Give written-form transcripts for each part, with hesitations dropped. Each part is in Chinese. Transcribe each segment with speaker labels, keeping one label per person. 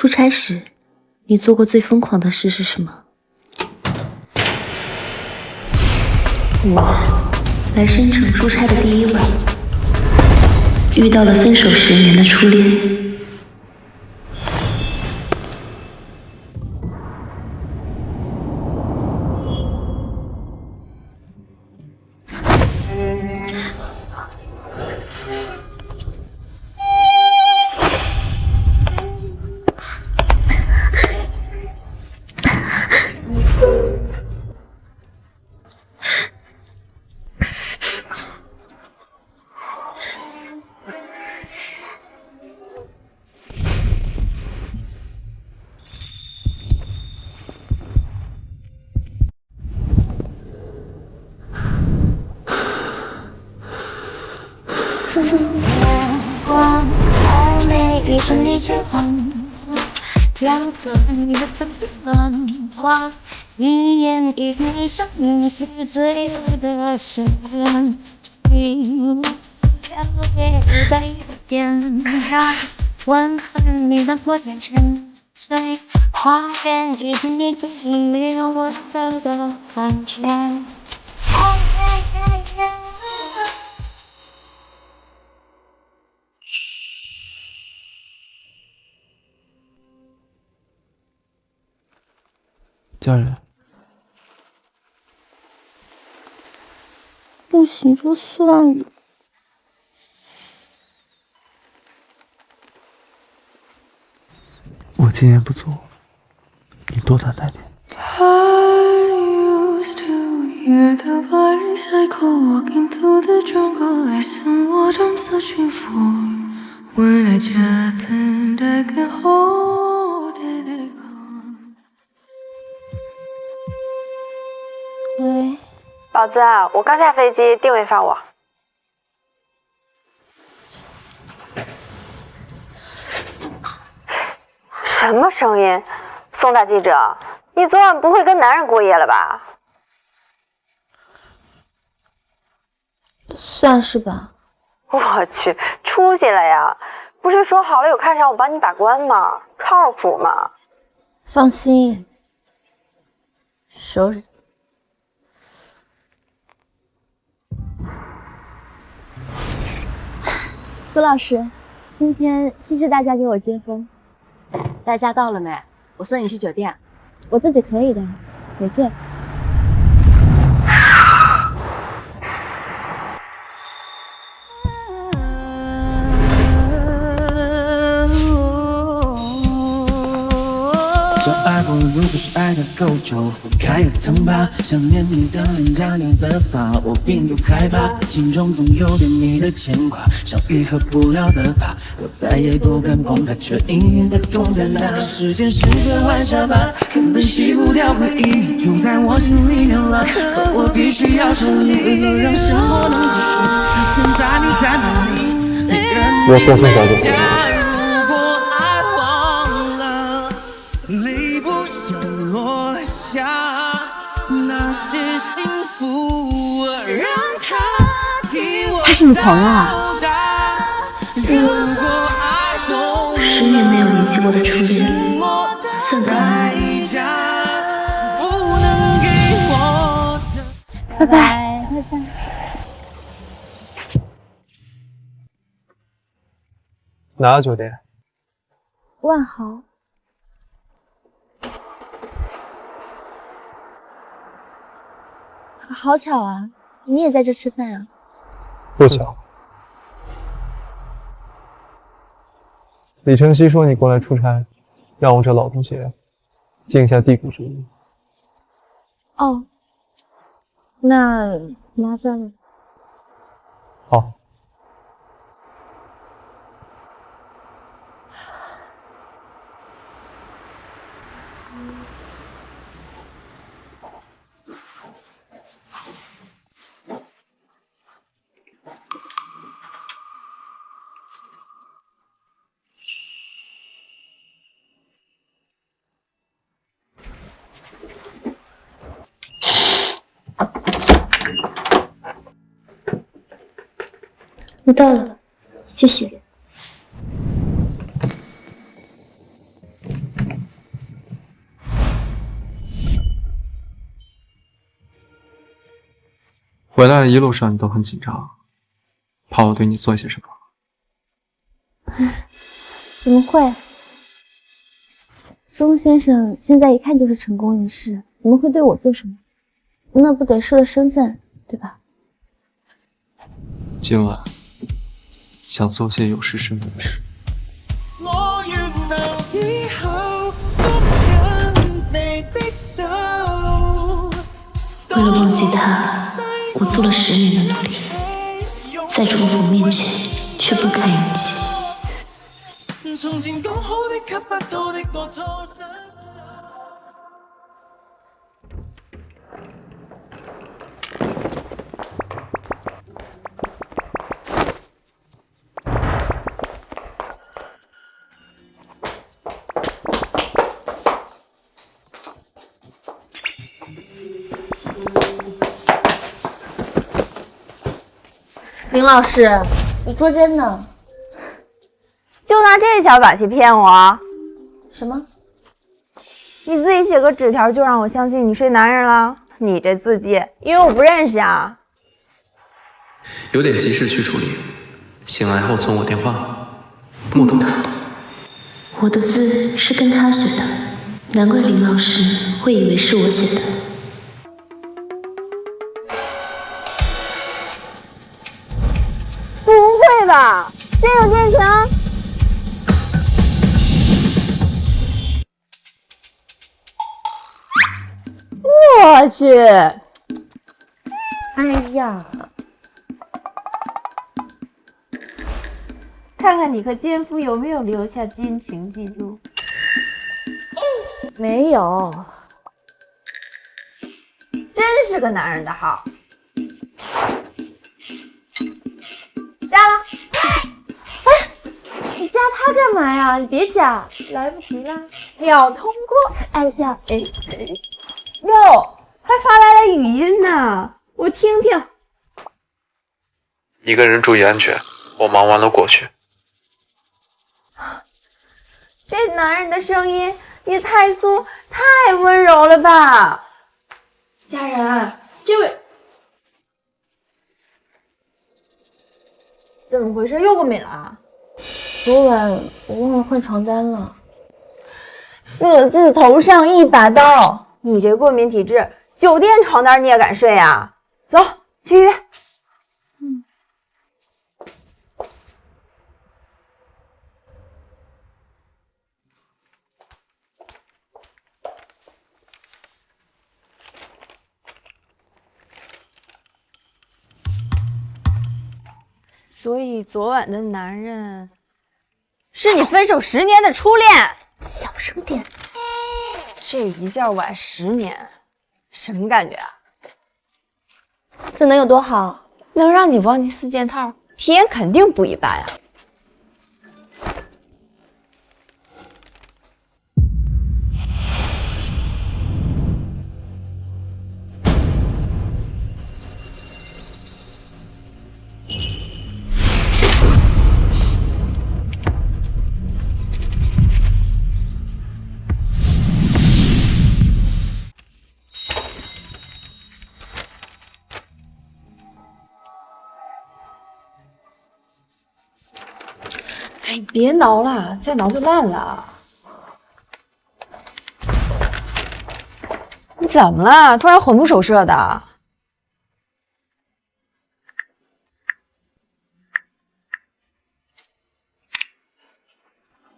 Speaker 1: 出差时，你做过最疯狂的事是什么？我来深城出差的第1晚，遇到了分手10年的初恋。
Speaker 2: 光暧昧一瞬一切慌，两个你的怎么话，一言一语像你是最后的誓言，你要别再点燃温暖你的火箭沉睡，花边一字一句没有我走的感觉。
Speaker 3: 家人，
Speaker 2: 不行就算了。
Speaker 3: 我今夜不走，你多担待点。
Speaker 4: Hear the violence echo walking through the jungle. Listen what I'm searching for. When I chat and I can hold it again.
Speaker 2: 喂，
Speaker 5: 宝子啊，我刚下飞机，定位发我。什么声音？宋大记者，你昨晚不会跟男人过夜了吧？
Speaker 1: 算是吧。
Speaker 5: 我去，出息了呀！不是说好了有看上我帮你把关吗？靠谱吗？
Speaker 1: 放心，熟人。
Speaker 6: 苏老师，今天谢谢大家给我接风。
Speaker 7: 大家到了没？我送你去酒店。
Speaker 6: 我自己可以的，别醉。
Speaker 8: 爱过，如果是爱的够久，分开也疼吧。想念你的脸颊，你的发，我并不害怕。心中总有点你的牵挂，像愈合不了的疤。我再也不敢碰它，却隐隐的痛在那。时间是个玩笑吧，根本洗不掉回忆，你就在我心里面了。可我必须要胜利，为了让生活能继续。现在你在哪里？虽然
Speaker 3: 我送宋小姐。
Speaker 6: 他是你朋友啊
Speaker 1: ？10年没有联系过的初恋，算朋友。
Speaker 6: 拜拜，拜拜。
Speaker 3: 哪个酒店？
Speaker 6: 万豪。好巧啊，你也在这吃饭啊？
Speaker 3: 不巧。李承熙说你过来出差，让我这老同学尽一下地主之谊。
Speaker 6: 哦，那麻烦了。
Speaker 3: 好。
Speaker 1: 我到了，谢谢。
Speaker 3: 回来的一路上你都很紧张，怕我对你做一些什么？
Speaker 6: 怎么会？钟先生现在一看就是成功人士，怎么会对我做什么？那不得失了身份，对吧？
Speaker 3: 今晚想做些有失身份的事。
Speaker 1: 为了忘记他，我做了10年的努力，在重逢面前却不堪一击。
Speaker 6: 林老师，你捉奸呢？
Speaker 5: 就拿这小把戏骗我？
Speaker 6: 什么？
Speaker 5: 你自己写个纸条就让我相信你睡男人了？你这字迹，因为我不认识啊。
Speaker 3: 有点急事去处理，醒来后存我电话，木头的。
Speaker 1: 我的字是跟他学的，难怪林老师会以为是我写的。
Speaker 5: 不会吧？真有这层？我去！
Speaker 6: 哎呀，
Speaker 5: 看看你和奸夫有没有留下奸情记录？
Speaker 6: 没有，
Speaker 5: 真是个男人的好。加了。
Speaker 6: 哎，你加他干嘛呀？你别加，来不及啦。
Speaker 5: 秒通过。
Speaker 6: 哎呀，
Speaker 5: 哟，还发来了语音呢，我听听。
Speaker 3: 一个人注意安全，我忙完了过去。
Speaker 5: 这男人的声音也太酥太温柔了吧！家人，这位怎么回事？又过敏了？
Speaker 6: 昨晚我忘了换床单了。
Speaker 5: 4字头上一把刀，你这过敏体质，酒店床单你也敢睡啊？走，去医院。所以昨晚的男人是你分手10年的初恋。
Speaker 6: 小声点。
Speaker 5: 这一觉晚10年，什么感觉啊？
Speaker 6: 这能有多好？
Speaker 5: 能让你忘记4件套，体验肯定不一般啊。哎，别挠了，再挠就烂了。你怎么了？突然魂不守舍的。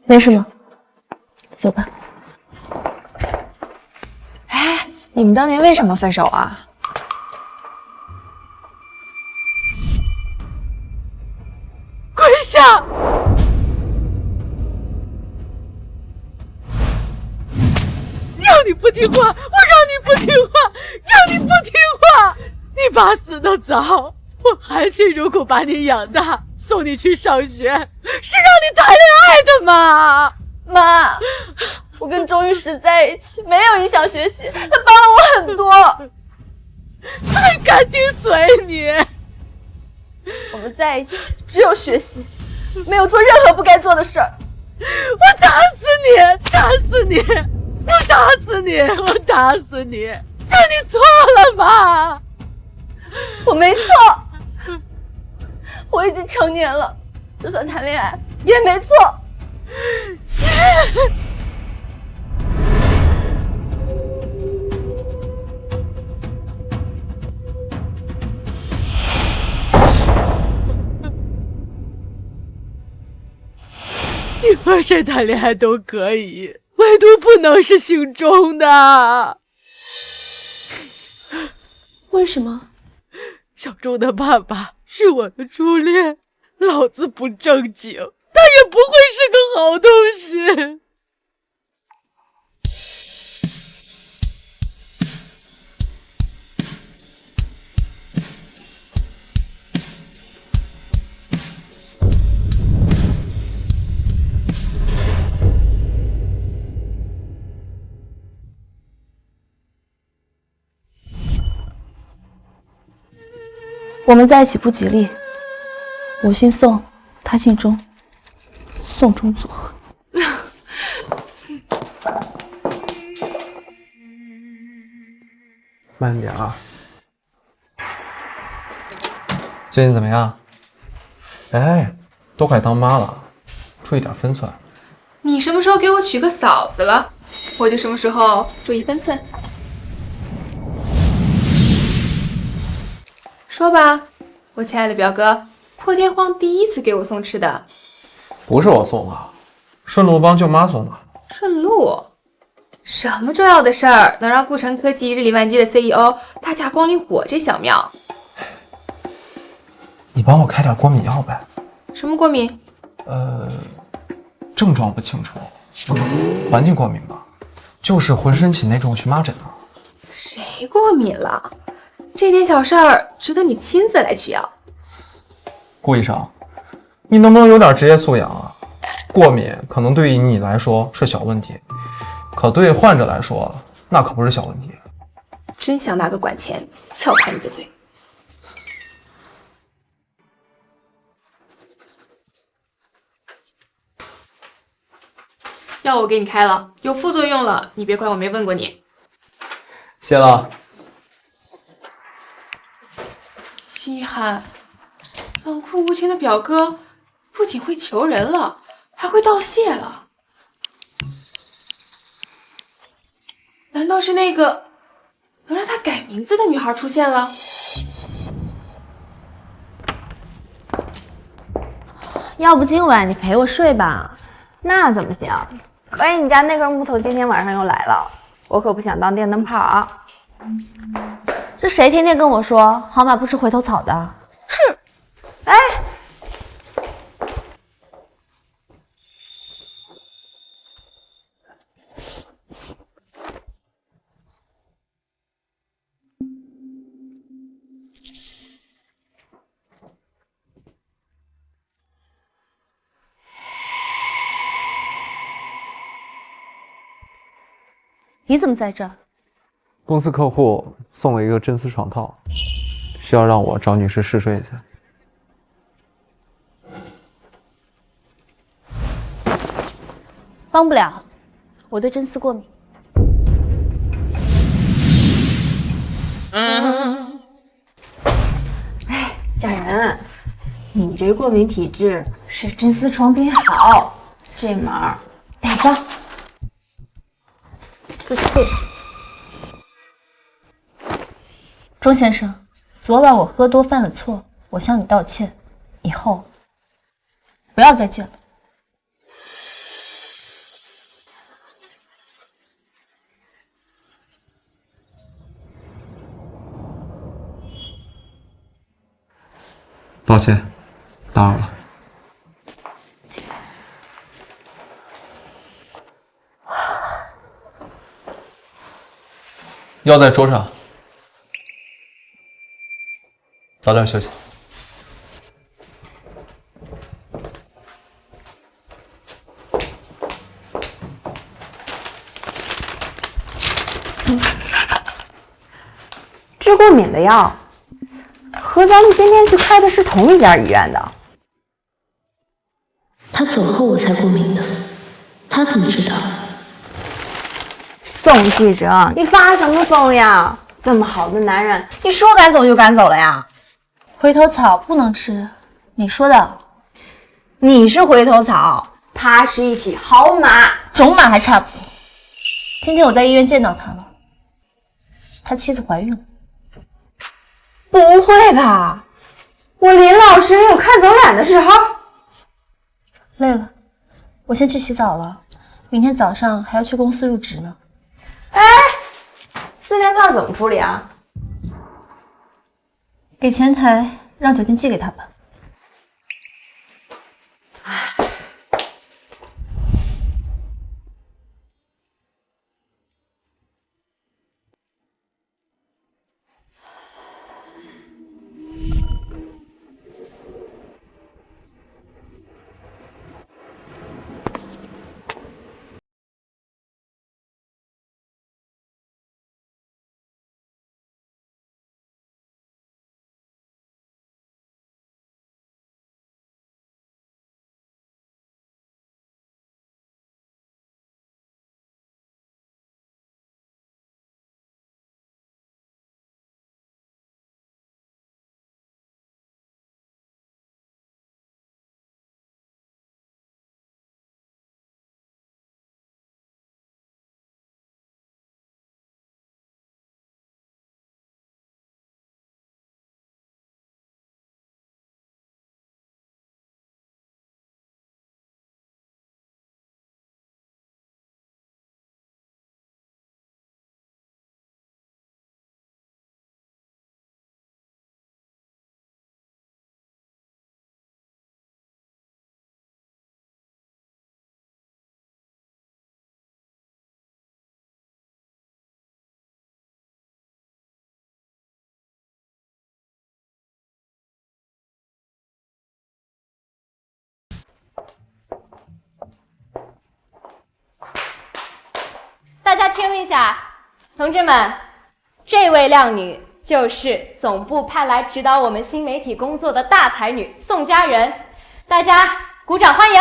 Speaker 6: 没什么，走吧。
Speaker 5: 哎，你们当年为什么分手啊？跪下！
Speaker 9: 让你不听话，我让你不听话，让你不听话！你爸死得早，我含辛茹苦把你养大，送你去上学，是让你谈恋爱的吗？
Speaker 6: 妈，我跟钟玉石在一起没有影响学习，他帮了我很多。
Speaker 9: 还敢顶嘴你！
Speaker 6: 我们在一起只有学习，没有做任何不该做的事儿。
Speaker 9: 我打死你！打死你！我打死你！我打死你！那你错了吗？
Speaker 5: 我没错，我已经成年了，就算谈恋爱也没错。
Speaker 9: 你和谁谈恋爱都可以，唯独不能是姓钟的。
Speaker 5: 为什么？
Speaker 9: 小钟的爸爸是我的初恋，老子不正经，他也不会是个好东西。
Speaker 6: 我们在一起不吉利。我姓宋，他姓钟，宋钟组合。
Speaker 3: 慢点啊！最近怎么样？哎，都快当妈了，注意点分寸。
Speaker 10: 你什么时候给我娶个嫂子了，我就什么时候注意分寸。说吧，我亲爱的表哥，破天荒第一次给我送吃的。
Speaker 3: 不是我送啊，顺路帮舅妈送的。
Speaker 10: 顺路？什么重要的事儿能让顾城科技日理万机的 CEO 大驾光临我这小庙？
Speaker 3: 你帮我开点过敏药呗。
Speaker 10: 什么过敏？
Speaker 3: 症状不清楚，环境过敏吧，就是浑身起那种荨麻疹啊。
Speaker 10: 谁过敏了？这点小事儿值得你亲自来取药。
Speaker 3: 顾医生，你能不能有点职业素养啊？过敏可能对于你来说是小问题，可对患者来说那可不是小问题。
Speaker 10: 真想拿个管钳撬开你的嘴。药我给你开了，有副作用了，你别怪我没问过你。
Speaker 3: 谢了。
Speaker 10: 稀罕，冷酷无情的表哥不仅会求人了，还会道谢了。难道是那个能让他改名字的女孩出现了？
Speaker 5: 要不今晚你陪我睡吧？那怎么行？万一你家那根木头今天晚上又来了，我可不想当电灯泡啊！
Speaker 6: 这谁天天跟我说好马不吃回头草的？
Speaker 5: 哼！哎，
Speaker 6: 你怎么在这儿？
Speaker 3: 公司客户送了一个真丝床套，需要让我找女士试睡一下。
Speaker 6: 帮不了，我对真丝过敏。
Speaker 5: 哎，家人，你这过敏体质是真丝床品好，这门儿带帮。自己会吧。
Speaker 6: 钟先生，昨晚我喝多犯了错，我向你道歉，以后不要再见了。
Speaker 3: 抱歉，打扰了。药在桌上，早点休息。
Speaker 5: 治过敏的药，和咱们今天去开的是同一家医院的。
Speaker 1: 他走后我才过敏的，他怎么知道？
Speaker 5: 宋记者，你发什么疯呀？这么好的男人，你说赶走就赶走了呀？
Speaker 6: 回头草不能吃，你说的。
Speaker 5: 你是回头草，他是一匹好马，
Speaker 6: 种马还差不多。今天我在医院见到他了，他妻子怀孕了。
Speaker 5: 不会吧？我林老师也有看走眼的时候。
Speaker 6: 累了，我先去洗澡了。明天早上还要去公司入职呢。
Speaker 5: 哎，4天套怎么处理啊？
Speaker 6: 给前台让酒店寄给他吧。
Speaker 7: 大家听一下，同志们，这位靓女就是总部派来指导我们新媒体工作的大才女宋佳人，大家鼓掌欢迎。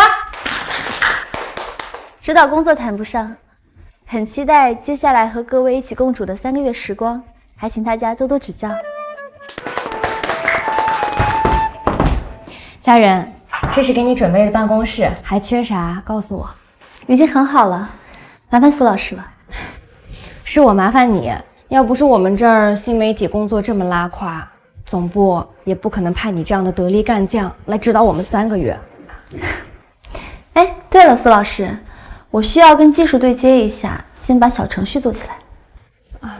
Speaker 6: 指导工作谈不上，很期待接下来和各位一起共处的3个月时光，还请大家多多指教。
Speaker 7: 佳人，这是给你准备的办公室，还缺啥告诉我。
Speaker 6: 已经很好了，麻烦苏老师了。
Speaker 7: 是我麻烦你，要不是我们这儿新媒体工作这么拉胯，总部也不可能派你这样的得力干将来指导我们3个月。
Speaker 6: 哎，对了，苏老师，我需要跟技术对接一下，先把小程序做起来。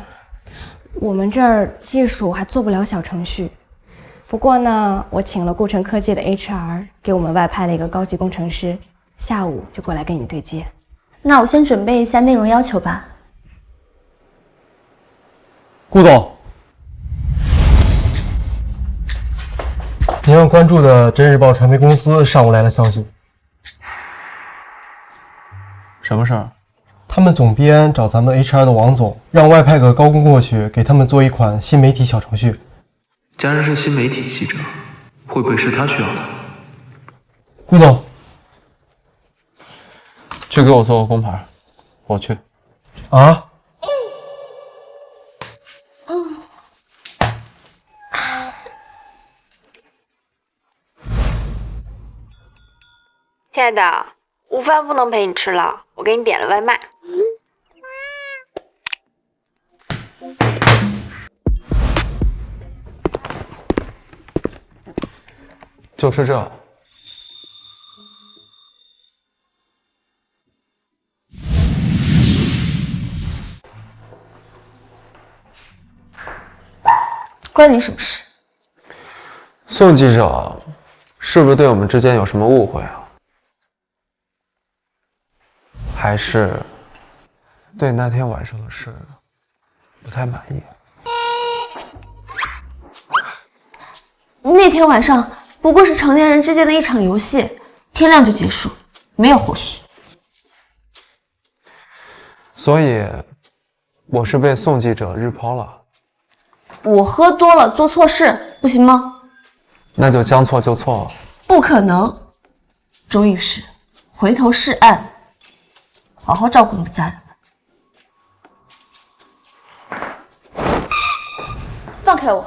Speaker 7: 我们这儿技术还做不了小程序，不过呢，我请了顾城科技的 HR 给我们外派了一个高级工程师，下午就过来跟你对接。
Speaker 6: 那我先准备一下内容要求吧。
Speaker 3: 顾总，您要关注的真日报传媒公司上午来了消息。
Speaker 11: 什么事儿？
Speaker 3: 他们总编找咱们 HR 的王总，让外派个高工过去，给他们做一款新媒体小程序。
Speaker 11: 佳人是新媒体记者，会不会是他需要的？
Speaker 3: 顾总，
Speaker 11: 去给我做个工牌，我去。
Speaker 3: 啊？
Speaker 5: 亲爱的，午饭不能陪你吃了，我给你点了外卖。
Speaker 11: 就吃这。
Speaker 6: 关你什么事？
Speaker 11: 宋记者是不是对我们之间有什么误会啊？还是对那天晚上的事不太满意？
Speaker 6: 那天晚上不过是成年人之间的一场游戏，天亮就结束，没有后续。
Speaker 11: 所以我是被宋记者日抛了。
Speaker 6: 我喝多了做错事不行吗？
Speaker 11: 那就将错就错了。
Speaker 6: 不可能，周女士，回头是岸，好好照顾你的家人们。开我！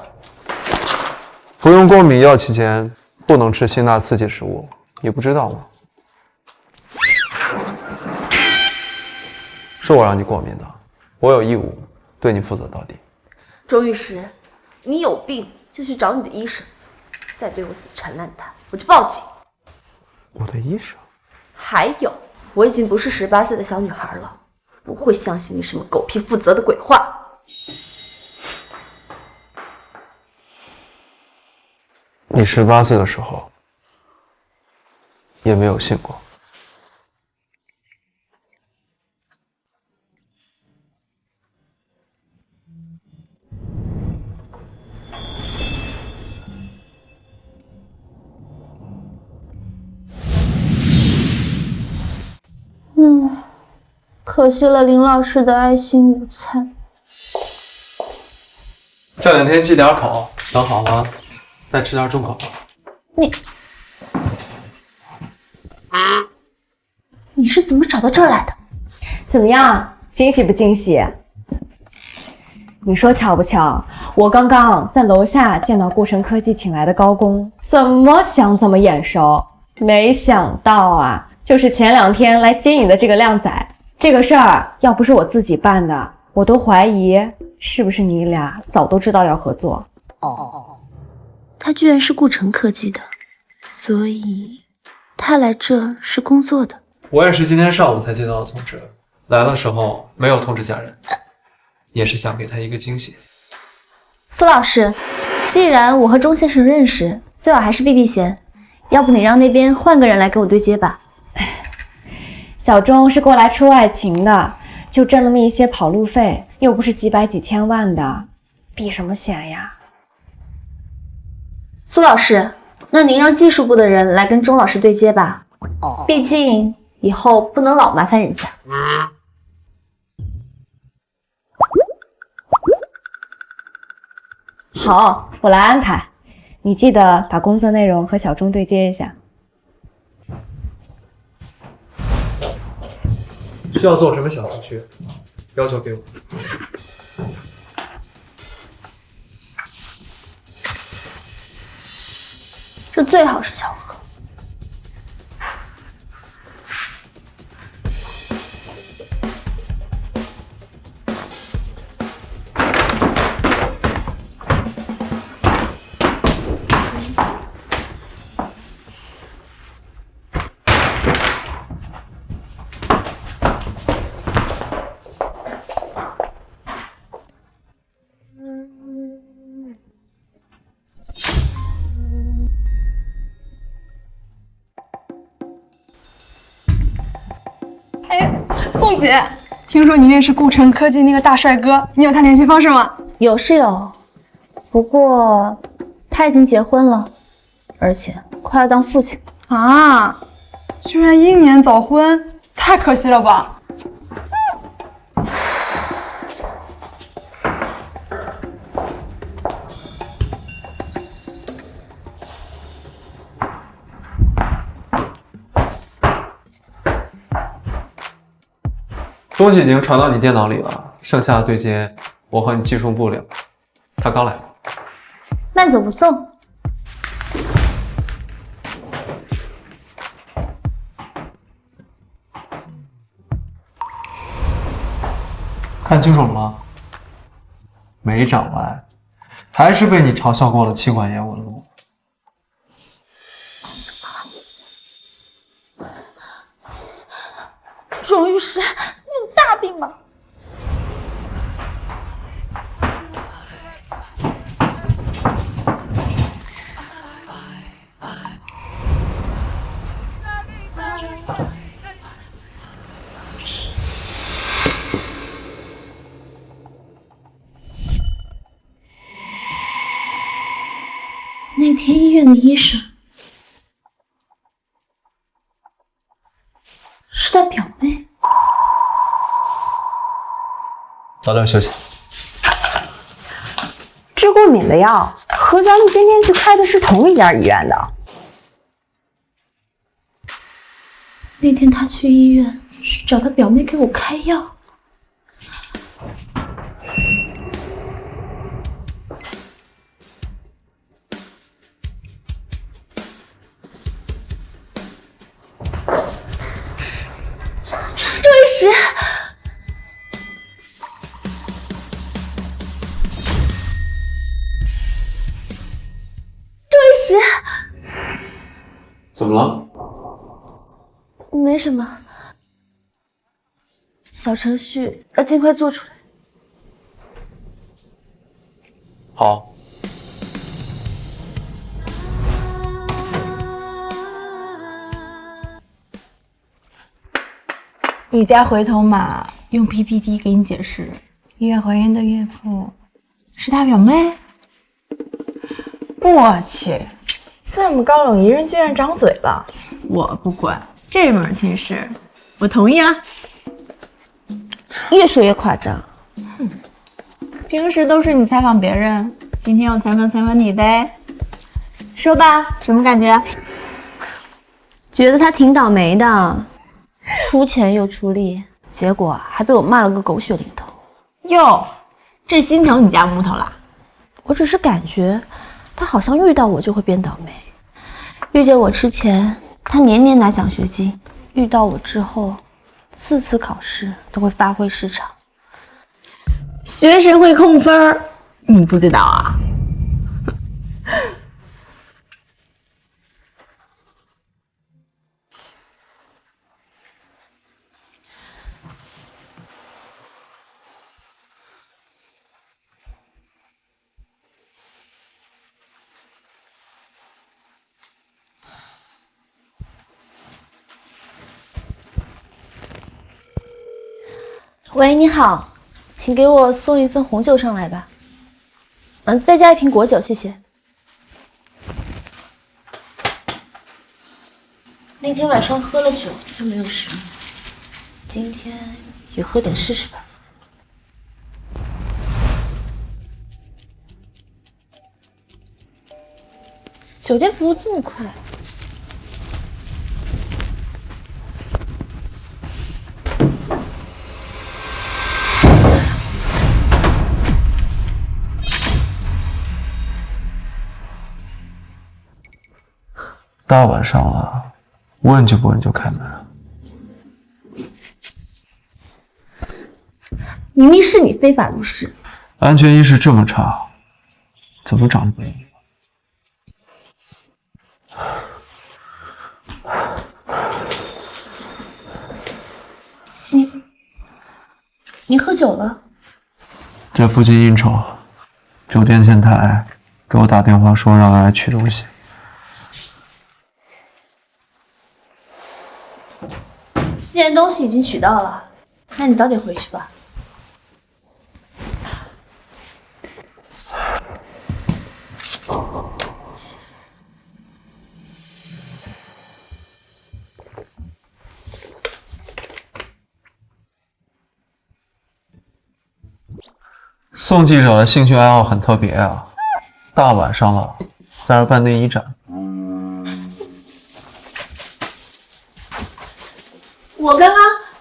Speaker 11: 服用过敏药期间不能吃辛辣刺激食物，你不知道吗？是我让你过敏的，我有义务对你负责到底。
Speaker 6: 钟玉石，你有病就去找你的医生，再对我死缠烂打，我就报警。
Speaker 11: 我的医生？
Speaker 6: 还有，我已经不是18岁的小女孩了，不会相信你什么狗屁负责的鬼话。
Speaker 11: 你18岁的时候也没有信过。
Speaker 6: 可惜了林老师的爱心午餐。
Speaker 3: 这2天忌点口，等好了再吃点重口的。
Speaker 6: 你是怎么找到这儿来的？
Speaker 7: 怎么样，惊喜不惊喜？你说巧不巧？我刚刚在楼下见到顾城科技请来的高工，怎么想怎么眼熟。没想到啊，就是前2天来接你的这个靓仔。这个事儿要不是我自己办的，我都怀疑是不是你俩早都知道要合作。
Speaker 1: 他居然是顾城科技的，所以他来这是工作的。
Speaker 3: 我也是今天上午才接到的通知，来的时候没有通知家人，也是想给他一个惊喜。
Speaker 6: 苏老师，既然我和钟先生认识，最好还是避避嫌，要不你让那边换个人来给我对接吧。
Speaker 7: 小钟是过来出外勤的，就挣那么一些跑路费，又不是几百几千万的，避什么嫌呀？
Speaker 6: 苏老师，那您让技术部的人来跟钟老师对接吧。毕竟以后不能老麻烦人家。
Speaker 7: 好，我来安排。你记得把工作内容和小钟对接一下。
Speaker 3: 需要做什么小程序，要求给我。
Speaker 6: 这最好是巧合。
Speaker 10: 宋姐，听说你认识顾城科技那个大帅哥，你有他联系方式吗？
Speaker 6: 有是有，不过他已经结婚了，而且快要当父亲
Speaker 10: 啊！居然英年早婚，太可惜了吧！
Speaker 3: 东西已经传到你电脑里了，剩下的对接我和你技术部聊。他刚来。
Speaker 6: 慢走不送。
Speaker 3: 看清楚了吗？没长歪，还是被你嘲笑过了妻管严纹路。
Speaker 6: 钟玉石，你有大病吧？
Speaker 1: 那天医院的医生是他表妹。
Speaker 3: 早点休息。
Speaker 5: 治过敏的药和咱们今天去开的是同一家医院的。
Speaker 1: 那天他去医院是找他表妹给我开药。
Speaker 6: 石，周一石，
Speaker 3: 怎么了？
Speaker 6: 没什么。小程序要尽快做出来。
Speaker 3: 好。
Speaker 5: 你家回头马用 PPT 给你解释，医院怀孕的孕妇是他表妹。我去，这么高冷一人居然张嘴了！我不管，这门亲事我同意了。
Speaker 6: 越说越夸张。
Speaker 5: 平时都是你采访别人，今天我采访你呗。说吧，什么感觉？
Speaker 6: 觉得他挺倒霉的，出钱又出力，结果还被我骂了个狗血淋头。
Speaker 5: 哟，这心疼你家木头啦？
Speaker 6: 我只是感觉他好像遇到我就会变倒霉。遇见我之前，他年年拿奖学金；遇到我之后，次次考试都会发挥失常。
Speaker 5: 学生会控分，你不知道啊？
Speaker 6: 喂，你好，请给我送一份红酒上来吧。再加一瓶果酒，谢谢。那天晚上喝了酒就没有失眠，今天也喝点试试吧。酒店服务这么快？
Speaker 11: 大晚上了，问就不问就开门啊？
Speaker 6: 明明是你非法入室，
Speaker 11: 安全意识这么差，怎么长这么硬？
Speaker 6: 你喝酒了？
Speaker 11: 在附近应酬，酒店前台给我打电话说让我来取东西。
Speaker 6: 既然东西已经取到了，那你早点回去吧。
Speaker 11: 宋记者的兴趣爱好很特别啊，大晚上了，在这办内衣展。
Speaker 6: 我刚刚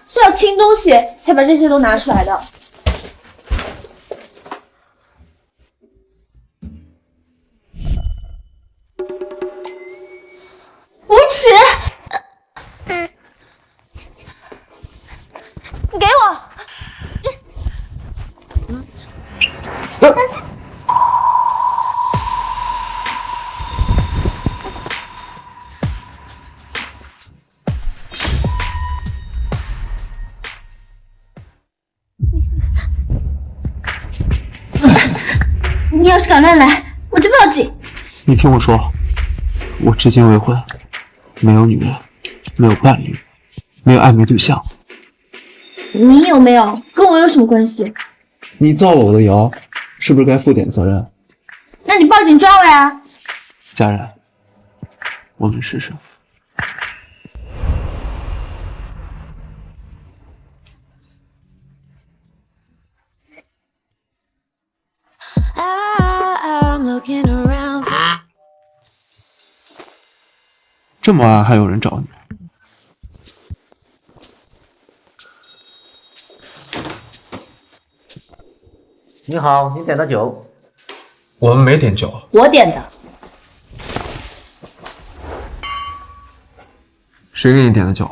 Speaker 6: 是要清东西，才把这些都拿出来的。无耻！你给我！你要是敢乱来，我就报警！
Speaker 11: 你听我说，我至今未婚，没有女人，没有伴侣，没有暧昧对象。
Speaker 6: 你有没有跟我有什么关系？
Speaker 11: 你造了我的谣，是不是该负点责任？
Speaker 6: 那你报警抓我呀！
Speaker 11: 佳然，我们试试。这么晚还有人找你？
Speaker 12: 你好，你点的酒？
Speaker 3: 我们没点酒。
Speaker 6: 我点的。
Speaker 11: 谁给你点的酒？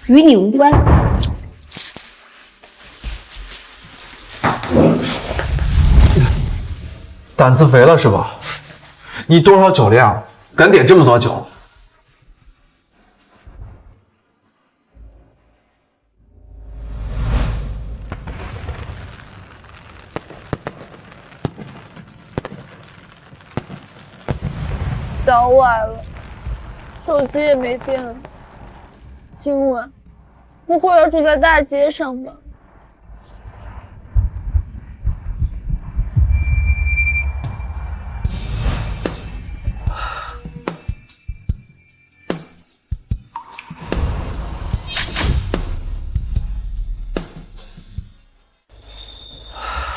Speaker 6: 与你无关。
Speaker 3: 胆子肥了是吧？你多少酒量，敢点这么多酒？
Speaker 13: 到晚了，手机也没电了。今晚不会要住在大街上吧？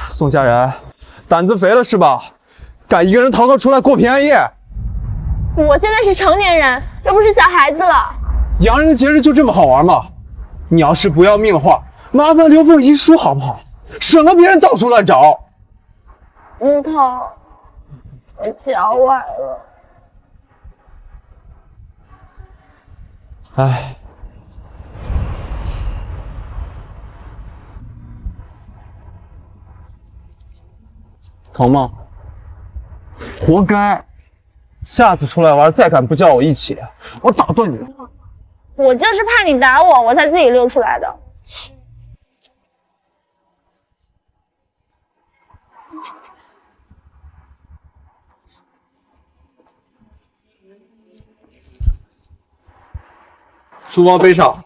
Speaker 3: 宋佳人，胆子肥了是吧？敢一个人逃课出来过平安夜？
Speaker 13: 我现在是成年人，又不是小孩子了。
Speaker 3: 洋人的节日就这么好玩吗？你要是不要命的话，麻烦留份遗书好不好？省得别人到处乱找。
Speaker 13: 木头，我脚崴了。
Speaker 3: 唉，疼吗？活该！下次出来玩再敢不叫我一起，我打断你！
Speaker 13: 我就是怕你打我，我才自己溜出来的。
Speaker 3: 书包背上。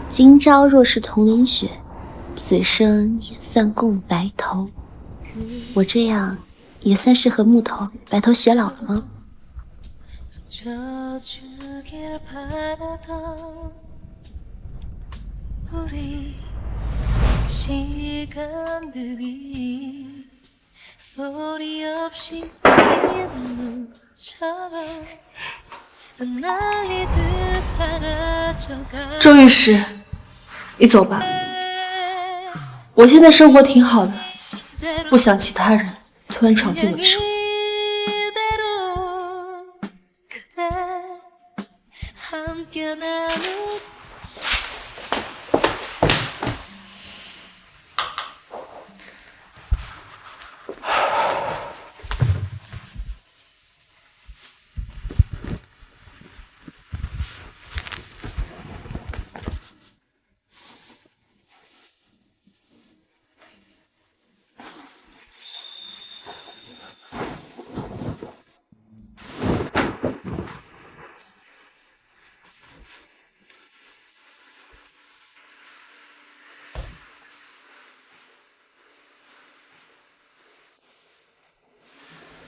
Speaker 1: 今朝若是同林雪，此生也算共白头。我这样也算是和木头白头偕老了吗？
Speaker 6: 周律师，你走吧，我现在生活挺好的，不想其他人突然闯进我的生活。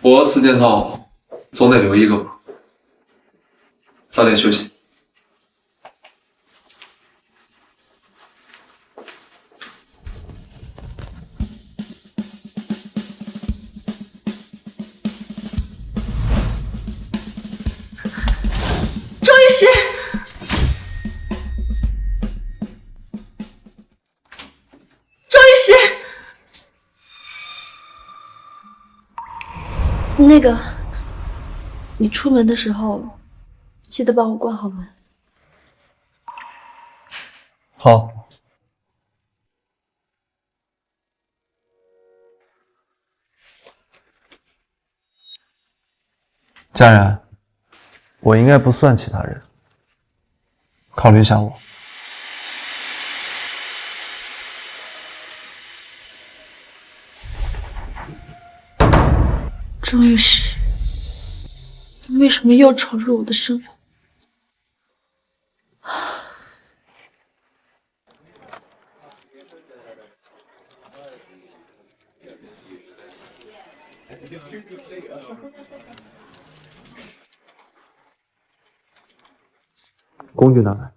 Speaker 3: 我4件套总得留一个吧，早点休息。
Speaker 6: 周律师，周律师。那个，你出门的时候记得帮我关好门。
Speaker 3: 好。家人，我应该不算其他人，考虑一下我。
Speaker 6: 周律师，你为什么又闯入我的生活？
Speaker 11: 工具拿来。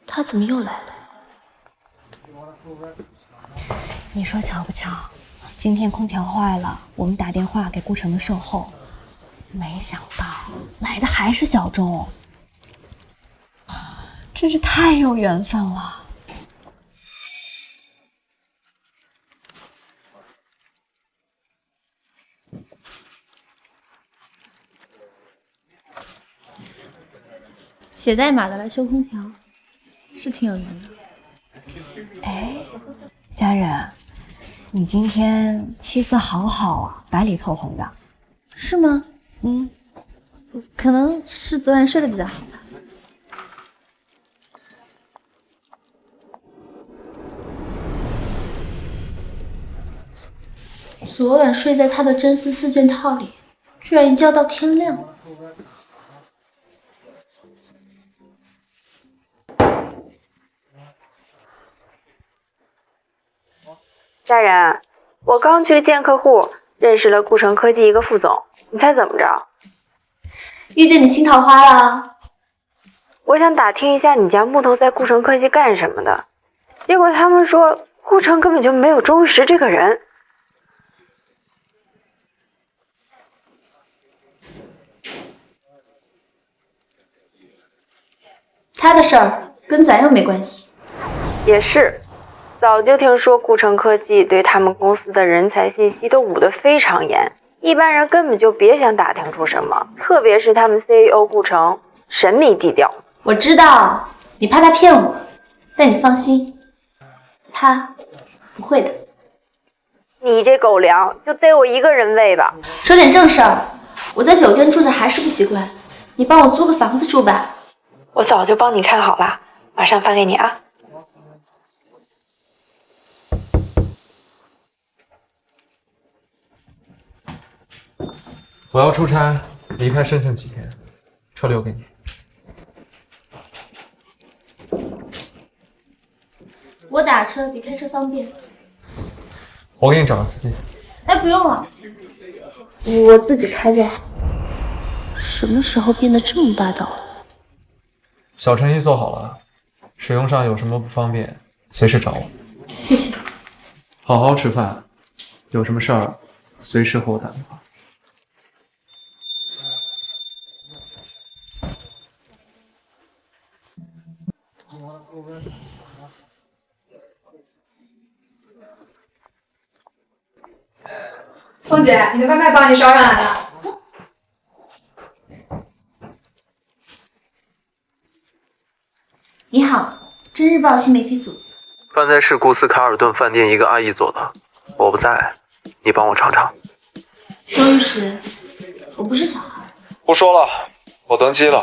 Speaker 1: 他怎么又来了？
Speaker 14: 你说巧不巧？今天空调坏了，我们打电话给顾城的售后，没想到来的还是小钟，真是太有缘分了。
Speaker 1: 写代码的来修空调，是挺有缘的。
Speaker 14: 哎，家人，你今天气色好好啊，白里透红的，
Speaker 1: 是吗？
Speaker 14: 嗯，
Speaker 1: 可能是昨晚睡得比较好吧。昨晚睡在他的真丝4件套里，居然一觉到天亮。
Speaker 5: 家人，我刚去见客户，认识了顾城科技一个副总，你猜怎么着？
Speaker 1: 遇见你新桃花了。
Speaker 5: 我想打听一下你家木头在顾城科技干什么的，结果他们说顾城根本就没有钟玉石这个人。
Speaker 1: 他的事儿跟咱又没关系。
Speaker 5: 也是。早就听说顾城科技对他们公司的人才信息都捂得非常严，一般人根本就别想打听出什么，特别是他们 CEO 顾城，神秘低调。
Speaker 1: 我知道你怕他骗我，但你放心，他不会的。
Speaker 5: 你这狗粮就逮我一个人喂吧。
Speaker 1: 说点正事儿，我在酒店住着还是不习惯，你帮我租个房子住吧。
Speaker 5: 我早就帮你看好了，马上发给你啊。
Speaker 3: 我要出差，离开深圳几天，车留给你。
Speaker 1: 我打车比开车方便。
Speaker 3: 我给你找个司机。
Speaker 1: 哎，不用了，我自己开就好。什么时候变得这么霸道了？
Speaker 3: 小程序做好了，使用上有什么不方便，随时找我。
Speaker 1: 谢谢。
Speaker 3: 好好吃饭，有什么事儿随时和我打电话。
Speaker 10: 宋姐，你的外卖帮你捎上来了。
Speaker 1: 你好，真日报新媒体组。
Speaker 11: 饭菜是顾斯卡尔顿饭店一个阿姨做的，我不在，你帮我尝尝。
Speaker 1: 周律师，我不是小孩。
Speaker 3: 不说了，我登机了。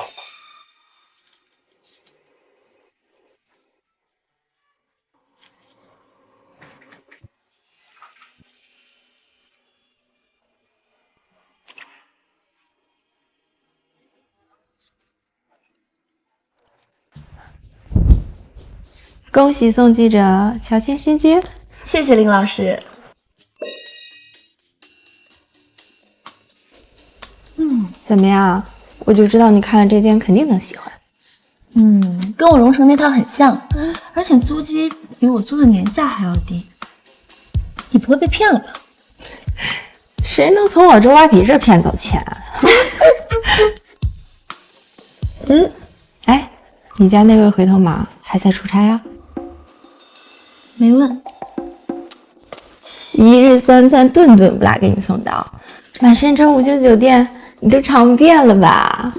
Speaker 5: 恭喜宋记者乔迁新居。
Speaker 1: 谢谢林老师。
Speaker 5: 怎么样？我就知道你看了这件肯定能喜欢。
Speaker 1: 跟我荣成那套很像，而且租金比我租的年价还要低。你不会被骗了吧？
Speaker 5: 谁能从我这挖鼻这骗走钱？哎，你家那位回头马还在出差啊？
Speaker 1: 没问。
Speaker 5: 一日三餐顿顿不落给你送到，满深城5星酒店你都尝遍了吧？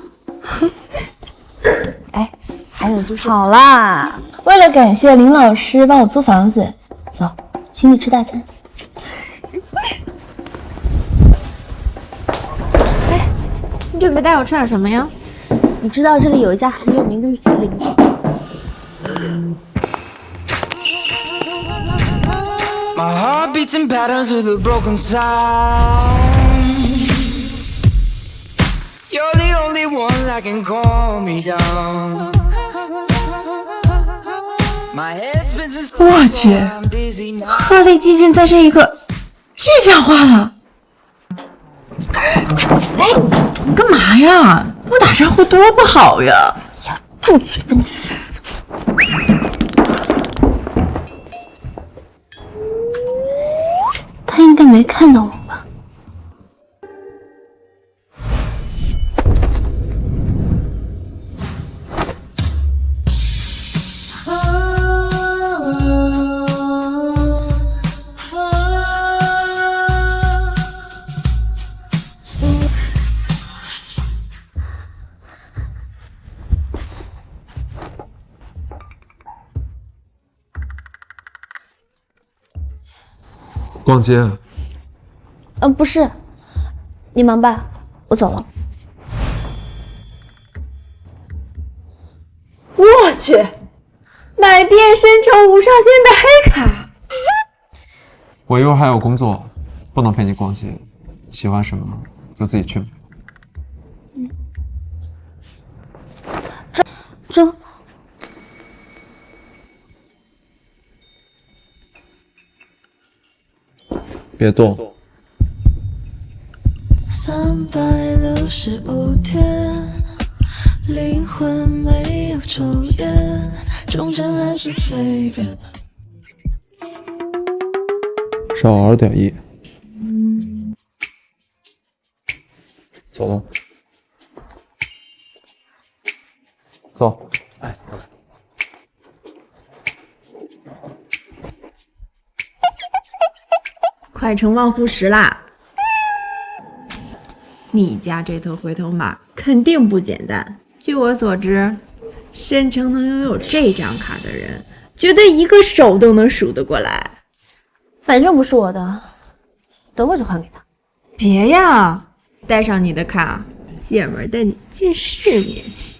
Speaker 5: 哎，还有就是，
Speaker 1: 好啦，为了感谢林老师帮我租房子，走，请你吃大餐。
Speaker 5: 哎，你准备带我吃点什么呀？
Speaker 1: 你知道这里有一家很有名的米其林吗
Speaker 8: ？My heart beats in patterns with a broken sound. only one that can calm me down. My head's been so
Speaker 15: 我去，鹤立鸡群在这一刻具象化了。哎，你干嘛呀？不打招呼多不好呀！
Speaker 6: 呀，住嘴吧你傻子！他应该没看到我吧？
Speaker 3: 逛街？
Speaker 6: 不是，你忙吧，我走了。
Speaker 15: 我去，买遍深城无上限的黑卡。
Speaker 3: 我一会儿还有工作，不能陪你逛街。喜欢什么就自己去买。
Speaker 6: 这。
Speaker 3: 别动。
Speaker 4: 365天，灵魂没有抽烟，忠贞还是随便。
Speaker 3: 少熬点夜。走了。走。哎，过来。
Speaker 15: 快成旺夫石啦！你家这头回头马肯定不简单。据我所知，深城能拥有这张卡的人，绝对一个手都能数得过来。
Speaker 6: 反正不是我的，等会就还给他。
Speaker 15: 别呀，带上你的卡，姐们儿带你见世面去。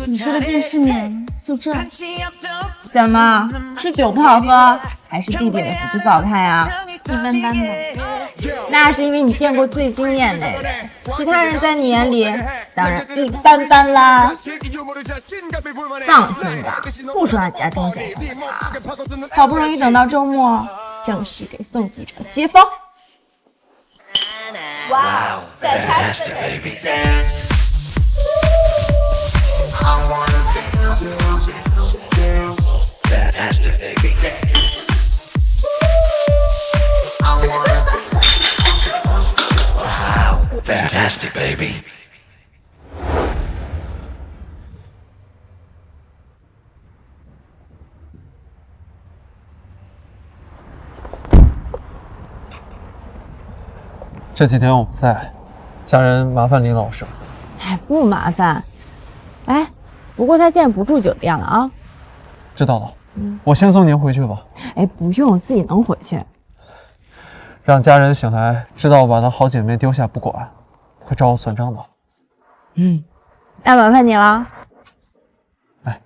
Speaker 6: 你说的见世面就这？
Speaker 15: 怎么是酒不好喝，还是弟弟的腹肌不好看呀？
Speaker 6: 一般般吧。
Speaker 15: 那是因为你见过最惊艳那个，其他人在你眼里当然一般般啦。放心吧，不说让你家钟先生的卡，好不容易等到周末，正式给宋记者接风。
Speaker 8: Wow, fantastic baby dance. I wanna dance, fantastic baby dance. I wanna dance. Wow, fantastic baby.
Speaker 3: 这几天我不在，家人麻烦林老师了。
Speaker 15: 哎，不麻烦。哎，不过他现在不住酒店了啊。
Speaker 3: 知道了，我先送您回去吧。
Speaker 15: 哎，不用，自己能回去。
Speaker 3: 让家人醒来知道我把她好姐妹丢下不管，会找我算账的。
Speaker 15: 那麻烦你了。
Speaker 3: 哎，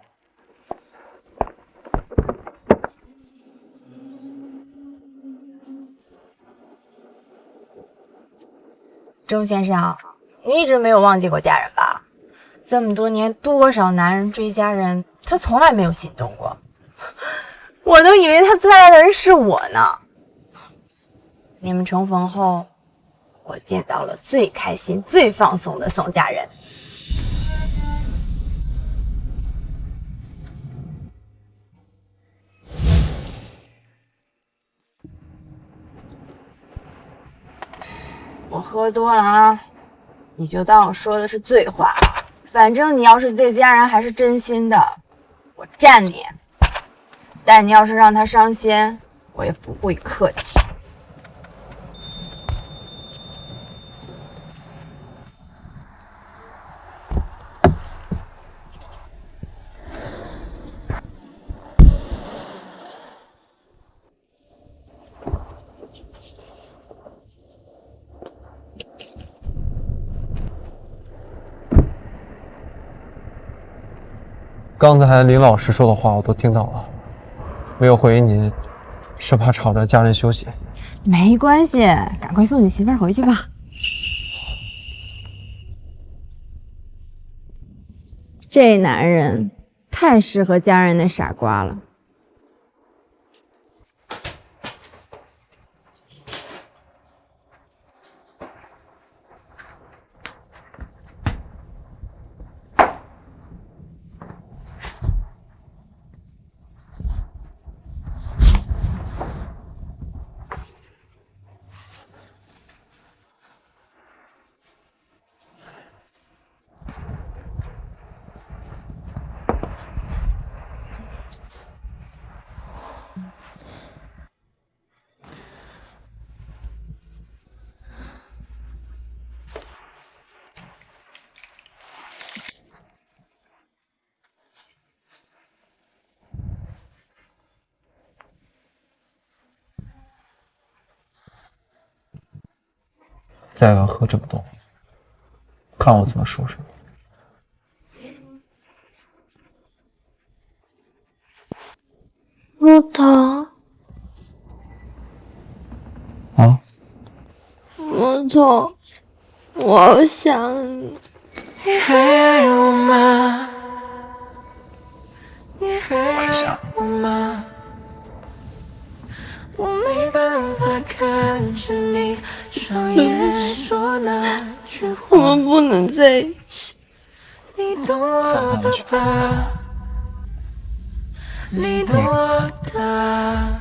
Speaker 15: 钟先生，你一直没有忘记过家人吧？这么多年，多少男人追家人，他从来没有心动过。我都以为他最爱的人是我呢。你们重逢后，我见到了最开心、最放松的宋家人。我喝多了啊，你就当我说的是醉话。反正你要是对家人还是真心的，我站你；但你要是让他伤心，我也不会客气。
Speaker 3: 刚才林老师说的话我都听到了，没有回应您，是怕吵着家人休息。
Speaker 15: 没关系，赶快送你媳妇儿回去吧。这男人太适合家人那傻瓜了。
Speaker 3: 再敢喝这么多，看我怎么收拾你。
Speaker 13: 木头，
Speaker 3: 啊？
Speaker 13: 木头，我好想你。
Speaker 4: 还爱我吗？
Speaker 3: 我想
Speaker 4: 我吗？我没办法看着你双眼说那句话，
Speaker 13: 我们不能在一起。
Speaker 4: 你懂我的吧？你懂我的，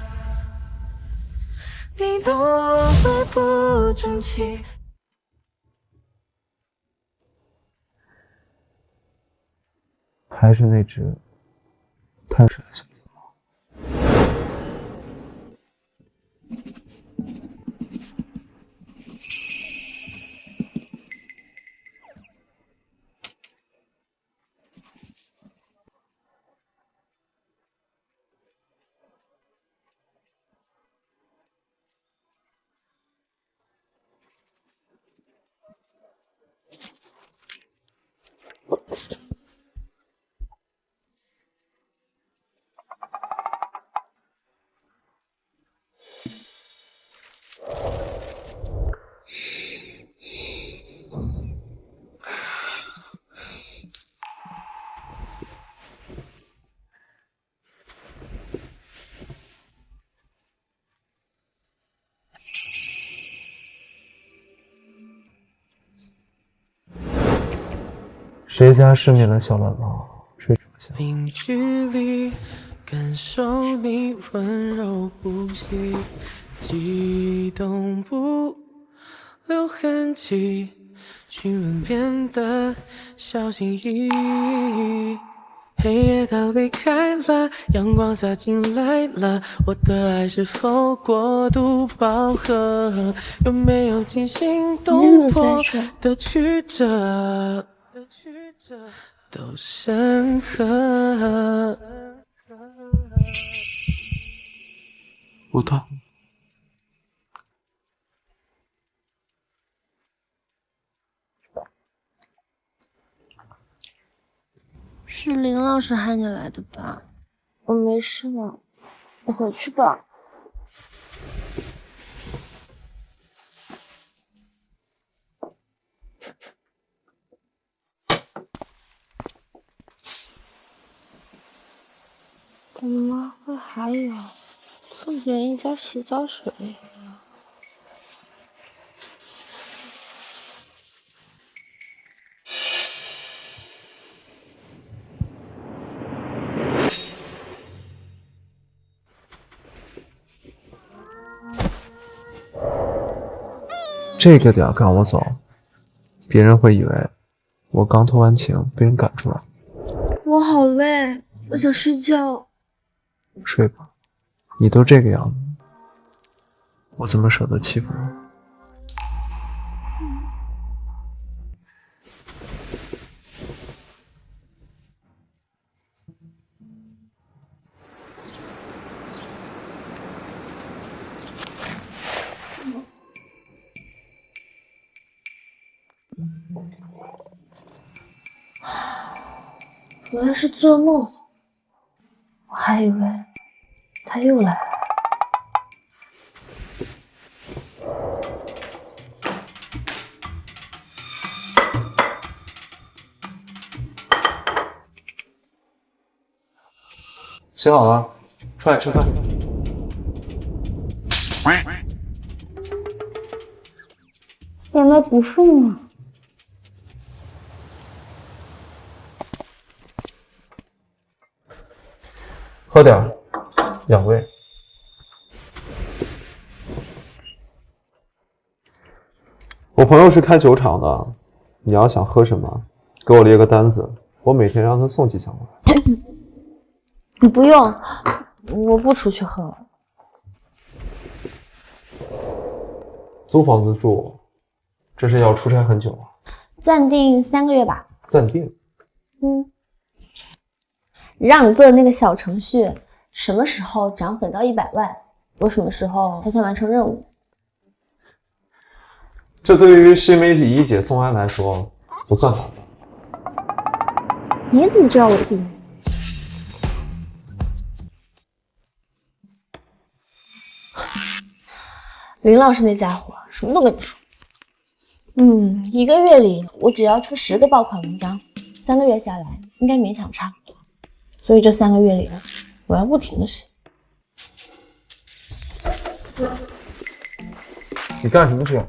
Speaker 4: 你懂我会不争气。
Speaker 11: 还是那只贪水的小狸猫。谁家失眠的小懒猫睡着香？
Speaker 4: 零距离感受你温柔呼吸，激动不留痕迹，询问变得小心翼翼。黑夜它离开了，阳光洒进来了，我的爱是否过度饱和？有没有惊心动魄的曲折？都深刻。
Speaker 11: 不痛。
Speaker 13: 是林老师喊你来的吧？我没事了，你回去吧。怎么会还有送别人家洗澡水？
Speaker 11: 这个点赶我走，别人会以为我刚偷完情被人赶出来。
Speaker 13: 我好累，我想睡觉。
Speaker 11: 睡吧，你都这个样子，我怎么舍得欺负你？
Speaker 6: 原来是做梦，我还以为他又来了。
Speaker 11: 洗好了，出来吃饭。
Speaker 6: 原来不是吗？
Speaker 11: 喝点儿，养胃。我朋友是开酒厂的，你要想喝什么，给我列个单子，我每天让他送几箱过来。
Speaker 6: 你不用，我不出去喝了。
Speaker 11: 租房子住，这是要出差很久啊？
Speaker 6: 暂定3个月吧。
Speaker 11: 暂定？
Speaker 6: 让你做的那个小程序，什么时候涨粉到100万，我什么时候才算完成任务。
Speaker 11: 这对于新媒体一姐宋安来说不算难的。
Speaker 6: 你怎么知道我的秘密？林老师那家伙什么都跟你说。1个月里我只要出10个爆款文章，3个月下来应该勉强差不多。所以这3个月里，我要不停的写。
Speaker 11: 你干什么去？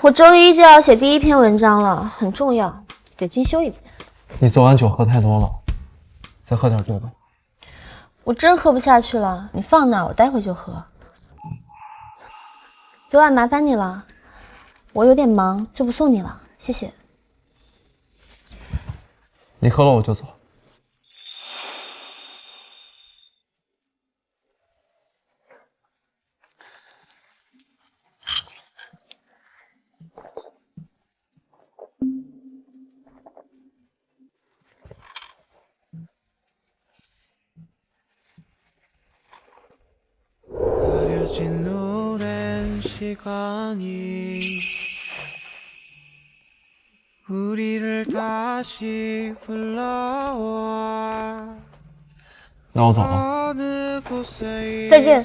Speaker 6: 我周1就要写第1篇文章了，很重要，得精修一遍。
Speaker 3: 你昨晚酒喝太多了，再喝点这个。
Speaker 6: 我真喝不下去了，你放那，我待会就喝。昨晚麻烦你了，我有点忙，就不送你了，谢谢。
Speaker 3: 你喝了我就走。那我走了。
Speaker 6: 再见。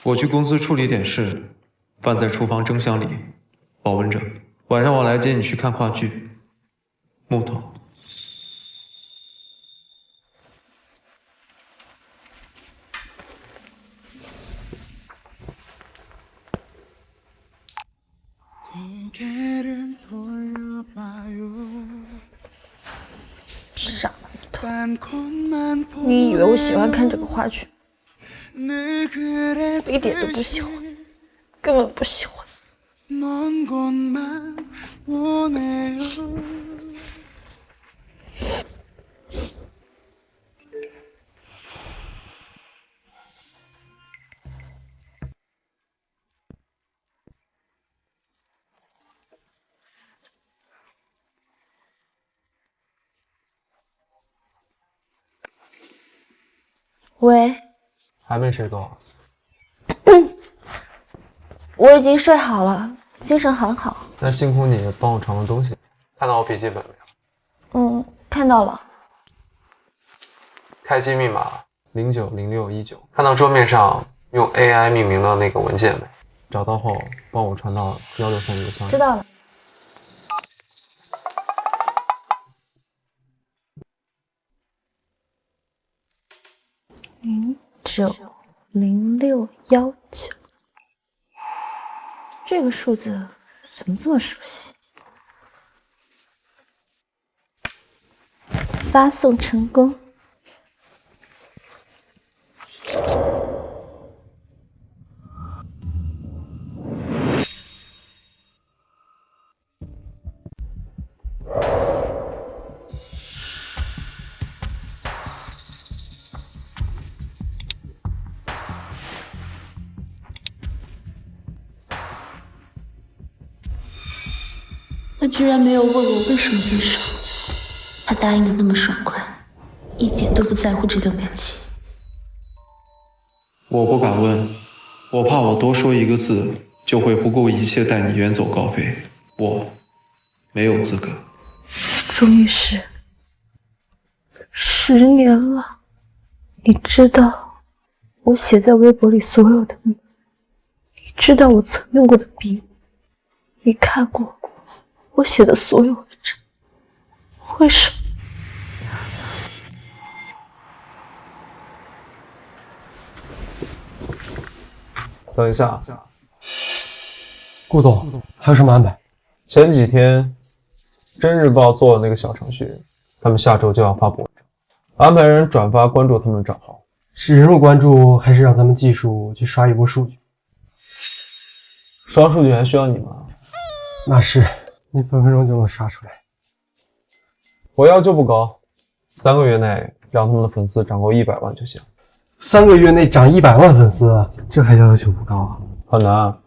Speaker 3: 我去公司处理点事，饭在厨房蒸箱里保温着。晚上我来接你去看话剧。木头。
Speaker 6: 傻头，你以为我喜欢看这个话剧？我一点都不喜欢，根本不喜欢。喂，
Speaker 3: 还没睡够？
Speaker 6: 我已经睡好了，精神很好。
Speaker 3: 那辛苦你帮我传个东西。看到我笔记本没有？
Speaker 6: 看到了。
Speaker 3: 开机密码090619。看到桌面上用 AI 命名的那个文件没？找到后帮我传到163邮箱。
Speaker 6: 知道了。090619，这个数字怎么这么熟悉？发送成功。
Speaker 1: 他居然没有问我为什么分手，他答应的那么爽快，一点都不在乎这段感情。
Speaker 11: 我不敢问，我怕我多说一个字，就会不顾一切带你远走高飞，我没有资格。
Speaker 13: 终于是10年了，你知道我写在微博里所有的你，你知道我曾用过的笔，你看过我写的所有文章，为什么？
Speaker 3: 等一下，
Speaker 16: 顾总还有什么安排？
Speaker 3: 前几天真日报做的那个小程序，他们下周就要发布文章，安排人转发关注他们的账号。
Speaker 16: 是人肉关注，还是让咱们技术去刷一波数据？
Speaker 3: 刷数据还需要你吗？
Speaker 16: 那是，你分分钟就能刷出来。
Speaker 3: 我要求不高，3个月内让他们的粉丝涨够100万就行。
Speaker 16: 3个月内涨100万粉丝，这还要求不高啊？
Speaker 3: 很难，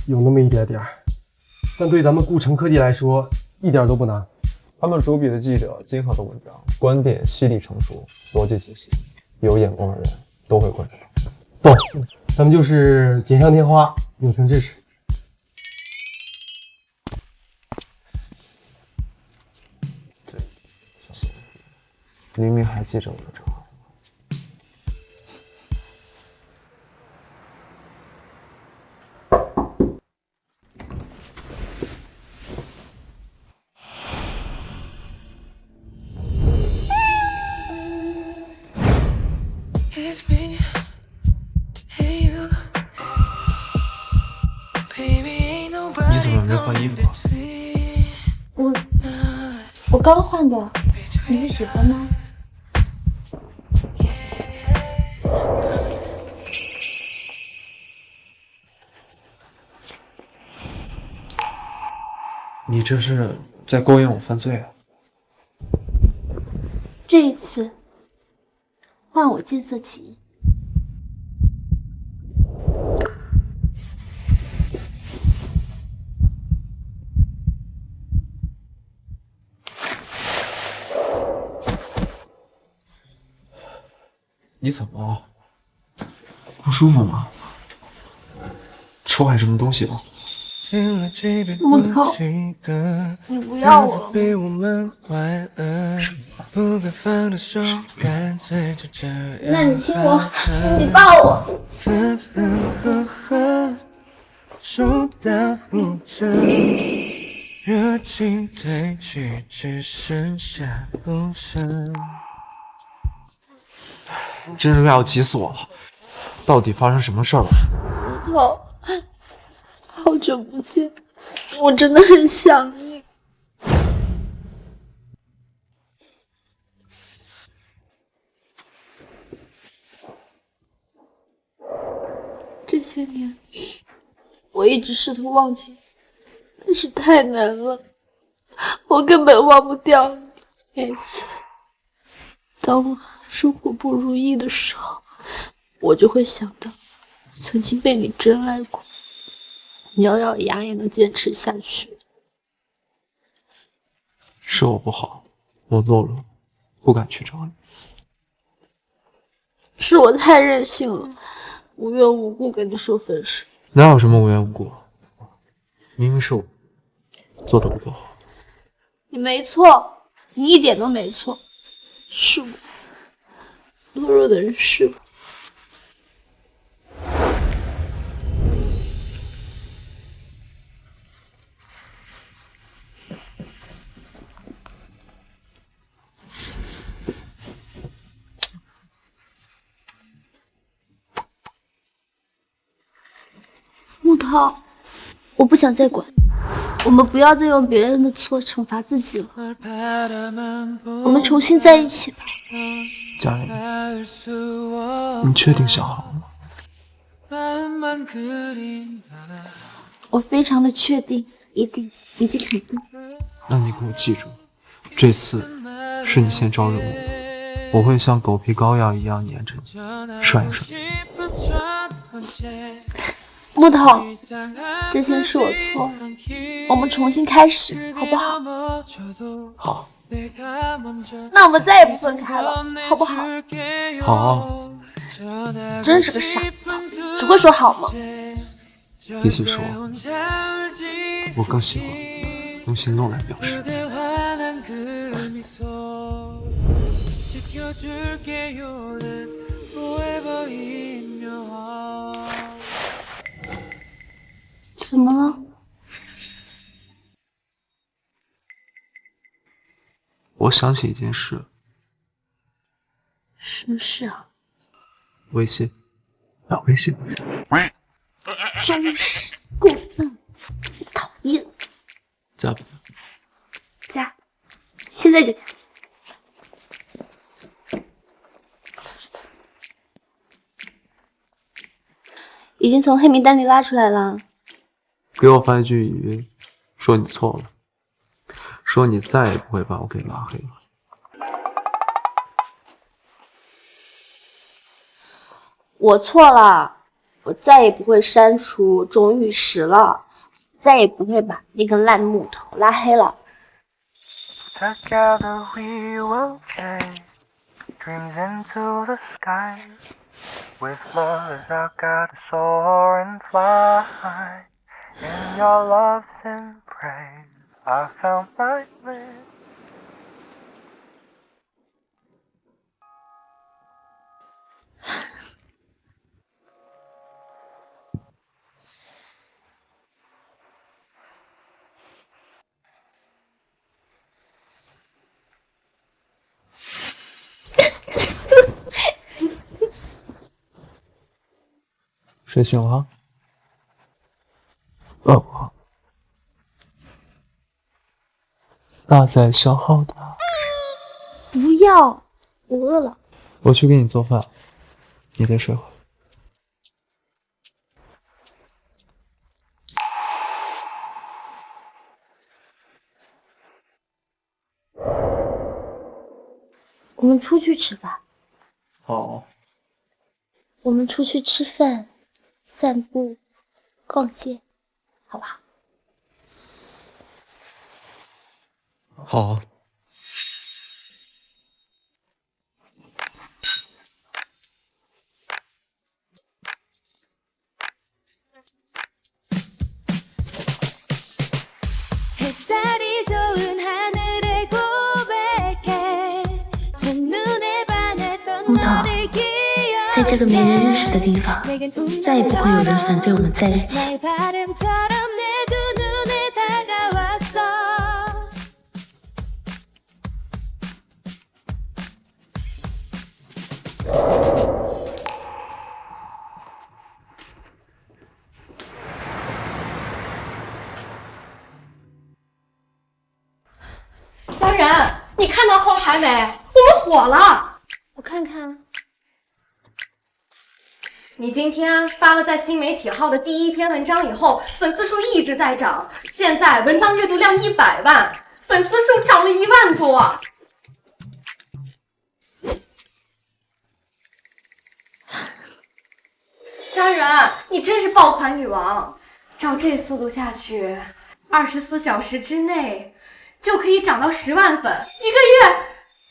Speaker 16: 有那么一点点，但对咱们顾城科技来说，一点都不难。
Speaker 3: 他们主笔的记者今后的文章，观点犀利成熟，逻辑清晰，有眼光的人都会关注。
Speaker 16: 懂，咱们就是锦上添花，友情支持。
Speaker 3: 对，小心，明明还记着我的账号。
Speaker 11: 你怎么没换衣服啊？
Speaker 6: 我刚换的，你会喜欢吗？
Speaker 11: 你这是在勾引我犯罪啊？
Speaker 1: 这一次换我见色起意。
Speaker 11: 你怎么了？不舒服吗？吃坏什么东西了？
Speaker 13: 木头，你不要我。那你亲我，你抱我。
Speaker 8: 分分合合，手到付着，热情褪去，只剩下风声。
Speaker 11: 真是要急死我了！到底发生什么事儿了？
Speaker 13: 木头，好久不见，我真的很想你。这些年，我一直试图忘记，但是太难了，我根本忘不掉你。每次，当我生活不如意的时候，我就会想到曾经被你真爱过，咬咬牙也能坚持下去。
Speaker 11: 是我不好，我懦弱，不敢去找你。
Speaker 13: 是我太任性了，无缘无故跟你说分手。
Speaker 11: 哪有什么无缘无故？明明是我做的不够好。
Speaker 13: 你没错，你一点都没错，是我。懦弱的人是我。
Speaker 1: 木头，我不想再管，我们不要再用别人的错惩罚自己了，我们重新在一起吧。
Speaker 11: 佳玲，你确定想好了吗？
Speaker 1: 我非常的确定，一定，以及肯定。
Speaker 11: 那你给我记住，这次是你先招惹我，我会像狗皮膏药一样粘着你，涮一涮。
Speaker 6: 木头，之前是我错了，我们重新开始，好不好？
Speaker 11: 好。
Speaker 6: 那我们再也不分开了，好不好？
Speaker 11: 好。
Speaker 6: 真是个傻木头，只会说好吗？
Speaker 11: 必须说，我更喜欢用行动来表示。
Speaker 6: 怎么了？
Speaker 11: 我想起一件事。
Speaker 6: 什么事啊？
Speaker 11: 微信，把微信留下。
Speaker 6: 装饰过分，讨厌。
Speaker 11: 加吧。
Speaker 6: 加，现在就加。已经从黑名单里拉出来了。
Speaker 11: 给我发一句语音，说你错了，说你再也不会把我给拉黑了。
Speaker 6: 我错了，我再也不会删除钟玉石了，再也不会把那根烂木头拉黑了。
Speaker 4: Together we will chase dreams into the sky. With love as our guide to soar and fly. In your love's embrace, I found my bliss.
Speaker 11: 睡醒了？饿不？那再消耗它。
Speaker 6: 不要，我饿了。
Speaker 11: 我去给你做饭，你再睡会儿。
Speaker 6: 我们出去吃吧。
Speaker 11: 好。
Speaker 6: 我们出去吃饭、散步、逛街，好不好？
Speaker 11: 好。
Speaker 1: 木头，在这个没人认识的地方，再也不会有人反对我们在一起。
Speaker 7: 家人，你看到后台没？我们火了！
Speaker 6: 我看看。
Speaker 7: 你今天发了在新媒体号的第一篇文章以后，粉丝数一直在涨，现在文章阅读量100万，粉丝数涨了1万多。家人，你真是爆款女王！照这速度下去，24小时之内就可以涨到10万粉，1个月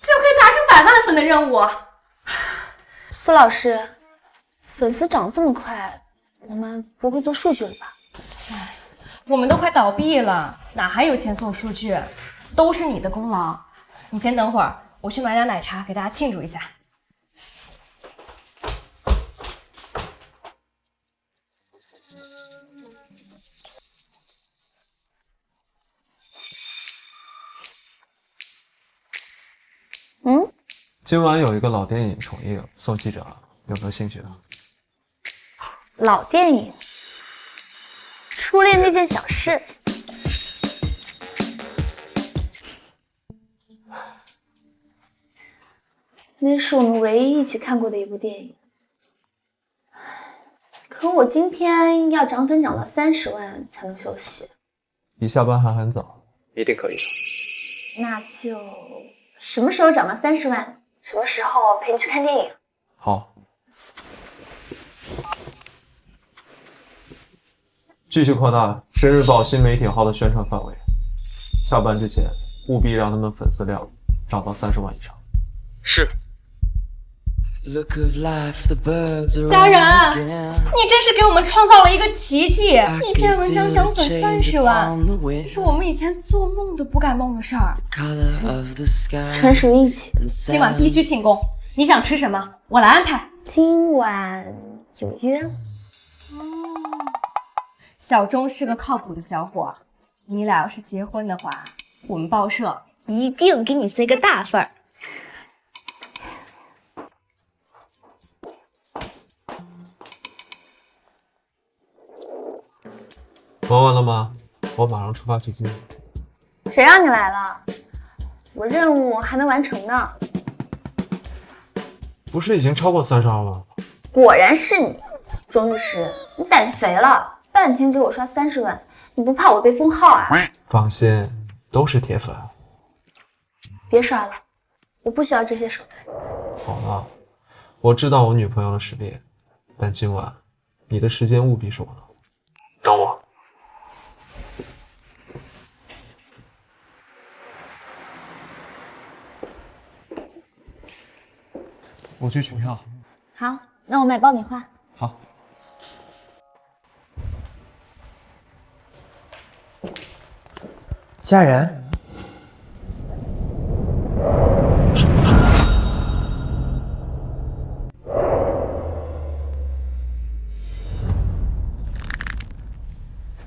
Speaker 7: 就可以达成100万粉的任务。
Speaker 6: 苏老师，粉丝涨这么快，我们不会做数据了吧？
Speaker 7: 唉，我们都快倒闭了，哪还有钱做数据？都是你的功劳。你先等会儿，我去买点奶茶给大家庆祝一下。
Speaker 11: 今晚有一个老电影重映，送记者，有没有兴趣的？
Speaker 6: 老电影，初恋那件小事。那是我们唯一一起看过的一部电影。可我今天要涨粉涨到30万才能休息。
Speaker 11: 你下班还很早，
Speaker 3: 一定可以的。
Speaker 6: 那就什么时候涨到30万？什么时候陪你去看电影？
Speaker 11: 好。
Speaker 3: 继续扩大《深日报》新媒体号的宣传范围，下班之前务必让他们粉丝量涨到30万以上。
Speaker 17: 是。
Speaker 7: 家人，你真是给我们创造了一个奇迹！一篇文章涨粉30万，是我们以前做梦都不敢梦的事儿。
Speaker 6: 纯属运气。
Speaker 7: 今晚必须庆功，你想吃什么？我来安排。
Speaker 6: 今晚有约了。
Speaker 7: 小钟是个靠谱的小伙，你俩要是结婚的话，我们报社一定给你塞个大份儿。
Speaker 3: 忙完了吗？我马上出发去接你。
Speaker 6: 谁让你来了？我任务还没完成呢。
Speaker 3: 不是已经超过32万了吗？
Speaker 6: 果然是你，钟律师，你胆子肥了，半天给我刷30万，你不怕我被封号啊？
Speaker 3: 放心，都是铁粉。
Speaker 6: 别刷了，我不需要这些手段。
Speaker 3: 好了，我知道我女朋友的实力，但今晚你的时间务必是我的。等我。我去取票。
Speaker 6: 好，那我买爆米花。
Speaker 3: 好。
Speaker 18: 家人，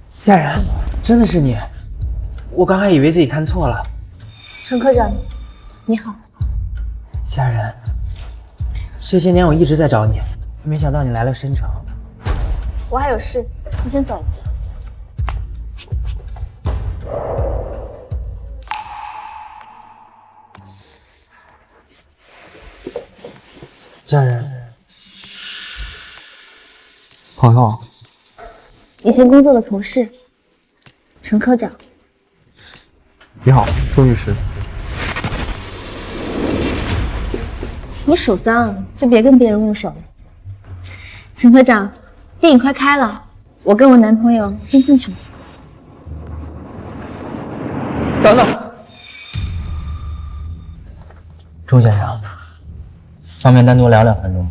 Speaker 18: 家人，真的是你！我刚还以为自己看错了。
Speaker 6: 陈科长，你好。
Speaker 18: 家人，这些年我一直在找你，没想到你来了深城。
Speaker 6: 我还有事，我先走了。
Speaker 18: 家人，
Speaker 3: 朋友，
Speaker 6: 以前工作的同事，陈科长。
Speaker 3: 你好，钟律师。
Speaker 6: 你手脏就别跟别人用手了。陈科长，电影快开了，我跟我男朋友先进去了。
Speaker 18: 等等，钟先生，方便单独聊2分钟吗？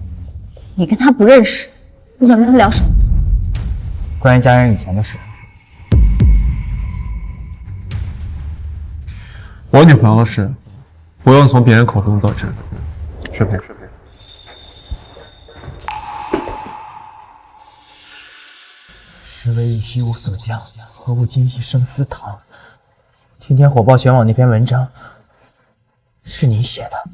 Speaker 6: 你跟他不认识，你想跟他聊什么？
Speaker 18: 关于家人以前的事。
Speaker 3: 我女朋友的事，不用从别人口中得知。视频。
Speaker 18: 士为玉虚无所将，何不经一生私堂？今天火爆全网那篇文章，是你写的。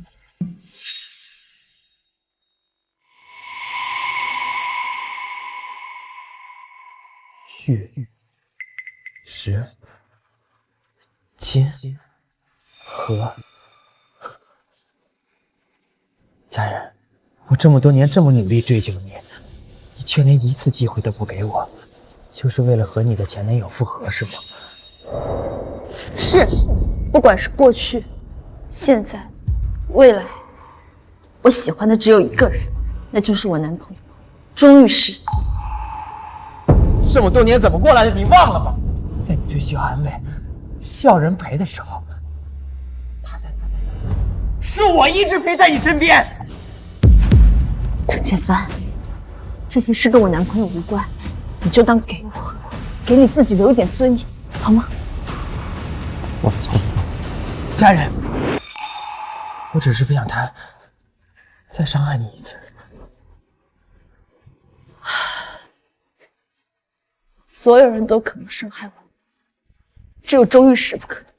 Speaker 18: 玉、石、金、和。家人，我这么多年这么努力追求你，你却连一次机会都不给我，就是为了和你的前男友复合是吗？
Speaker 6: 是，不管是过去、现在、未来，我喜欢的只有一个人，那就是我男朋友钟律师。
Speaker 18: 这么多年怎么过来的？你忘了吗？在你最需要安慰、需要人陪的时候，他在那里，是我一直陪在你身边。
Speaker 6: 程千帆，这些事跟我男朋友无关，你就当给我，给你自己留一点尊严，好吗？
Speaker 3: 我错了，
Speaker 18: 家人，我只是不想他再伤害你一次。
Speaker 6: 所有人都可能伤害我，只有钟律师不可能。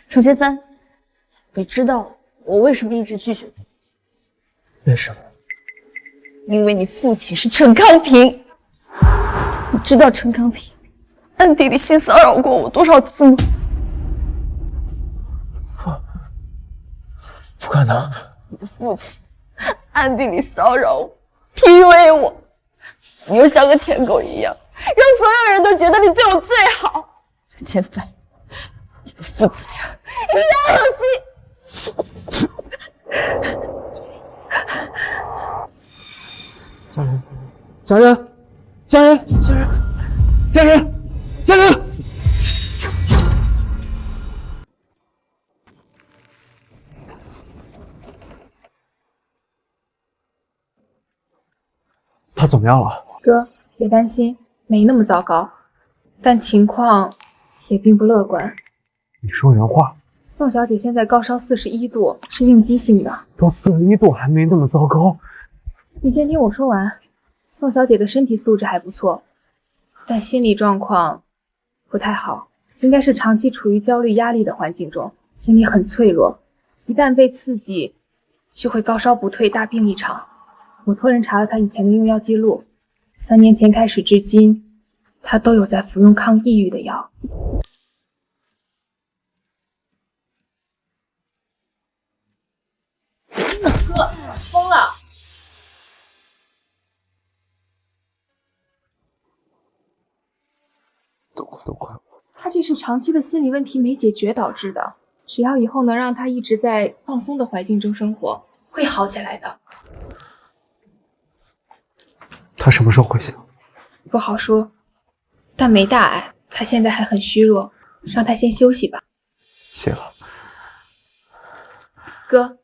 Speaker 6: 程千帆，你知道我为什么一直拒绝你？
Speaker 18: 为什么？
Speaker 6: 因为你父亲是陈康平。你知道陈康平暗地里性骚扰过我多少次吗？
Speaker 18: 不可能！
Speaker 6: 你的父亲暗地里骚扰我、PUA 我，你又像个舔狗一样，让所有人都觉得你对我最好。程千帆，你们父子俩一样恶心。
Speaker 18: 家人，家人，家人，家人。
Speaker 11: 他怎么样了？
Speaker 10: 哥，别担心，没那么糟糕，但情况也并不乐观。
Speaker 11: 你说原话。
Speaker 10: 宋小姐现在高烧41度，是应激性的。
Speaker 11: 都41度还没那么糟糕。
Speaker 10: 你先听我说完。宋小姐的身体素质还不错，但心理状况不太好，应该是长期处于焦虑压力的环境中，心理很脆弱，一旦被刺激就会高烧不退，大病一场。我托人查了她以前的用药记录，3年前开始至今，她都有在服用抗抑郁的药。哥，疯了！
Speaker 11: 都快！
Speaker 10: 他这是长期的心理问题没解决导致的，只要以后能让他一直在放松的环境中生活，会好起来的。
Speaker 11: 他什么时候会醒？
Speaker 10: 不好说，但没大碍。他现在还很虚弱，让他先休息吧。
Speaker 11: 谢了。
Speaker 10: 哥，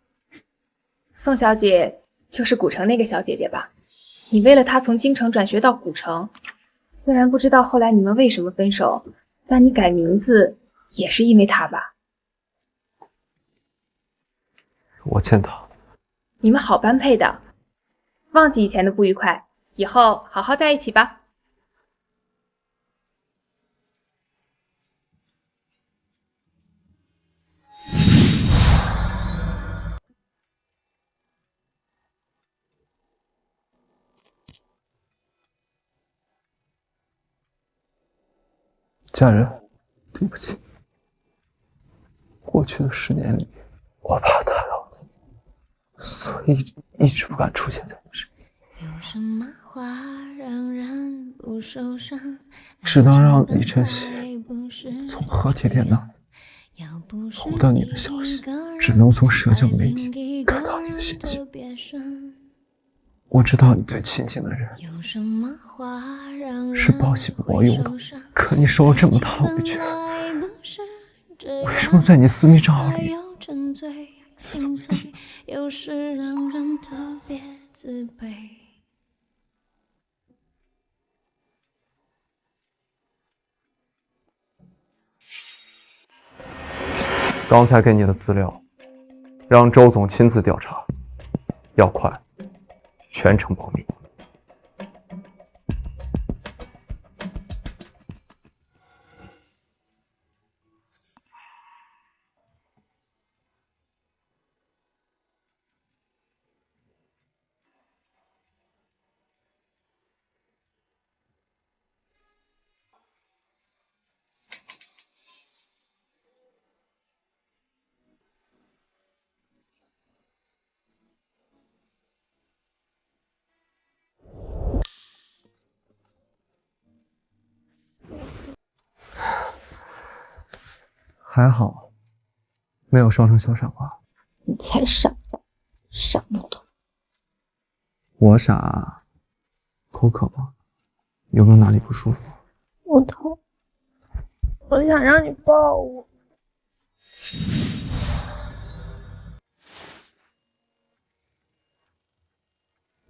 Speaker 10: 宋小姐就是古城那个小姐姐吧？你为了她从京城转学到古城，虽然不知道后来你们为什么分手，但你改名字也是因为她吧？
Speaker 11: 我欠她。
Speaker 10: 你们好般配的，忘记以前的不愉快，以后好好在一起吧。
Speaker 11: 家人，对不起，过去的10年里，我怕打扰你，所以一直不敢出现在你身边。
Speaker 2: 有什么话让人不受伤？
Speaker 11: 只能让李晨曦从和铁店那获得你的消息，只能从社交媒体得到你的信息。我知道你对亲近的人是报喜不报忧的，可你受了这么大的委屈，为什么在你私密账号里这么提？刚才给你的资料，让周总亲自调查，要快，全程保密。还好，没有烧成小傻瓜。
Speaker 6: 你才傻吧，傻木头！
Speaker 11: 我傻？口渴吗？有没有哪里不舒服？
Speaker 6: 木头，我想让你抱我。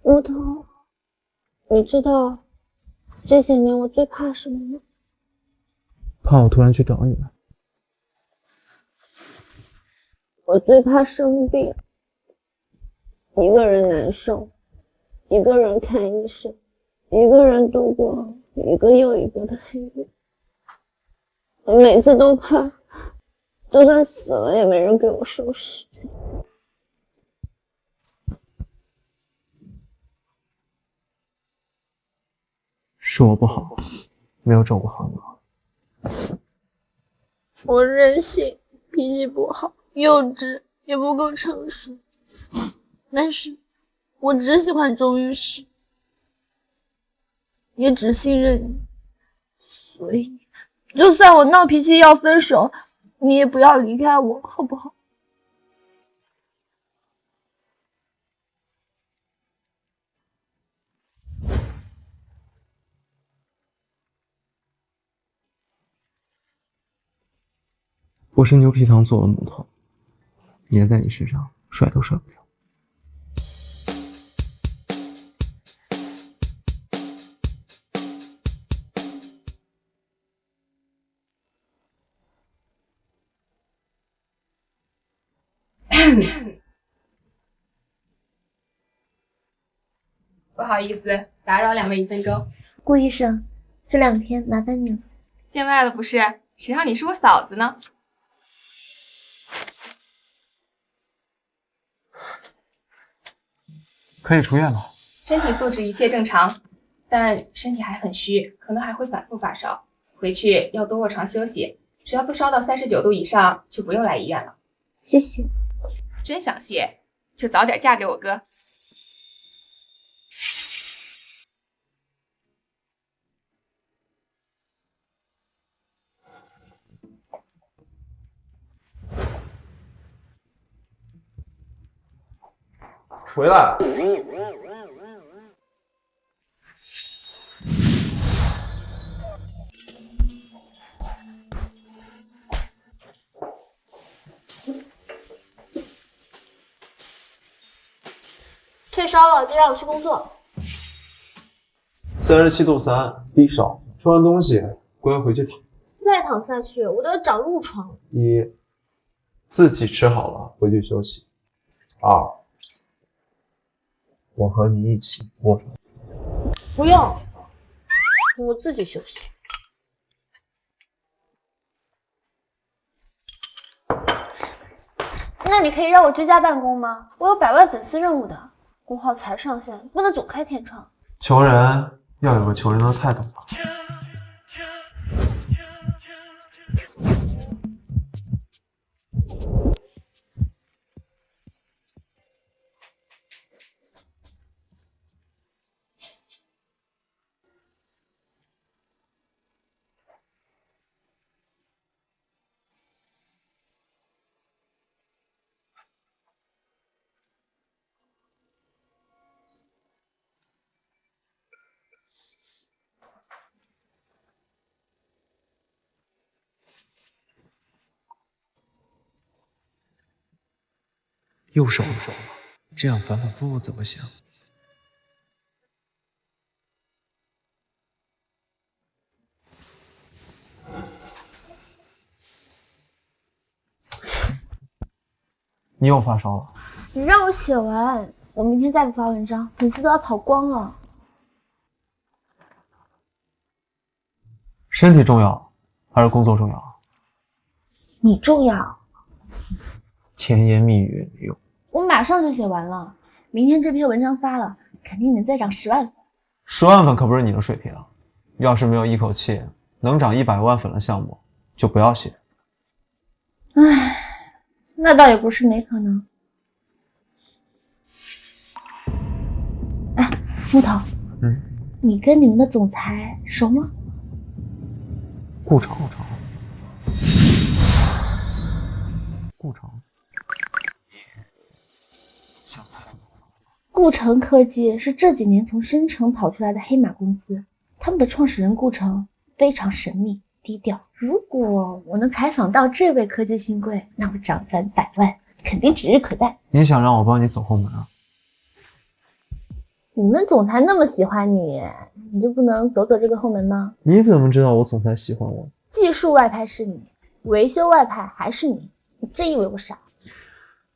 Speaker 6: 木头，你知道这些年我最怕什么吗？
Speaker 11: 怕我突然去找你了。
Speaker 6: 我最怕生病，一个人难受，一个人看医生，一个人度过一个又一个的黑夜。我每次都怕，就算死了也没人给我收尸。
Speaker 11: 是我不好，没有照顾好你。
Speaker 6: 我任性，脾气不好，幼稚，也不够成熟。但是，我只喜欢钟玉石，也只信任你。所以，就算我闹脾气要分手，你也不要离开我，好不好？
Speaker 11: 我是牛皮糖做的木头，粘在你身上，甩都甩不了。
Speaker 10: 不好意思，打扰两位1分钟。
Speaker 6: 顾医生，这2天麻烦你了。
Speaker 10: 见外了不是？谁让你是我嫂子呢？
Speaker 3: 可以出院了。
Speaker 10: 身体素质一切正常，但身体还很虚，可能还会反复发烧。回去要多卧床休息，只要不烧到39度以上，就不用来医院了。
Speaker 6: 谢谢。
Speaker 10: 真想谢，就早点嫁给我哥。
Speaker 3: 回来了。
Speaker 6: 退烧了，就让我去工作。
Speaker 11: 37度3，低烧。吃完东西，乖回去躺。
Speaker 6: 再躺下去，我都要长褥疮了。
Speaker 11: 1，自己吃好了回去休息。2，我和你一起卧床。
Speaker 6: 不用，我自己休息。那你可以让我居家办公吗？我有100万粉丝任务的，公号才上线，不能总开天窗。
Speaker 11: 求人要有个求人的态度吧。
Speaker 3: 又手了，这样反反复复怎么行？你又发烧了？
Speaker 6: 你让我写完，我明天再不发文章，粉丝都要跑光了。
Speaker 3: 身体重要还是工作重要？
Speaker 6: 你重要。
Speaker 3: 甜言蜜语没用。
Speaker 6: 我马上就写完了，明天这篇文章发了，肯定能再涨10万粉。
Speaker 3: 10万粉可不是你的水平，要是没有一口气能涨100万粉的项目，就不要写。
Speaker 6: 唉，那倒也不是没可能。哎，木头，你跟你们的总裁熟吗？
Speaker 3: 顾城。
Speaker 6: 顾城科技是这几年从深城跑出来的黑马公司，他们的创始人顾城非常神秘低调。如果我能采访到这位科技新贵，那我涨翻100万肯定指日可待。
Speaker 3: 你想让我帮你走后门啊？
Speaker 6: 你们总裁那么喜欢你，你就不能走走这个后门吗？
Speaker 3: 你怎么知道我总裁喜欢我？
Speaker 6: 技术外派是你，维修外派还是你，你真以为我傻？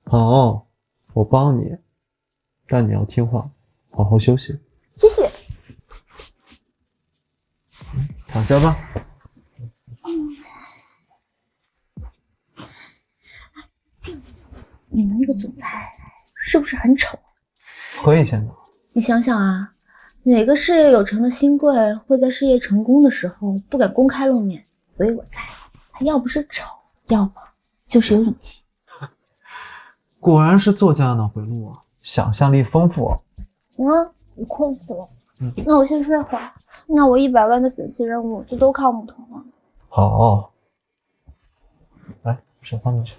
Speaker 3: 好，我帮你，但你要听话，好好休息。
Speaker 6: 谢谢。
Speaker 3: 躺下吧。
Speaker 6: 你们那个总裁是不是很丑？
Speaker 3: 和以前的。
Speaker 6: 你想想啊，哪个事业有成的新贵会在事业成功的时候不敢公开露面？所以我猜，他要不是丑，要么就是有隐疾。
Speaker 3: 果然是作家脑回路啊，想象力丰富啊。
Speaker 6: 我困死了。那我先睡会儿。那我100万的粉丝任务就都靠木头了。
Speaker 3: 好，来，手放进去。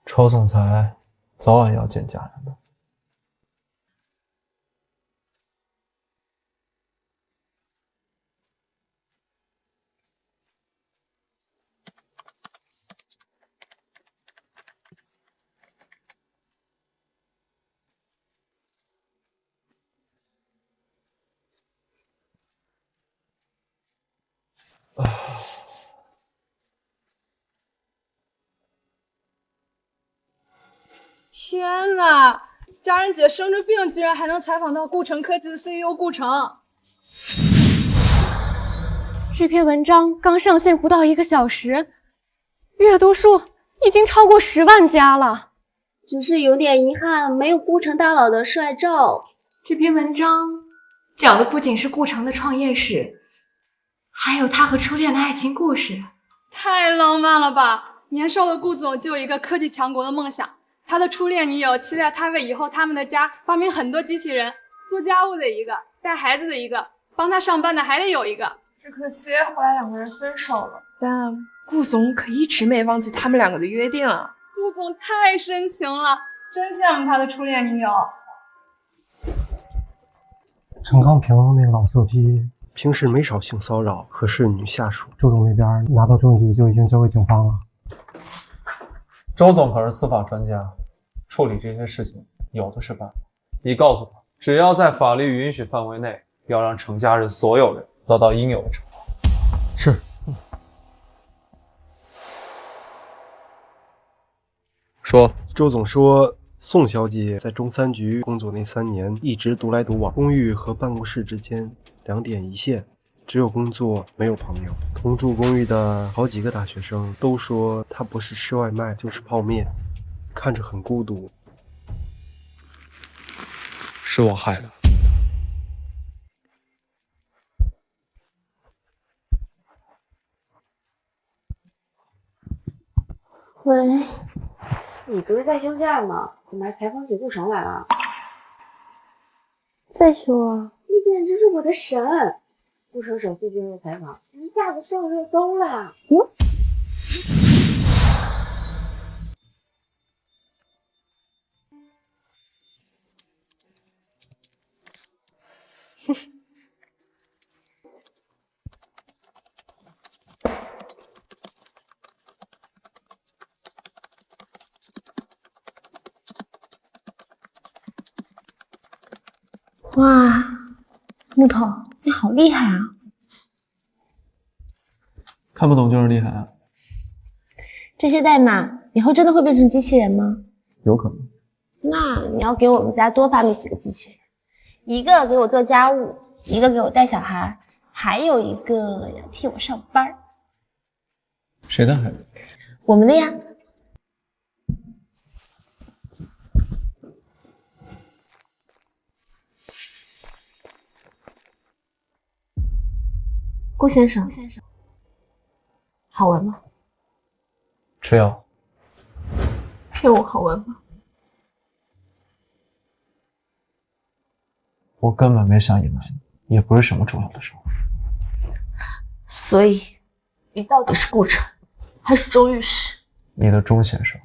Speaker 3: 丑总裁早晚要见家人的。
Speaker 10: 天呐，佳人姐生着病，居然还能采访到顾城科技的 CEO 顾城。
Speaker 7: 这篇文章刚上线不到1个小时，阅读数已经超过10万加了。
Speaker 1: 只是有点遗憾，没有顾城大佬的帅照。
Speaker 7: 这篇文章讲的不仅是顾城的创业史，还有他和初恋的爱情故事。
Speaker 10: 太浪漫了吧！年少的顾总就有一个科技强国的梦想，他的初恋女友期待他为以后他们的家发明很多机器人，做家务的一个，带孩子的一个，帮他上班的还得有一个。
Speaker 17: 只可惜后来2个人分手了，但顾总可一直没忘记他们2个的约定啊。
Speaker 10: 顾总太深情了，真羡慕他的初恋女友。
Speaker 16: 陈康平那个老色批，平时没少性骚扰和睡女下属。周总那边拿到证据就已经交给警方了。
Speaker 3: 周总可是司法专家，处理这些事情有的是办法。你告诉他，只要在法律允许范围内，要让程家人所有人得到应有的惩罚。
Speaker 16: 是。
Speaker 3: 说，
Speaker 16: 周总说，宋小姐在中3局工作那3年，一直独来独往，公寓和办公室之间2点一线，只有工作没有朋友。同住公寓的好几个大学生都说，她不是吃外卖就是泡面，看着很孤独。
Speaker 3: 是我害的。
Speaker 1: 喂，
Speaker 5: 你不是在休假吗？怎么还采访起顾城来了？
Speaker 1: 再说啊，
Speaker 5: 你简直是我的神！顾城首次接受采访，一下子上热搜了。
Speaker 1: 哇，木头，你好厉害啊！
Speaker 3: 看不懂就是厉害啊！
Speaker 1: 这些代码以后真的会变成机器人吗？
Speaker 3: 有可能。
Speaker 1: 那你要给我们家多发明几个机器人，一个给我做家务，一个给我带小孩，还有一个要替我上班。
Speaker 3: 谁的孩子？
Speaker 1: 我们的呀。顾先生，好闻吗？
Speaker 3: 吃药。
Speaker 1: 骗我好闻吗？
Speaker 3: 我根本没想隐瞒你，也不是什么重要的事。
Speaker 1: 所以，你到底是顾城，还是钟御史？
Speaker 3: 你的钟先生。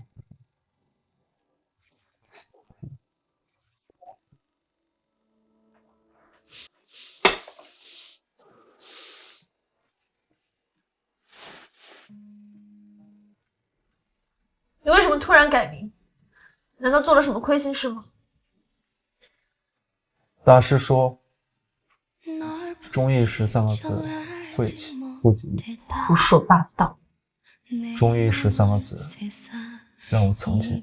Speaker 6: 你为什么突然改名？难道做了什么亏心事吗？
Speaker 3: 大师说，钟御史3个字晦气不吉利。
Speaker 1: 胡说八道。
Speaker 3: 钟御史3个字让我曾经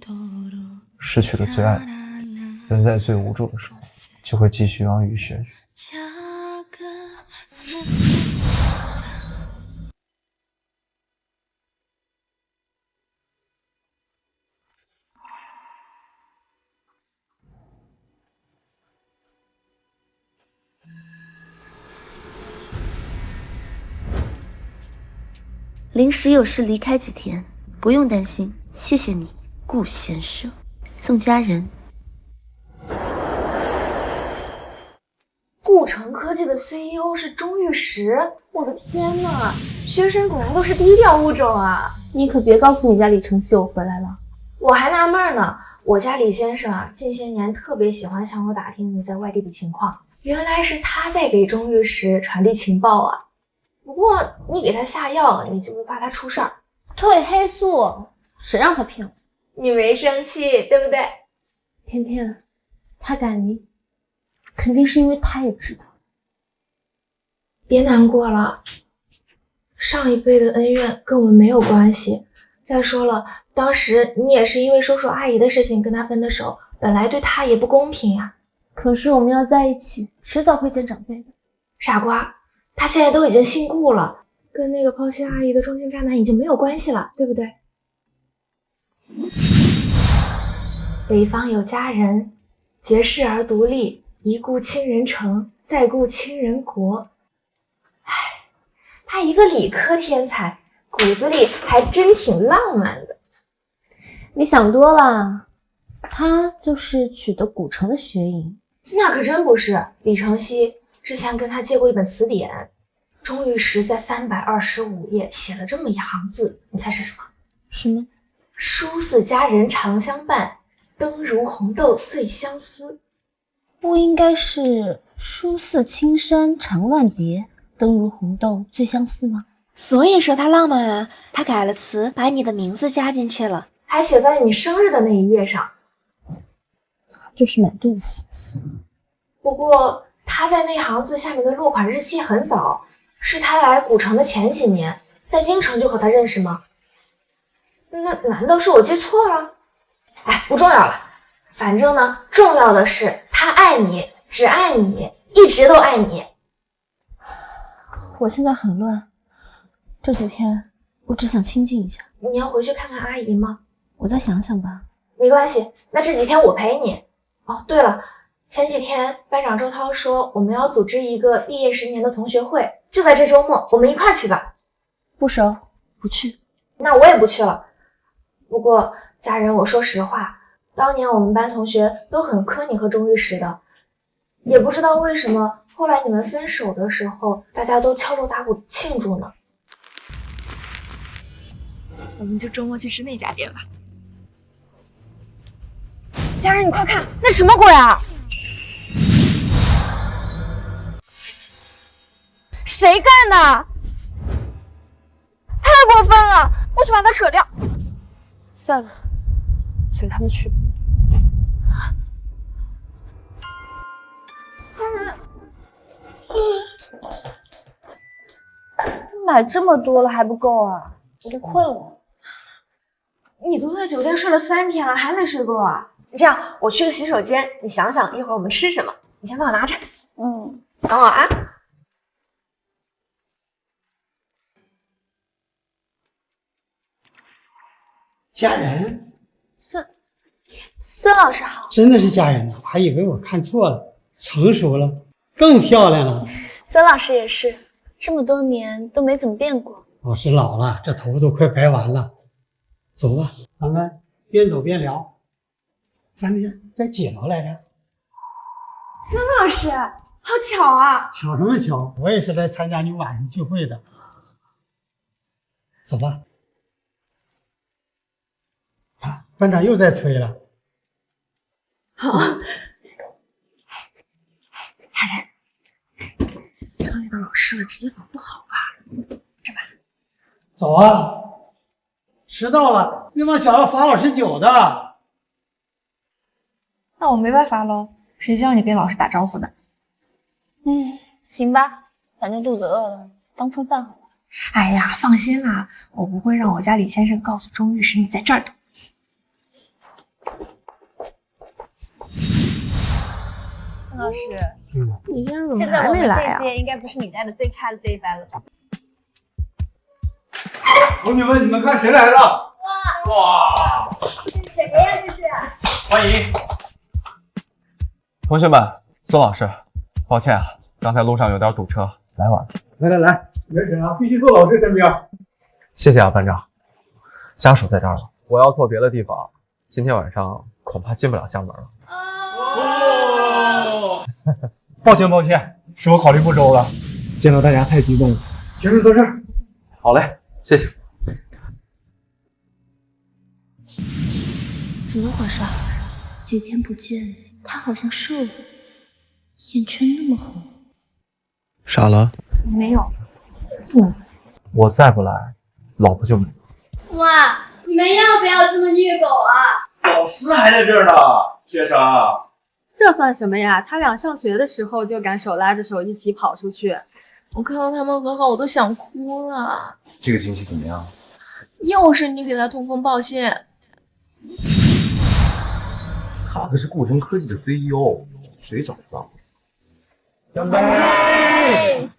Speaker 3: 失去了最爱的人。人在最无助的时候，就会继续往雨轩。
Speaker 1: 临时有事离开几天，不用担心，谢谢你，顾先生。宋家人。
Speaker 15: 顾城科技的 CEO 是钟御史，我的天呐，学生果然都是低调物种啊！
Speaker 1: 你可别告诉你家李承熙我回来了。
Speaker 15: 我还纳闷呢，我家李先生啊，近些年特别喜欢向我打听你在外地的情况，原来是他在给钟御史传递情报啊。不过你给他下药，你就不怕他出事儿？
Speaker 1: 褪黑素，谁让他骗我？
Speaker 15: 你没生气，对不对？
Speaker 1: 天天，他赶你，肯定是因为他也知道。
Speaker 15: 别难过了，上一辈的恩怨跟我们没有关系，
Speaker 13: 再说了，当时你也是因为叔叔阿姨的事情跟他分的手，本来对他也不公平呀。
Speaker 6: 可是我们要在一起，迟早会见长辈的。
Speaker 13: 傻瓜，他现在都已经信故了，跟那个抛弃阿姨的中性渣男已经没有关系了，对不对？北方有佳人，绝世而独立，一顾倾人城，再顾倾人国。唉，他一个理科天才，骨子里还真挺浪漫的。
Speaker 6: 你想多了，他就是取得古城的学影。
Speaker 13: 那可真不是，李承熙之前跟他借过一本词典，钟玉石在325页写了这么一行字，你猜是什么？
Speaker 6: 什么？
Speaker 13: 书似佳人常相伴，灯如红豆最相思。
Speaker 6: 不应该是书似青山常乱叠，灯如红豆最相思吗？
Speaker 15: 所以说他浪漫啊，他改了词，把你的名字加进去了，
Speaker 13: 还写在你生日的那一页上。
Speaker 6: 就是满肚子心机。
Speaker 13: 不过他在那行字下面的落款日期很早，是他来古城的前几年，在京城就和他认识吗？那难道是我记错了？哎，不重要了，反正呢，重要的是他爱你，只爱你，一直都爱你。
Speaker 6: 我现在很乱，这几天我只想清静一下。
Speaker 13: 你要回去看看阿姨吗？
Speaker 6: 我再想想吧。
Speaker 13: 没关系，那这几天我陪你。哦，对了，前几天班长周涛说我们要组织一个毕业10年的同学会，就在这周末，我们一块儿去吧。
Speaker 6: 不熟，不去。
Speaker 13: 那我也不去了。不过家人，我说实话，当年我们班同学都很磕你和钟玉石的，也不知道为什么后来你们分手的时候，大家都敲锣打鼓庆祝呢。
Speaker 17: 我们就周末去吃那家店吧。
Speaker 15: 家人，你快看，那什么鬼啊？谁干的？太过分了！我去把它扯掉。
Speaker 6: 算了，随他们去吧。
Speaker 15: 家人，
Speaker 6: 买这么多了还不够啊？我都困了。
Speaker 13: 你都在酒店睡了3天了，还没睡够啊？这样，我去个洗手间，你想想一会儿我们吃什么，你先帮我拿着。等我啊。
Speaker 19: 家人，
Speaker 6: 孙老师好。
Speaker 19: 真的是家人啊！我还以为我看错了，成熟了，更漂亮了。
Speaker 6: 孙老师也是，这么多年都没怎么变过。
Speaker 19: 老师老了，这头发都快白完了。走吧，咱们边走边聊。饭店在几楼来着？
Speaker 13: 孙老师，好巧啊！
Speaker 19: 巧什么巧？我也是来参加你晚上聚会的。走吧。啊，班长又在催了。
Speaker 13: 好，家人，刚遇到老师了，直接走不好吧？这吧，
Speaker 19: 走啊！迟到了，那帮小子罚老师酒的。
Speaker 10: 那我没办法喽，谁叫你跟老师打招呼的？
Speaker 6: 行吧，反正肚子饿了，当蹭饭好了。
Speaker 13: 哎呀，放心啦，我不会让我家李先生告诉钟玉石你在这儿的。
Speaker 6: 孙老师，
Speaker 10: 李先生怎
Speaker 6: 现在我们
Speaker 10: 么还没来啊？
Speaker 6: 这届应该不是你带的最差的这一班了吧？
Speaker 3: 同学们，你们看谁来了？哇！
Speaker 6: 这是谁呀？这是？
Speaker 3: 欢迎同学们，孙老师，抱歉啊，刚才路上有点堵车，来晚了。
Speaker 20: 来，原审啊，必须坐老师身边。
Speaker 3: 谢谢啊，班长。家属在这儿了，我要坐别的地方，今天晚上恐怕进不了家门了。
Speaker 20: 抱歉，是我考虑不周了，见到大家太激动了。行事做事。
Speaker 3: 好嘞，谢谢。
Speaker 1: 怎么回事？几天不见，他好像瘦了，眼圈那么红。
Speaker 3: 傻了？
Speaker 6: 没有，这么
Speaker 3: 我再不来，老婆就没了。
Speaker 21: 哇，你们要不要这么虐狗啊？
Speaker 20: 老师还在这儿呢，学生。
Speaker 7: 这算什么呀？他俩上学的时候就敢手拉着手一起跑出去。
Speaker 10: 我看到他们和好，我都想哭了。
Speaker 20: 这个惊喜怎么样？
Speaker 13: 又是你给他通风报信。
Speaker 9: 他可是顾城科技的 CEO， 谁找不到？
Speaker 19: 干杯！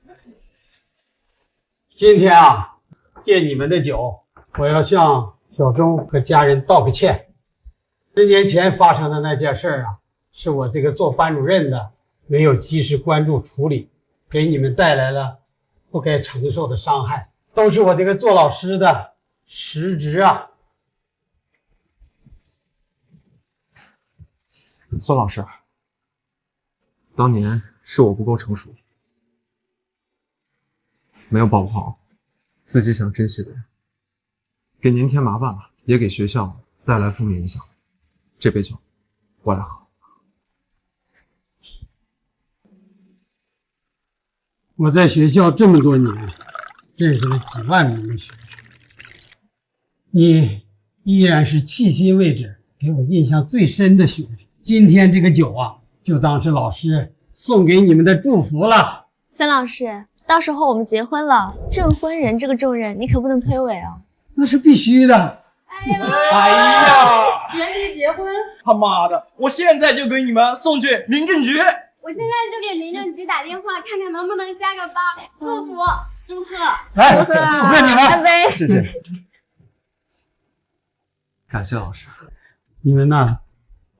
Speaker 19: 今天啊，借你们的酒，我要向小钟和家人道个歉。10年前发生的那件事啊，是我这个做班主任的没有及时关注处理，给你们带来了不该承受的伤害，都是我这个做老师的失职啊。
Speaker 3: 孙老师，当年是我不够成熟，没有保护好自己想珍惜的人，给您添麻烦了，也给学校带来负面影响。这杯酒，我来喝。
Speaker 19: 我在学校这么多年，认识了几万名的学生，你依然是迄今为止给我印象最深的学生。今天这个酒啊，就当是老师送给你们的祝福了。
Speaker 6: 孙老师，到时候我们结婚了，证婚人这个重任你可不能推诿哦。
Speaker 19: 那是必须的。
Speaker 20: 哎呀，
Speaker 21: 原地结婚！
Speaker 20: 他妈的，我现在就给你们送去民政局。
Speaker 21: 我现在就给民政局打电话，看看能不能加个8，祝福，祝贺！
Speaker 19: 来，祝贺你们！
Speaker 6: 干杯！
Speaker 3: 谢谢，感谢老师。
Speaker 19: 你们呐，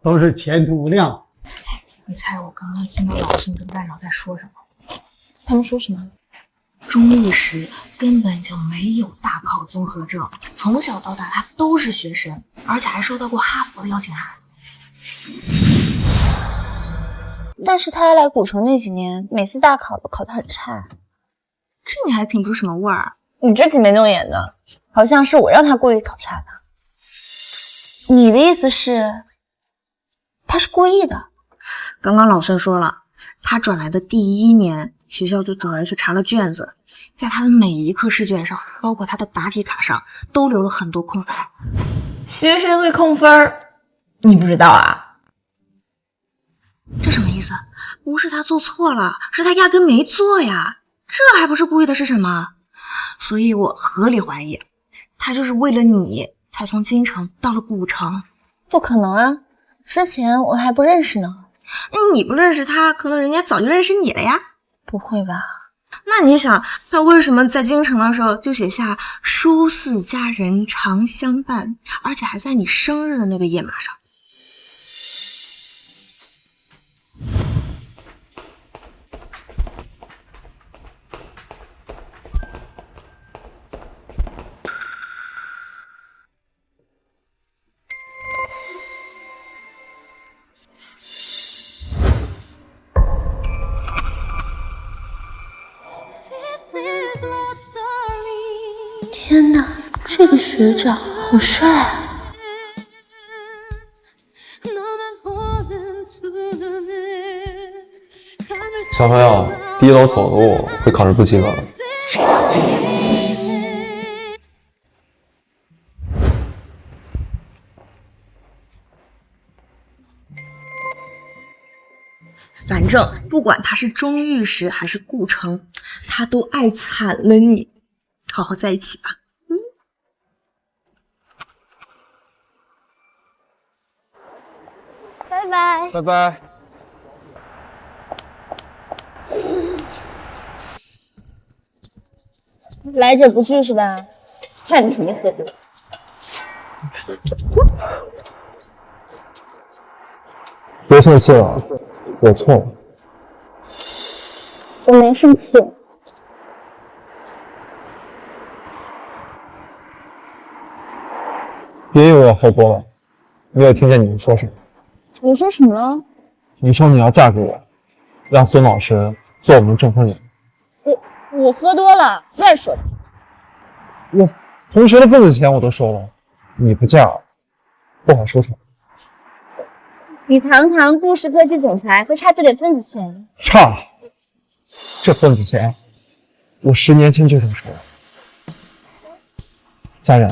Speaker 19: 都是前途无量。
Speaker 15: 你猜我刚刚听到老师跟班长在说什么？
Speaker 6: 他们说什么？
Speaker 15: 钟玉石根本就没有大考综合症，从小到大他都是学神，而且还收到过哈佛的邀请函。
Speaker 6: 但是他来古城那几年，每次大考都考得很差。
Speaker 15: 这你还品不出什么味儿？
Speaker 6: 你这挤眉弄眼的，好像是我让他故意考差的。你的意思是，他是故意的？
Speaker 15: 刚刚老孙说了，他转来的第1年，学校就找人去查了卷子，在他的每一科试卷上，包括他的答题卡上，都留了很多空白。
Speaker 13: 学生会控分，你不知道啊？
Speaker 15: 这什么意思？不是他做错了，是他压根没做呀，这还不是故意的是什么？所以我合理怀疑，他就是为了你才从京城到了古城。
Speaker 6: 不可能啊，之前我还不认识呢。
Speaker 15: 你不认识他，可能人家早就认识你了呀。
Speaker 6: 不会吧？
Speaker 15: 那你想，他为什么在京城的时候就写下书似佳人长相伴，而且还在你生日的那个页码上？
Speaker 6: 天哪，这个学长好帅啊！
Speaker 3: 小朋友，低楼走路会考试不及格的。
Speaker 15: 反正不管他是钟玉石还是顾城，他都爱惨了你。好好在一起吧。
Speaker 6: 拜拜。
Speaker 3: 拜拜。
Speaker 6: 来者不拒是吧？看你肯定喝多。
Speaker 3: 别生气了，我错了。
Speaker 6: 我没生气。
Speaker 3: 别以为我喝多了，没有听见你们说什么。
Speaker 6: 我说什么了？
Speaker 3: 你说你要嫁给我，让孙老师做我们证婚人。
Speaker 6: 我喝多了，乱说的。
Speaker 3: 我同学的份子钱我都收了，你不嫁，不好收场。
Speaker 6: 你堂堂顾氏科技总裁，会差这点份子钱？
Speaker 3: 差，这份子钱我10年前就想收了。家人，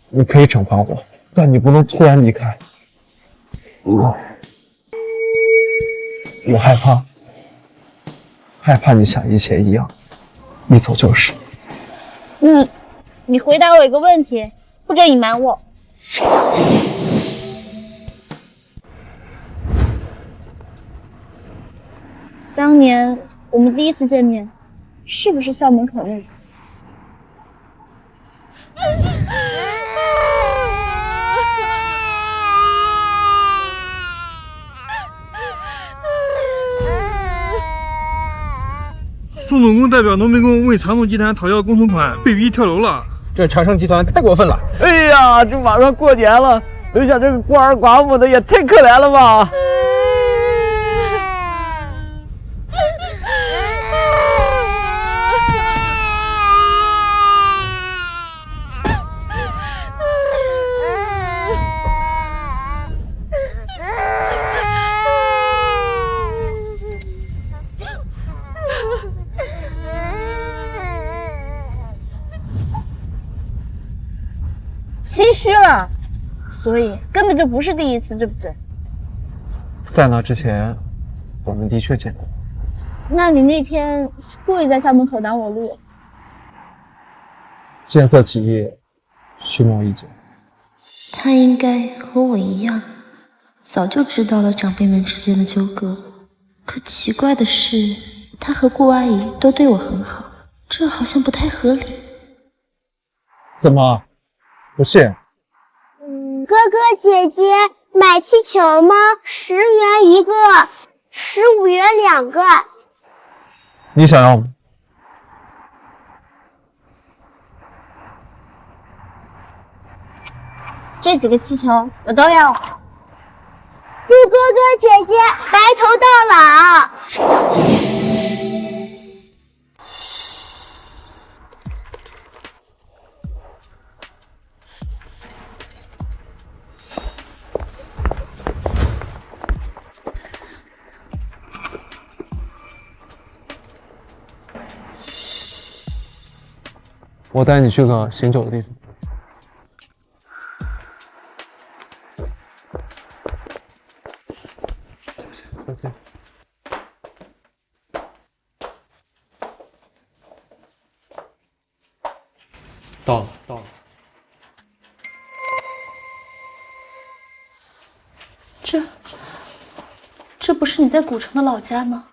Speaker 3: 你可以惩罚我，但你不能突然离开。我害怕你像以前一样，一走就是。
Speaker 6: 那你回答我一个问题，不准隐瞒我。当年我们第一次见面，是不是校门口那次？
Speaker 20: 宋总工代表农民工为长总集团讨要工程款，被逼跳楼了。
Speaker 18: 这长盛集团太过分了！
Speaker 12: 哎呀，这马上过年了，留下这个孤儿寡母的也太可怜了吧！
Speaker 6: 心虚了，所以根本就不是第一次，对不对？
Speaker 3: 在那之前，我们的确见过。
Speaker 6: 那你那天是故意在校门口挡我路？
Speaker 3: 建设企业，蓄谋已久。
Speaker 1: 他应该和我一样，早就知道了长辈们之间的纠葛。可奇怪的是，他和顾阿姨都对我很好，这好像不太合理。
Speaker 3: 怎么？不信？
Speaker 21: 哥哥姐姐，买气球吗？10元一个，15元2个。
Speaker 3: 你想要吗？
Speaker 6: 这几个气球我都要。
Speaker 21: 祝哥哥姐姐白头到老。
Speaker 3: 我带你去个醒酒的地方。到了。
Speaker 1: 这不是你在古城的老家吗？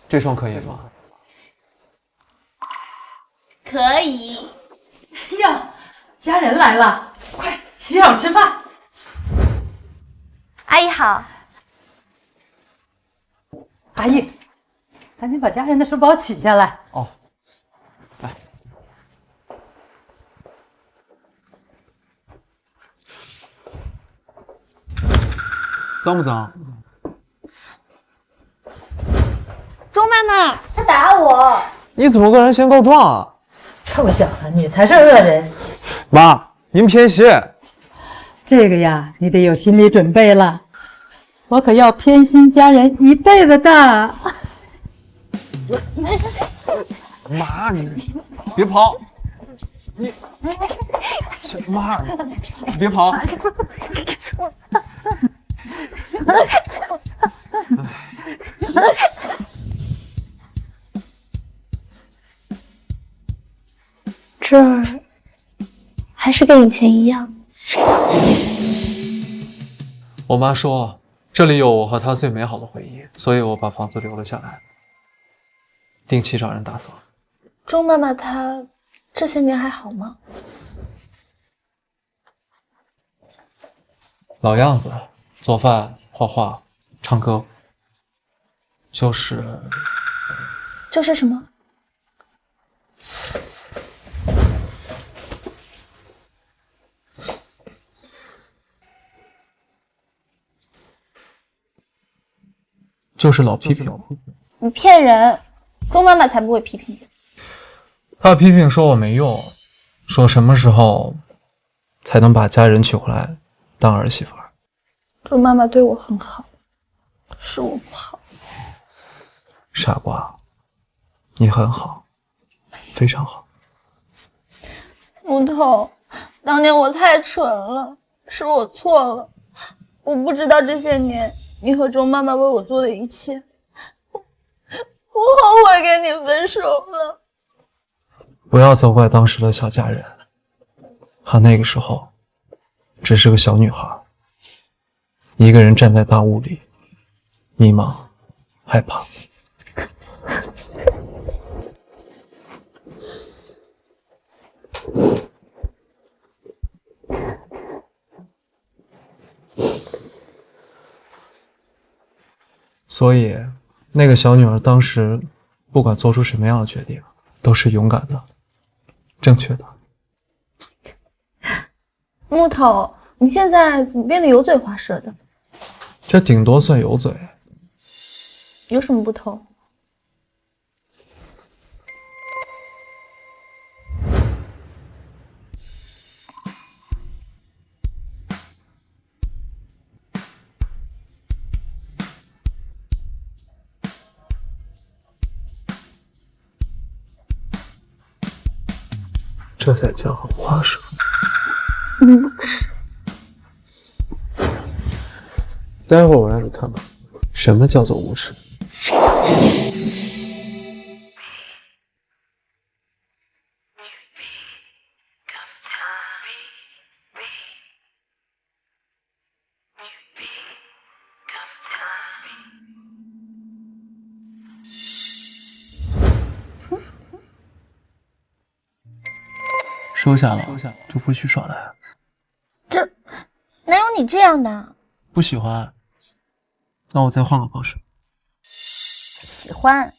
Speaker 3: 这双可以吗？
Speaker 1: 可以。
Speaker 22: 哟，家人来了，快洗手吃饭。
Speaker 6: 阿姨好。
Speaker 22: 阿姨，赶紧把家人的书包取下来。
Speaker 3: 哦，来。脏不脏？
Speaker 6: 钟妈妈，她打我。
Speaker 3: 你怎么跟人先告状啊？
Speaker 22: 臭小子，你才是恶人！
Speaker 3: 妈，您偏心。
Speaker 22: 这个呀，你得有心理准备了。我可要偏心家人一辈子的。
Speaker 3: 妈，你别跑！你，妈，你别跑！
Speaker 1: 这儿还是跟以前一样。
Speaker 3: 我妈说这里有我和她最美好的回忆，所以我把房子留了下来，定期找人打扫。
Speaker 1: 钟妈妈她这些年还好吗？
Speaker 3: 老样子，做饭、画画、唱歌，就是
Speaker 1: 什么？
Speaker 3: 就是老批评我。
Speaker 6: 你骗人，钟妈妈才不会批评你。
Speaker 3: 她批评说我没用，说什么时候才能把家人娶回来当儿媳妇儿。
Speaker 1: 钟妈妈对我很好，是我不好。
Speaker 3: 傻瓜，你很好，非常好。
Speaker 13: 木头，当年我太蠢了，是我错了，我不知道这些年你和周妈妈为我做的一切，我后悔跟你分手了。
Speaker 3: 不要责怪当时的小佳人，她那个时候只是个小女孩，一个人站在大雾里，迷茫、害怕。所以，那个小女儿当时不管做出什么样的决定，都是勇敢的、正确的。
Speaker 6: 木头，你现在怎么变得油嘴滑舌的？
Speaker 3: 这顶多算油嘴，
Speaker 6: 有什么不同？
Speaker 3: 这才叫花舌。
Speaker 6: 无耻！
Speaker 3: 待会儿我让你看看，什么叫做无耻。收下了，就回去耍赖。
Speaker 6: 这哪有你这样的？
Speaker 3: 不喜欢，那我再换个方式。
Speaker 6: 喜欢，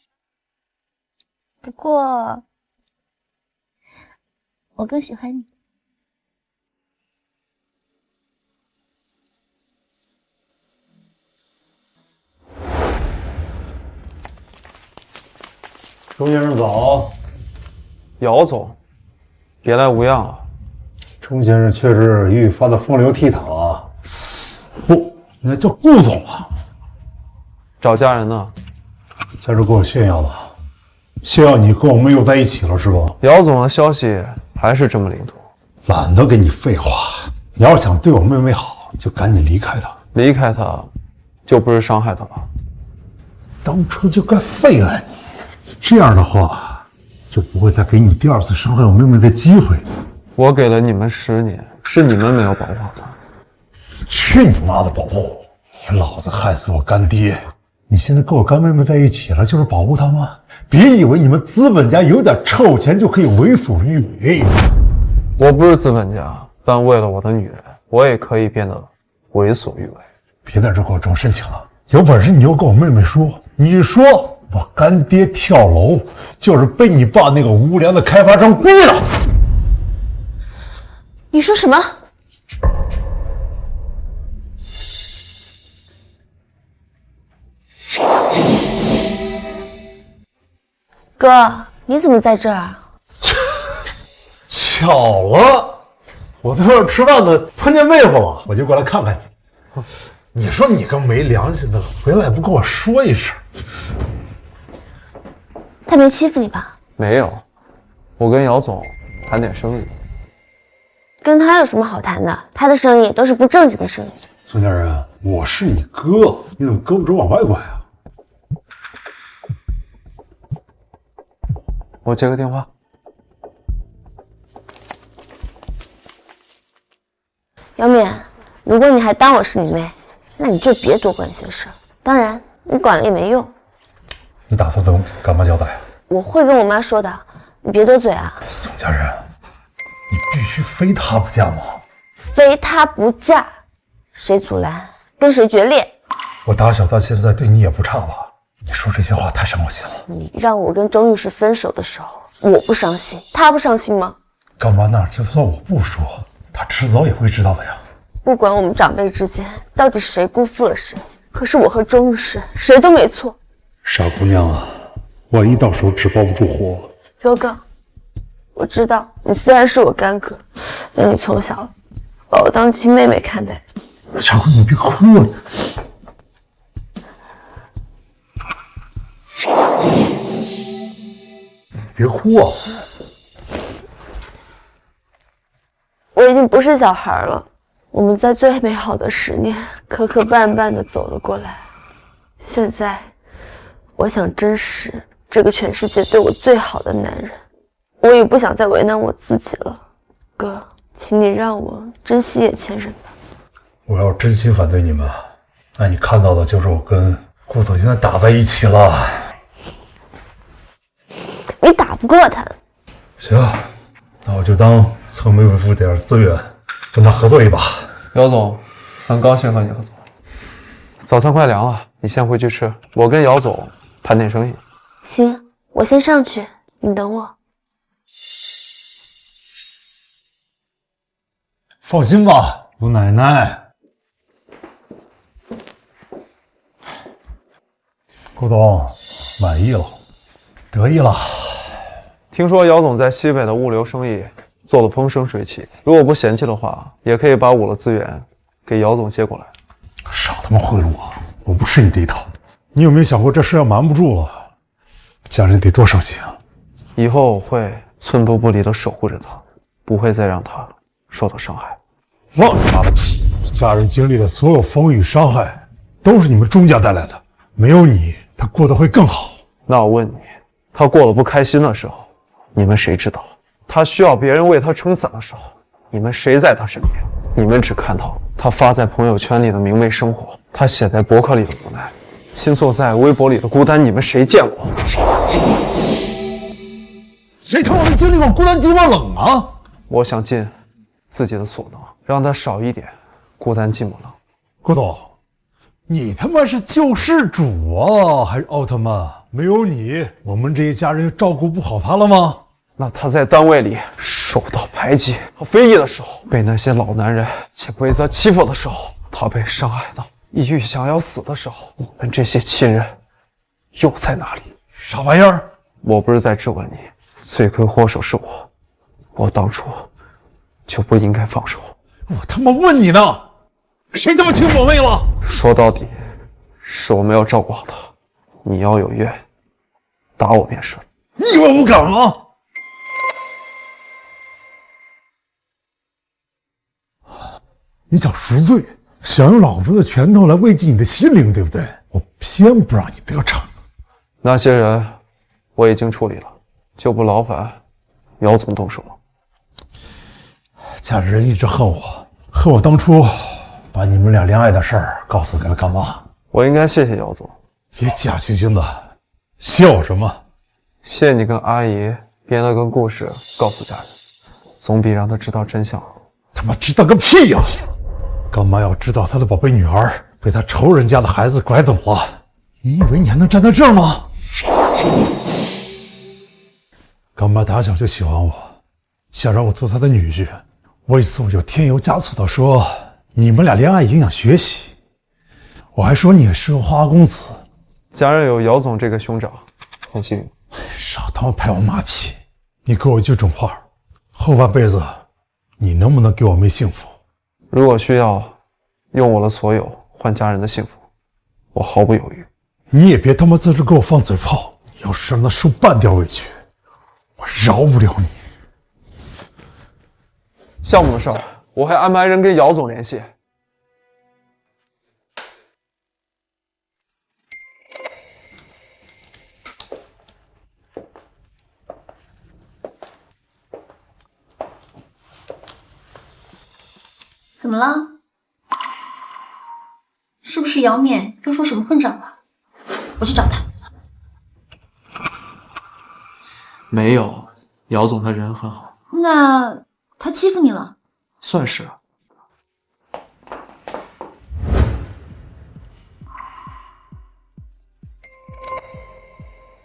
Speaker 6: 不过我更喜欢你。
Speaker 9: 钟先生早。
Speaker 3: 姚总，别来无恙啊。
Speaker 9: 钟先生确实愈发的风流倜傥啊。不，应该叫顾总啊。
Speaker 3: 找家人呢？
Speaker 9: 在这给我炫耀了，炫耀你跟我妹又在一起了是吧？
Speaker 3: 姚总的消息还是这么灵通。
Speaker 9: 懒得跟你废话，你要是想对我妹妹好，就赶紧离开她。
Speaker 3: 离开她，就不是伤害她了。
Speaker 9: 当初就该废了你，这样的话，就不会再给你第二次伤害我妹妹的机会。
Speaker 3: 我给了你们10年，是你们没有保护好她。
Speaker 9: 去你妈的保护！你老子害死我干爹！你现在跟我干妹妹在一起了，就是保护她吗？别以为你们资本家有点臭钱就可以为所欲为。
Speaker 3: 我不是资本家，但为了我的女人，我也可以变得为所欲为。
Speaker 9: 别在这给我装深情了，有本事你就跟我妹妹说，你说我干爹跳楼就是被你爸那个无良的开发商逼的。
Speaker 6: 你说什么？哥，你怎么在这儿？
Speaker 9: 巧了，我在这儿吃饭呢，碰见妹夫了，我就过来看看你。你说你个没良心的，回来不跟我说一声？
Speaker 6: 他没欺负你吧？
Speaker 3: 没有，我跟姚总谈点生意。
Speaker 6: 跟他有什么好谈的？他的生意都是不正经的生意。
Speaker 9: 宋家人，我是你哥，你怎么胳膊肘往外拐啊？
Speaker 3: 我接个电话。
Speaker 6: 姚冕，如果你还当我是你妹，那你就别多管闲事。当然，你管了也没用。
Speaker 9: 你打算怎么给干妈交代啊？
Speaker 6: 我会跟我妈说的，你别多嘴啊。
Speaker 9: 宋家人，你必须非他不嫁吗？
Speaker 6: 非他不嫁，谁阻拦，跟谁决裂。
Speaker 9: 我打小到现在对你也不差吧？你说这些话太伤我心了。
Speaker 6: 你让我跟周律师分手的时候，我不伤心，他不伤心吗？
Speaker 9: 干妈那儿就算我不说，他迟早也会知道的呀。
Speaker 6: 不管我们长辈之间到底谁辜负了谁，可是我和周律师谁都没错。
Speaker 9: 傻姑娘啊，万一到时候纸包不住火。
Speaker 6: 哥哥，我知道你虽然是我干哥，但你从小把我当亲妹妹看待。
Speaker 9: 傻姑娘，你别哭啊！别哭啊！
Speaker 13: 我已经不是小孩了，我们在最美好的10年磕磕绊绊地走了过来。现在，我想珍视这个全世界对我最好的男人，我也不想再为难我自己了。哥，请你让我珍惜眼前人吧。
Speaker 9: 我要真心反对你们，那你看到的就是我跟顾总现在打在一起了。
Speaker 13: 你打不过他。
Speaker 9: 行，那我就当蹭梅伟夫点资源，跟他合作一把。
Speaker 3: 姚总，很高兴和你合作。早餐快凉了，你先回去吃，我跟姚总谈点生意。
Speaker 13: 行，我先上去，你等我。
Speaker 9: 放心吧，吴奶奶。顾总，满意了，得意了。
Speaker 3: 听说姚总在西北的物流生意做得风生水起，如果不嫌弃的话，也可以把我的资源给姚总接过来。
Speaker 9: 少他妈贿赂我，我不吃你这一套。你有没有想过，这事要瞒不住了，家人得多伤心啊！
Speaker 3: 以后我会寸步不离地守护着他，不会再让他受到伤害。
Speaker 9: 放你妈的屁！家人经历的所有风雨伤害，都是你们钟家带来的，没有你，他过得会更好。
Speaker 3: 那我问你，他过得不开心的时候，你们谁知道？他需要别人为他撑伞的时候，你们谁在他身边？你们只看到他发在朋友圈里的明媚生活，他写在博客里的无奈，倾诉在微博里的孤单，你们谁见过？
Speaker 9: 谁他妈没经历过孤单寂寞冷啊？
Speaker 3: 我想尽自己的所能，让他少一点孤单寂寞冷。
Speaker 9: 顾总，你他妈是救世主啊，还是奥特曼？没有你，我们这一家人照顾不好他了吗？
Speaker 3: 那他在单位里受到排挤和非议的时候，被那些老男人潜规则欺负的时候，他被伤害到抑郁想要死的时候，你们这些亲人又在哪里？
Speaker 9: 啥玩意儿？
Speaker 3: 我不是在质问你，罪魁祸首是我当初就不应该放手。
Speaker 9: 我他妈问你呢，谁他妈听我妹了？
Speaker 3: 说到底，是我没有照顾好他。你要有怨，打我便是。
Speaker 9: 你以为我敢吗？你想赎罪，想用老子的拳头来慰藉你的心灵，对不对？我偏不让你得逞。
Speaker 3: 那些人我已经处理了，就不劳烦姚总动手了。
Speaker 9: 家里人一直恨我当初把你们俩恋爱的事儿告诉给了干妈。
Speaker 3: 我应该谢谢姚总。
Speaker 9: 别假惺惺的，谢我什么？
Speaker 3: 谢谢你跟阿姨编了个故事告诉家人，总比让她知道真相好。
Speaker 9: 他妈知道个屁呀！干妈要知道她的宝贝女儿被她仇人家的孩子拐走了，你以为你还能站在这儿吗？干妈打小就喜欢我，想让我做她的女婿。为此我就添油加醋地说你们俩恋爱影响学习，我还说你也是个花花公子。
Speaker 3: 家人有姚总这个兄长，很幸运。
Speaker 9: 少他妈拍我马屁！你给我一句准话，后半辈子你能不能给我妹幸福？
Speaker 3: 如果需要用我的所有换家人的幸福，我毫不犹豫。
Speaker 9: 你也别他妈在这给我放嘴炮！你要是让他受半点委屈，我饶不了你。
Speaker 3: 项目的事儿，我会安排人跟姚总联系。
Speaker 1: 怎么了？是不是姚冕又说什么混账话？我去找他。
Speaker 3: 没有，姚总他人很好。
Speaker 1: 那他欺负你了？
Speaker 3: 算是。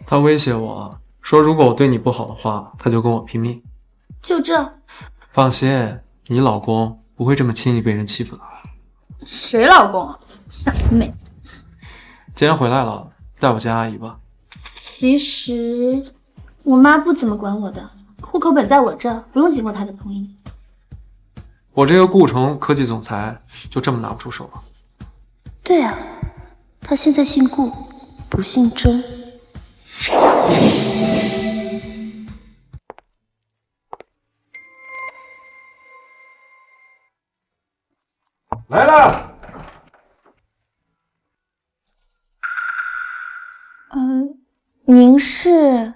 Speaker 3: 他威胁我说，如果我对你不好的话，他就跟我拼命。
Speaker 1: 就这？
Speaker 3: 放心，你老公不会这么轻易被人欺负的。
Speaker 1: 谁老公？傻妹。
Speaker 3: 既然回来了，带我见阿姨吧。
Speaker 1: 其实我妈不怎么管我的，户口本在我这，不用经过她的同意。
Speaker 3: 我这个顾城科技总裁就这么拿不出手了。
Speaker 1: 对啊，他现在姓顾，不姓周。您是？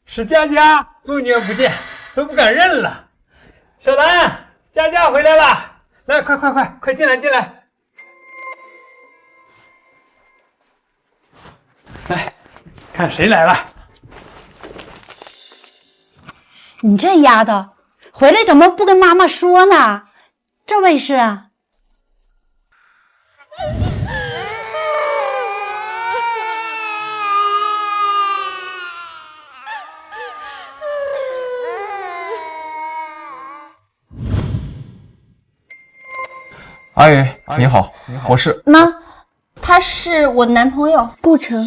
Speaker 18: 是佳佳，多年不见，都不敢认了。小兰，佳佳回来了，来，快进来进来。来，看谁来了。
Speaker 22: 你这丫头，回来怎么不跟妈妈说呢？这位是啊。
Speaker 3: 阿姨你好，我是
Speaker 1: 妈，他是我男朋友顾城。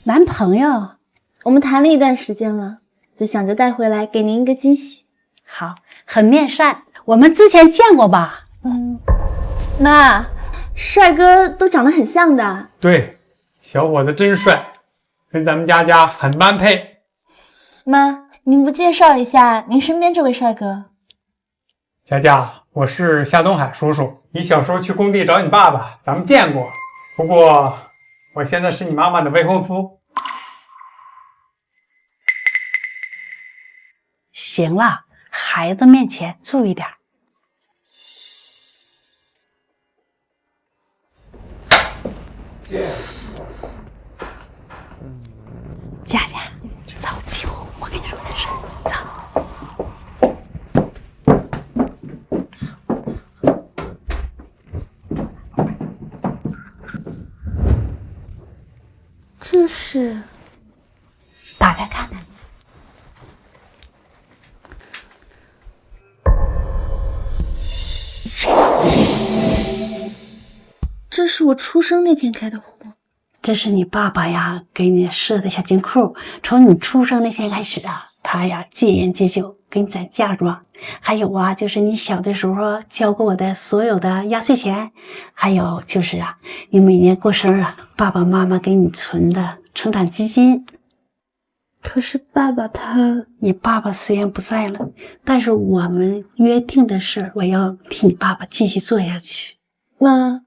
Speaker 22: 男朋友？
Speaker 1: 我们谈了一段时间了，就想着带回来给您一个惊喜。
Speaker 22: 好，很面善，我们之前见过吧？
Speaker 1: 妈，帅哥都长得很像的。
Speaker 18: 对，小伙子真帅，跟咱们佳佳很般配。
Speaker 1: 妈，您不介绍一下您身边这位帅哥？
Speaker 18: 佳佳，我是夏东海叔叔，你小时候去工地找你爸爸，咱们见过。不过我现在是你妈妈的未婚夫。
Speaker 22: 行了，孩子面前注意点。佳佳，走，进屋，我跟你说点事儿，走。
Speaker 1: 这是，
Speaker 22: 打开看看。
Speaker 1: 这是我出生那天开的户。
Speaker 22: 这是你爸爸呀给你设的小金库，从你出生那天开始啊，他呀戒烟戒酒，给你攒嫁妆。还有啊，就是你小的时候交给我的所有的压岁钱，还有就是啊，你每年过生日啊，爸爸妈妈给你存的成长基金。
Speaker 1: 可是爸爸
Speaker 22: 你爸爸虽然不在了，但是我们约定的事，我要替你爸爸继续做下去。
Speaker 1: 妈，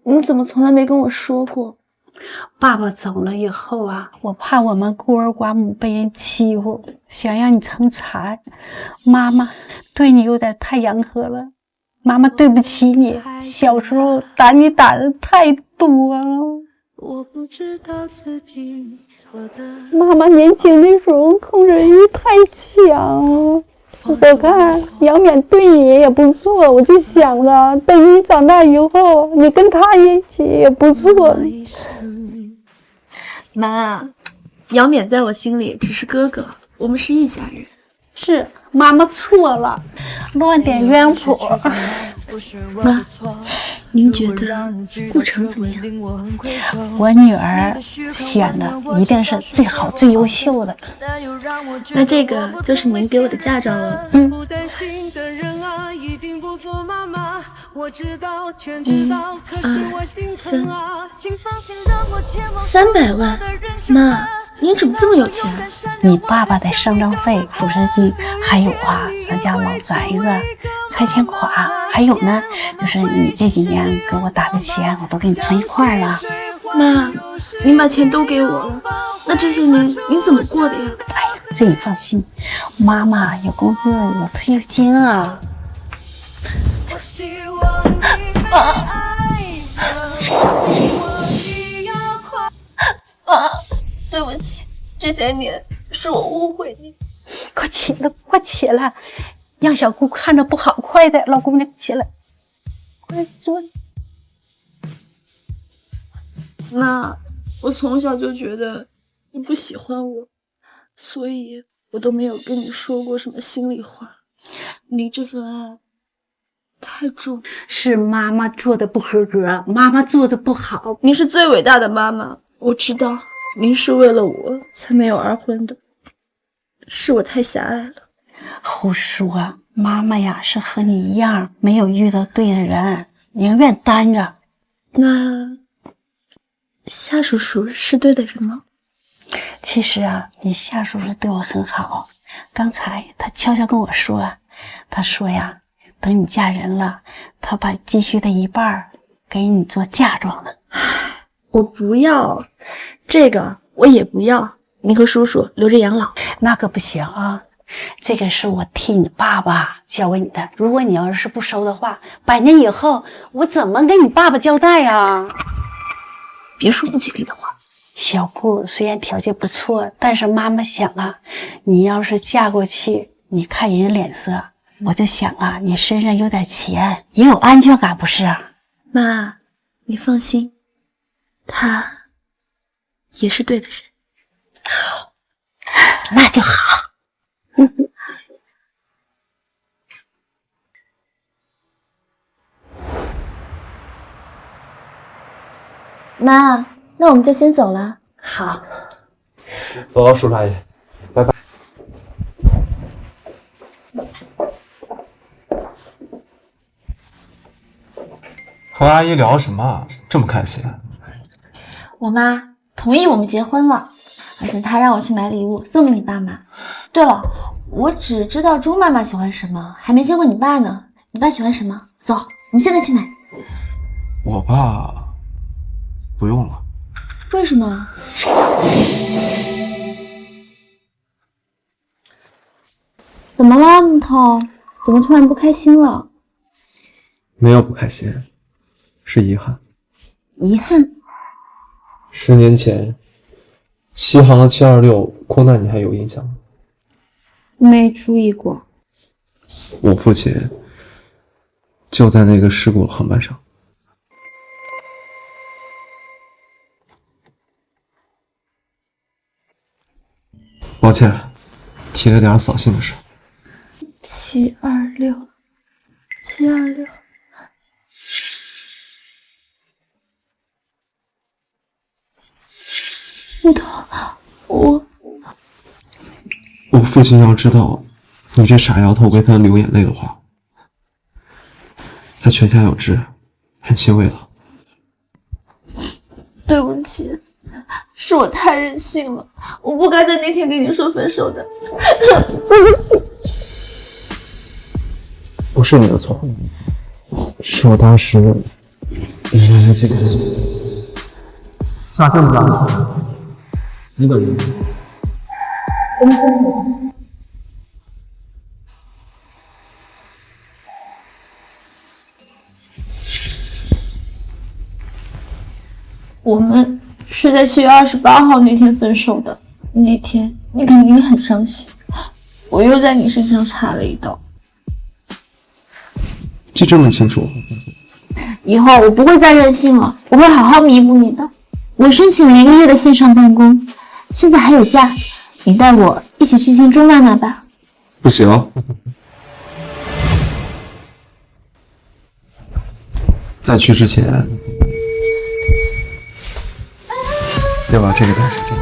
Speaker 1: 你怎么从来没跟我说过？
Speaker 22: 爸爸走了以后啊，我怕我们孤儿寡母被人欺负，想让你成才。妈妈对你有点太严苛了，妈妈对不起你，小时候打你打的太多了。
Speaker 4: 我不知道自己错的。
Speaker 22: 妈妈年轻的时候控制欲太强了，我看杨冕对你也不错，我就想着等你长大以后，你跟他一起也不错。
Speaker 1: 妈，杨冕在我心里只是哥哥，我们是一家人。
Speaker 22: 是妈妈错了，乱点鸳谱。
Speaker 1: 妈，您觉得顾城怎么样？
Speaker 22: 我女儿选的一定是最好最优秀的。
Speaker 1: 那这个就是您给我的嫁妆了。300万，妈，您怎么这么有钱？
Speaker 22: 你爸爸的丧葬费、抚恤金，还有啊，咱家老宅子拆迁款，还有呢，就是你这几年给我打的钱，我都给你存一块了。
Speaker 1: 妈，您把钱都给我了，那这些年您怎么过的呀？
Speaker 22: 哎呀，这你放心，妈妈有工资有退休金啊。
Speaker 1: 对不起，这些年是我误会你。
Speaker 22: 快起来，快起来，让小姑看着不好。快点，老姑娘起来，快坐。
Speaker 1: 妈，我从小就觉得你不喜欢我，所以我都没有跟你说过什么心里话。你这份爱太重，
Speaker 22: 是妈妈做的不合格，妈妈做的不好。
Speaker 1: 您是最伟大的妈妈，我知道您是为了我才没有儿婚的，是我太狭隘了。
Speaker 22: 胡说，妈妈呀是和你一样没有遇到对的人，宁愿单着。
Speaker 1: 那夏叔叔是对的人吗？
Speaker 22: 其实啊，你夏叔叔对我很好，刚才他悄悄跟我说，他说呀，等你嫁人了，他把积蓄的一半给你做嫁妆了。
Speaker 1: 我不要，这个
Speaker 6: 我也不要，你和叔叔留着养老。
Speaker 22: 那可不行啊！这个是我替你爸爸交给你的，如果你要是不收的话，100年以后我怎么跟你爸爸交代啊？
Speaker 6: 别说不吉利的话。
Speaker 22: 小顾虽然条件不错，但是妈妈想啊，你要是嫁过去，你看人家脸色，我就想啊，你身上有点钱，也有安全感，不是啊？
Speaker 6: 妈，你放心，他也是对的人。
Speaker 22: 好，那就好。
Speaker 6: 妈，那我们就先走了。
Speaker 22: 好，
Speaker 3: 走了，叔叔阿姨，拜拜。和阿姨聊什么？这么开心？
Speaker 6: 我妈同意我们结婚了，而且她让我去买礼物送给你爸妈。对了，我只知道钟妈妈喜欢什么，还没见过你爸呢。你爸喜欢什么？走，我们现在去买。
Speaker 3: 我爸不用了。
Speaker 6: 为什么？怎么了，木头？怎么突然不开心了？
Speaker 3: 没有不开心，是遗憾。
Speaker 6: 遗憾
Speaker 3: 10年前，西航的726空难，你还有印象吗？
Speaker 6: 没注意过。
Speaker 3: 我父亲就在那个事故的航班上。抱歉，提了点扫兴的事。
Speaker 6: 726，木头，
Speaker 3: 我父亲要知道你这傻丫头为他流眼泪的话，他泉下有知，很欣慰了。
Speaker 13: 对不起，是我太任性了，我不该在那天跟你说分手的。对不起。
Speaker 3: 不是你的错，是我当时没来得及跟你说。下这么大的雨，你等人。
Speaker 6: 我们是在7月28号那天分手的。那天你肯定很伤心，我又在你身上插了一刀。
Speaker 3: 记这么清楚，
Speaker 6: 以后我不会再任性了，我会好好弥补你的。我申请了1个月的线上办公，现在还有假，你带我一起去见钟娜娜吧。
Speaker 3: 不行。在去之前，要把这个带上。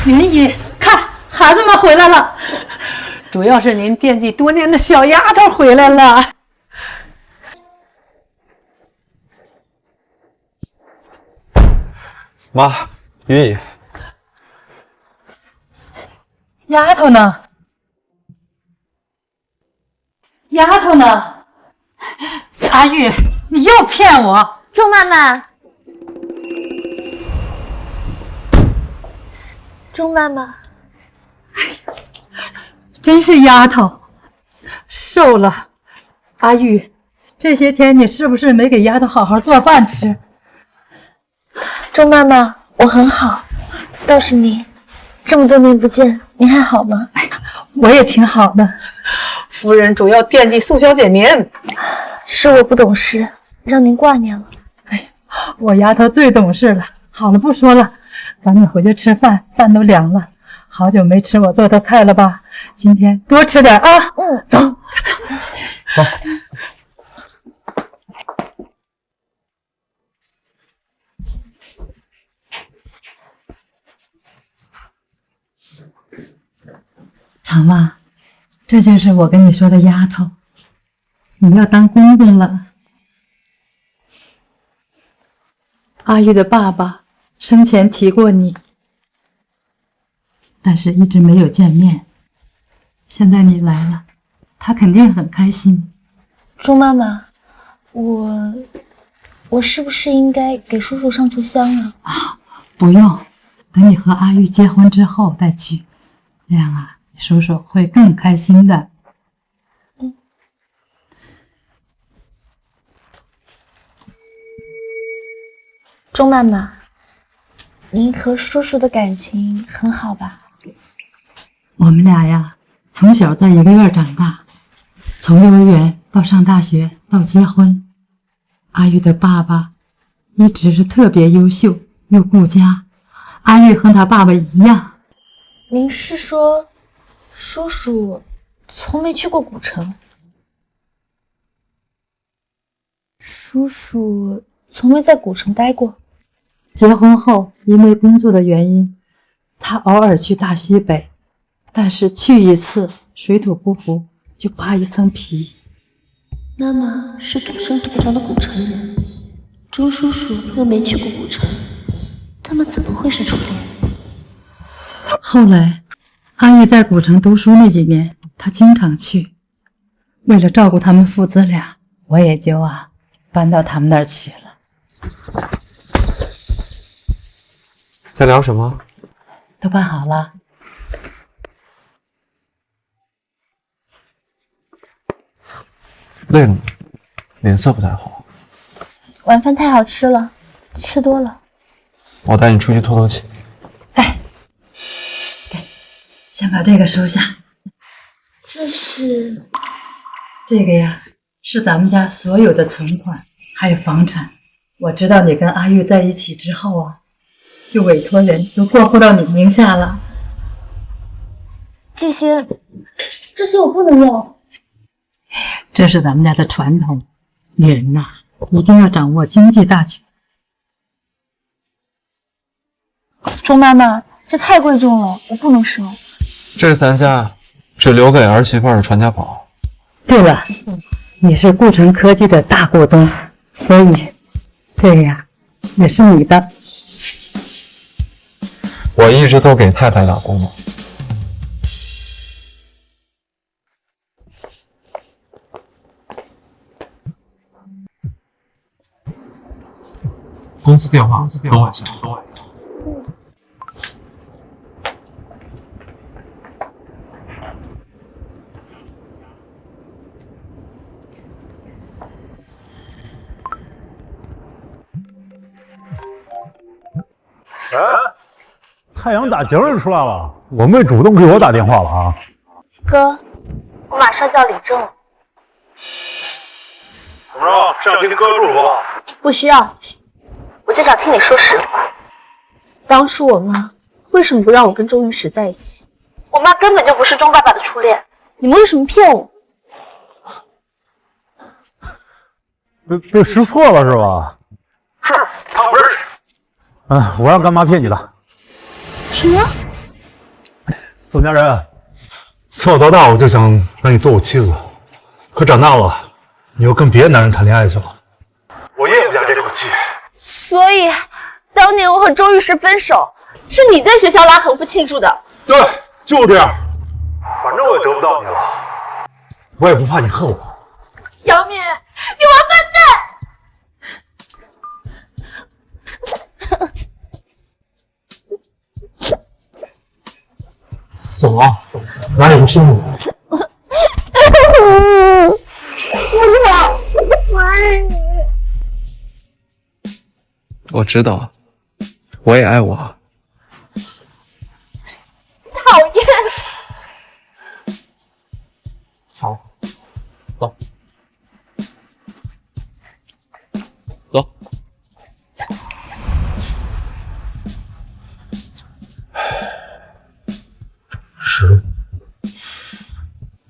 Speaker 8: 云姨，看孩子们回来了，主要是您惦记多年的小丫头回来了。
Speaker 3: 妈，云姨，
Speaker 8: 丫头呢？丫头呢？阿玉，你又骗我！
Speaker 6: 钟妈妈，钟妈妈，
Speaker 8: 真是丫头，瘦了。阿玉，这些天你是不是没给丫头好好做饭吃？
Speaker 6: 钟妈妈，我很好，倒是您，这么多年不见，您还好吗？
Speaker 8: 我也挺好的。夫人主要惦记宋小姐您，
Speaker 6: 是我不懂事，让您挂念了。
Speaker 8: 我丫头最懂事了。好了，不说了，赶紧回去吃饭，饭都凉了。好久没吃我做的菜了吧？今天多吃点啊。走。
Speaker 3: 走。
Speaker 8: 长妈，这就是我跟你说的丫头，你要当公公了。阿玉的爸爸生前提过你，但是一直没有见面。现在你来了，他肯定很开心。
Speaker 1: 钟妈妈，我是不是应该给叔叔上炷香啊？
Speaker 8: 不用，等你和阿玉结婚之后再去，这样啊，叔叔会更开心的。
Speaker 1: 钟妈妈，您和叔叔的感情很好吧？
Speaker 8: 我们俩呀，从小在一个院长大，从幼儿园到上大学到结婚。阿玉的爸爸一直是特别优秀又顾家，阿玉和他爸爸一样。
Speaker 1: 您是说，叔叔从没去过古城？叔叔从没在古城待过？
Speaker 8: 结婚后，因为工作的原因，他偶尔去大西北，但是去一次水土不服就扒一层皮。
Speaker 1: 妈妈是土生土长的古城人，钟叔叔又没去过古城，他们怎么会是初恋？
Speaker 8: 后来，阿玉在古城读书那几年，他经常去。为了照顾他们父子俩，我也就搬到他们那儿去了。
Speaker 3: 在聊什么？
Speaker 8: 都办好了。
Speaker 3: 累了吗？脸色不太好。
Speaker 1: 晚饭太好吃了，吃多了。
Speaker 3: 我带你出去透透气。
Speaker 8: 先把这个收下。这个呀，是咱们家所有的存款，还有房产。我知道你跟阿玉在一起之后就委托人都过户到你名下了。
Speaker 1: 这些我不能用。
Speaker 8: 这是咱们家的传统，女人呐，一定要掌握经济大权。
Speaker 1: 钟妈妈，这太贵重了，我不能收。
Speaker 3: 这是咱家只留给儿媳妇的传家宝。
Speaker 8: 对了，你是顾城科技的大股东，所以这个呀也是你的。
Speaker 3: 我一直都给太太打工嘛。公司电话，等我一下。
Speaker 9: 太阳打井里出来了，我妹主动给我打电话了啊。
Speaker 1: 哥，我马上叫李正。
Speaker 9: 怎么着，是要听哥祝福？
Speaker 1: 不需要，我就想听你说实话。当初我妈为什么不让我跟钟玉石在一起？我妈根本就不是钟爸爸的初恋，你们为什么骗我？
Speaker 9: 被识破了是吧？是，他不认识。我让干妈骗你的。
Speaker 1: 什么？
Speaker 9: 宋家人，从小到大我就想让你做我妻子，可长大了，你又跟别的男人谈恋爱去了，我咽不下这口气。
Speaker 1: 所以，当年我和周玉石分手，是你在学校拉横幅庆祝的。
Speaker 9: 对，就是这样。反正我也得不到你了，我也不怕你恨我。
Speaker 1: 杨敏，你王八蛋！
Speaker 3: 怎么了？哪里不舒服？
Speaker 1: 我爱你。
Speaker 3: 我知道，我也爱我。
Speaker 1: 讨厌。
Speaker 3: 好，走，走。
Speaker 9: 是，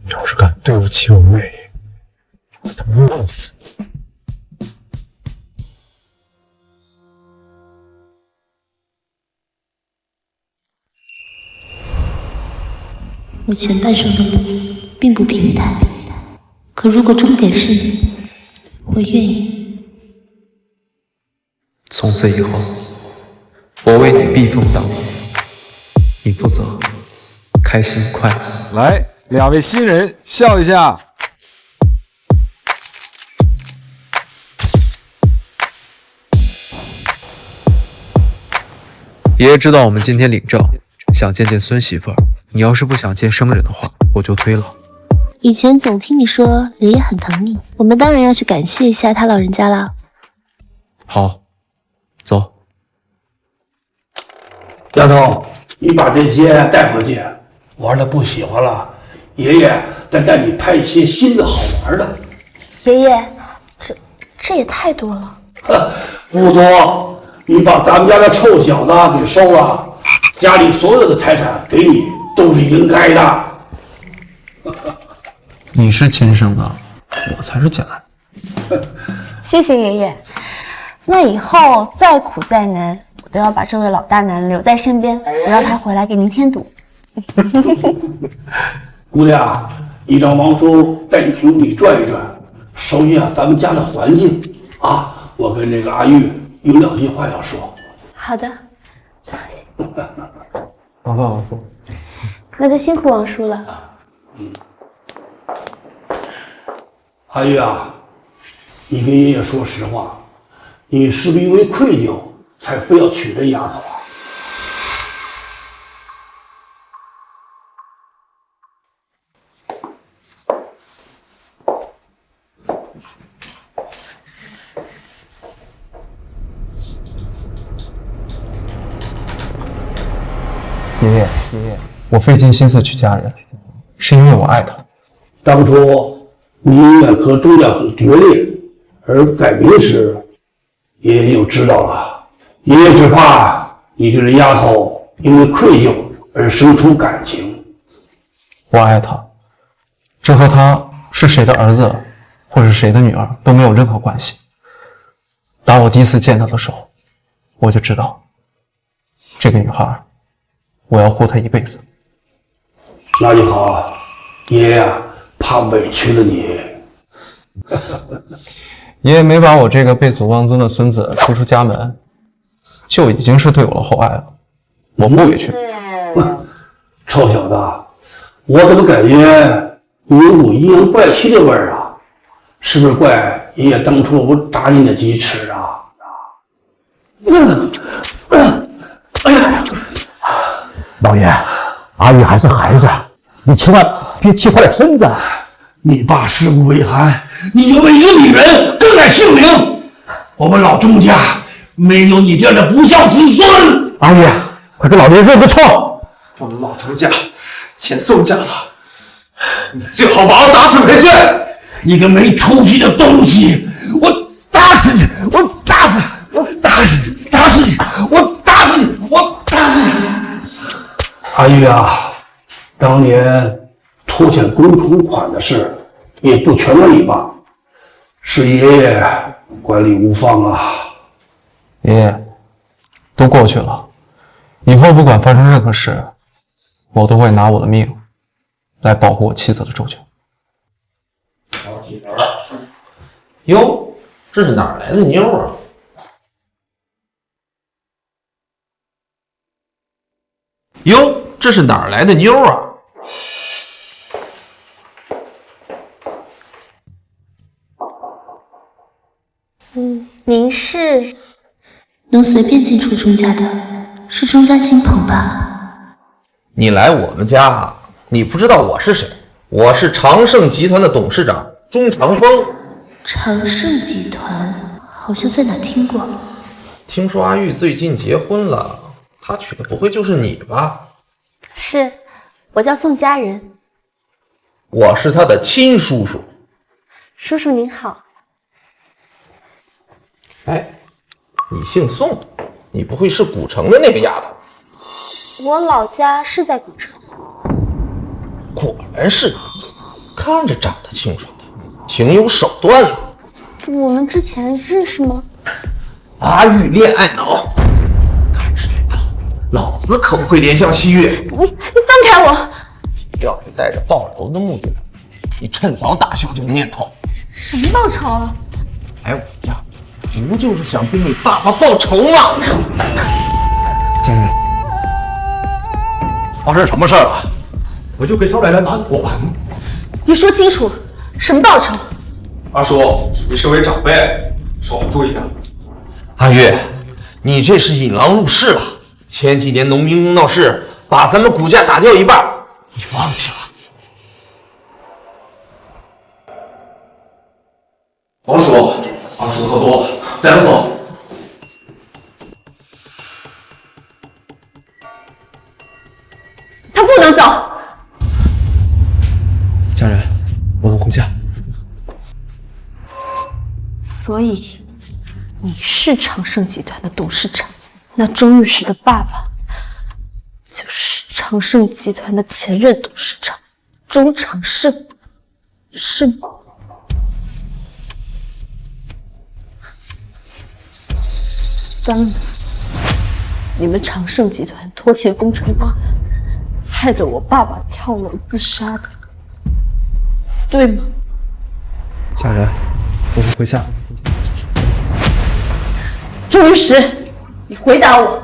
Speaker 9: 你要是敢对不起我妹，我他妈弄死你！
Speaker 1: 我前半生的路并不平坦，可如果终点是你，我愿意
Speaker 2: 从此以后，我为你避风挡雨，你负责开心快乐。
Speaker 11: 来，2位新人笑一下。
Speaker 2: 爷爷知道我们今天领证，想见见孙媳妇儿。你要是不想见生人的话，我就推了。
Speaker 1: 以前总听你说爷爷很疼你，我们当然要去感谢一下他老人家啦。
Speaker 2: 好，走。
Speaker 14: 丫头，你把这些带回去，玩的不喜欢了，爷爷再带你拍一些新的好玩的。
Speaker 1: 爷爷，这也太多了。
Speaker 14: 不多，你把咱们家的臭小子给收了，家里所有的财产给你都是应该的。
Speaker 3: 你是亲生的，我才是捡来的。
Speaker 6: 谢谢爷爷。那以后再苦再难，我都要把这位老大难留在身边，不让他回来给您添堵。
Speaker 14: 姑娘，你让王叔带你去屋里转一转，熟悉下咱们家的环境啊。我跟这个阿玉有2句话要说。
Speaker 6: 好的。
Speaker 3: 麻烦王叔。
Speaker 6: 那就辛苦王叔了。
Speaker 14: 阿玉啊，你跟爷爷说实话，你是不是因为愧疚才非要娶这丫头啊？
Speaker 3: 爷爷，我费尽心思娶佳人，是因为我爱她。
Speaker 14: 当初你因为和钟家很决裂而改名时，爷爷就知道了。爷爷只怕你对这丫头因为愧疚而生出感情。
Speaker 3: 我爱她，这和她是谁的儿子或是谁的女儿都没有任何关系。打我第一次见她的时候，我就知道这个女孩，我要护她一辈子。
Speaker 14: 那就好，爷爷怕委屈了你。
Speaker 3: 爷爷没把我这个被祖望尊的孙子逐出家门，就已经是对我的厚爱了。我不委屈。
Speaker 14: 臭小子，我怎么感觉你有股阴阳怪气的味儿啊？是不是怪爷爷当初不打你那几尺啊？
Speaker 9: 老爷，阿玉还是孩子，你千万别气坏了身子。
Speaker 14: 你爸尸骨未寒，你就为一个女人更改姓名。我们老钟家没有你这样的不孝子孙。
Speaker 9: 阿玉，快给老爷认个错。
Speaker 11: 我们老钟家欠宋家了，你最好把我打死赔罪。
Speaker 14: 你个没出息的东西，我打死你！我打死你！我打死你！打死你！我打死你！我打死你！阿玉啊，当年拖欠公储款的事也不全怪你吧？是爷爷管理无方啊。
Speaker 3: 爷爷，都过去了，以后不管发生任何事，我都会拿我的命来保护我妻子的周全。
Speaker 23: 哟，这是哪儿来的妞啊？哟，这是哪儿来的妞啊？
Speaker 1: 您是？能随便进出钟家的，是钟家亲朋吧？
Speaker 23: 你来我们家，你不知道我是谁？我是长盛集团的董事长钟长风。
Speaker 1: 长盛集团好像在哪听过。
Speaker 23: 听说阿玉最近结婚了，她娶的不会就是你吧？
Speaker 6: 是，我叫宋佳人。
Speaker 23: 我是她的亲叔叔。
Speaker 6: 叔叔您好。
Speaker 23: 哎，你姓宋，你不会是古城的那个丫头？
Speaker 6: 我老家是在古城。
Speaker 23: 果然是，看着长得清纯的，挺有手段的。
Speaker 6: 我们之前认识吗？
Speaker 23: 阿玉恋爱脑，看这脸，老子可不会怜香惜玉。
Speaker 6: 你放开我！
Speaker 23: 要是带着报仇的目的，你趁早打消这个念头。
Speaker 6: 什么报仇啊？
Speaker 23: 来我家，
Speaker 14: 不就是想给你爸爸报仇吗？
Speaker 9: 家人，发生什么事儿了？我就给小奶奶拿管。
Speaker 6: 你说清楚，什么报仇？
Speaker 3: 阿叔，你是位长辈，说话注意点。
Speaker 23: 阿玉，你这是引狼入室了。前几年农民工闹事，把咱们谷家打掉一半，你忘记了？
Speaker 3: 王叔，阿叔喝多了，带他走。
Speaker 6: 他不能走。
Speaker 2: 家人，我们回家。
Speaker 6: 所以，你是长盛集团的董事长，那钟玉石的爸爸就是长盛集团的前任董事长钟长盛，是吗？当然，你们长盛集团拖欠工程款，害得我爸爸跳楼自杀的，对吗？
Speaker 2: 家人，我们回家。
Speaker 6: 钟玉石，你回答我，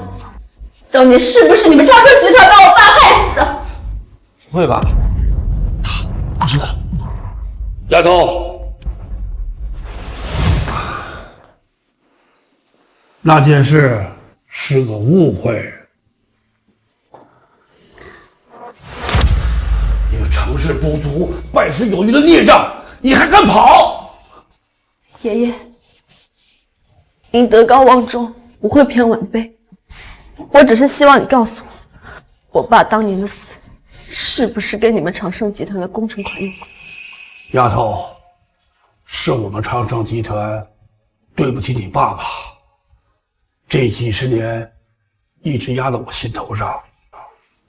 Speaker 6: 当年是不是你们长盛集团把我爸害死的？
Speaker 23: 不会吧？他不知道。
Speaker 14: 丫头。那件事是个误会，你个成事不足败事有余的孽障，你还敢跑？
Speaker 6: 爷爷，您德高望重，不会骗晚辈。我只是希望你告诉我，我爸当年的死是不是跟你们长盛集团的工程款有关？
Speaker 14: 丫头，是我们长盛集团对不起你爸爸。这几十年一直压在我心头上，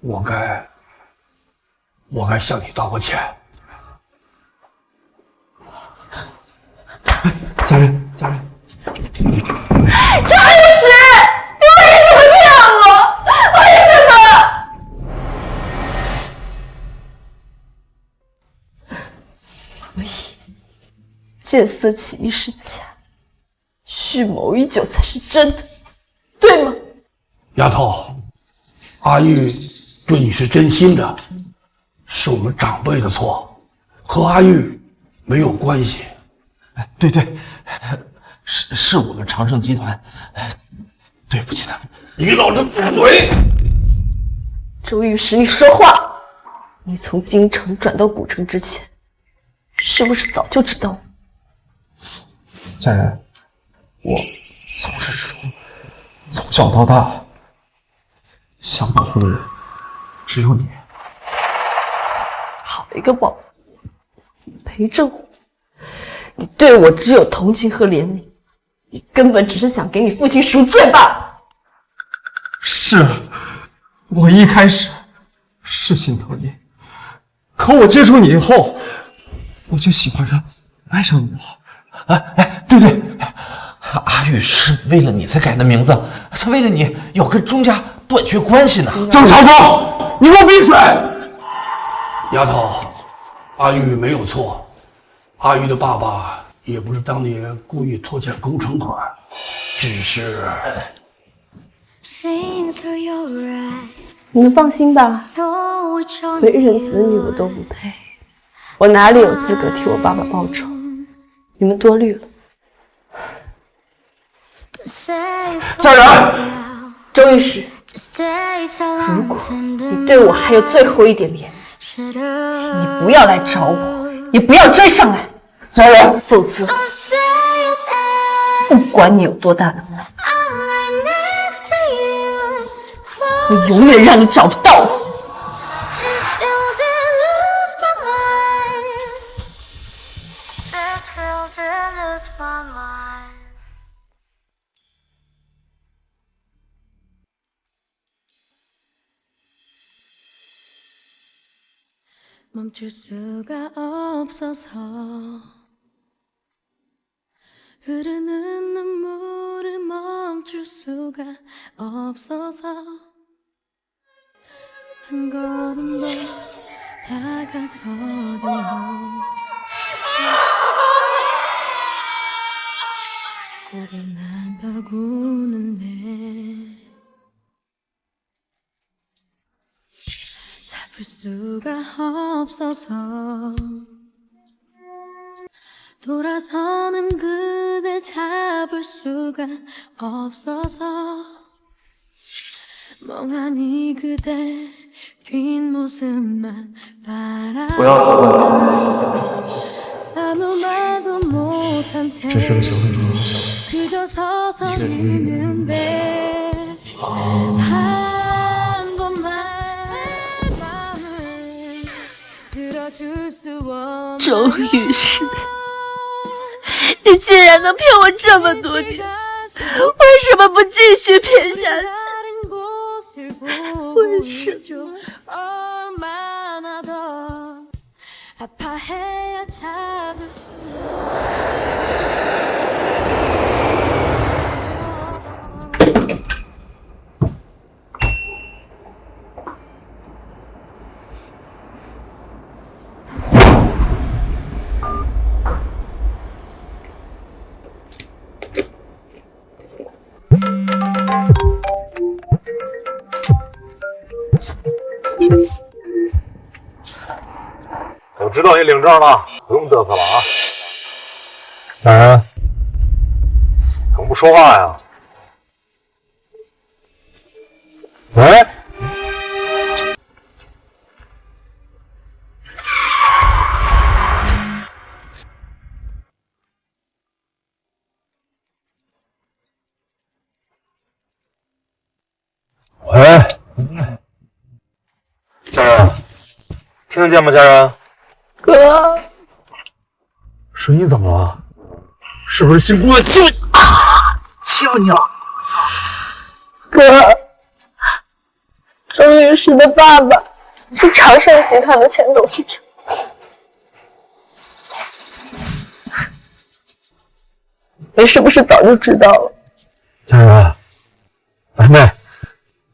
Speaker 14: 我该向你道个歉。
Speaker 2: 家人，家人，
Speaker 6: 张律师，你为什么这样了？为什么？所以，见色起意是假，蓄谋已久才是真的。对吗？
Speaker 14: 丫头，阿玉对你是真心的，是我们长辈的错，和阿玉没有关系。
Speaker 23: 对对，是我们长盛集团，对不起他们。
Speaker 14: 你老子住嘴！
Speaker 6: 周玉石，你说话！你从京城转到古城之前，是不是早就知道了？
Speaker 2: 家人，我从始至终。从小到大，想保护的人只有你。
Speaker 6: 好一个保护，陪着我。你对我只有同情和怜悯，你根本只是想给你父亲赎罪罢了。
Speaker 2: 是，我一开始是心疼你，可我接触你以后，我就喜欢上、爱上你了。
Speaker 23: 对对。阿玉是为了你才改的名字，他为了你要跟钟家断绝关系呢。
Speaker 14: 郑长风，你给我闭嘴！丫头，阿玉没有错，阿玉的爸爸也不是当年故意拖欠工程款，只是……
Speaker 6: 你们放心吧，为人子女我都不配，我哪里有资格替我爸爸报仇？你们多虑了。
Speaker 2: 家人，
Speaker 6: 周御史，如果你对我还有最后一点怜悯，请你不要来找我，也不要追上来，
Speaker 2: 家人，
Speaker 6: 否则不管你有多大能耐，我永远让你找不到我。
Speaker 4: 멈출 수가 없어서 흐르는 눈물을 멈출 수가 없어서 한 걸음 더 다가서지 못 잡을 수가 없어서 돌아서는 그댈 잡을 수가 없어서 멍하니 그대 뒷모습만 바라보다 아무 말도 못한 채 그저 서서 있는데 한 번만 마음을 들어줄 수 없는
Speaker 13: 终于是你竟然能骗我这么多年，为什么不继续骗下去？为什么？
Speaker 4: 아파해야 찾을 수
Speaker 9: 我知道你领证了，不用嘚瑟了啊。家人，怎么不说话呀？喂？喂？家人，听得见吗？家人？
Speaker 13: 哥，
Speaker 9: 声音怎么了？是不是新姑娘欺负你啊？欺负你了？
Speaker 13: 哥，钟律师的爸爸是长盛集团的前董事长。你是不是早就知道了？
Speaker 9: 家人，哎妹，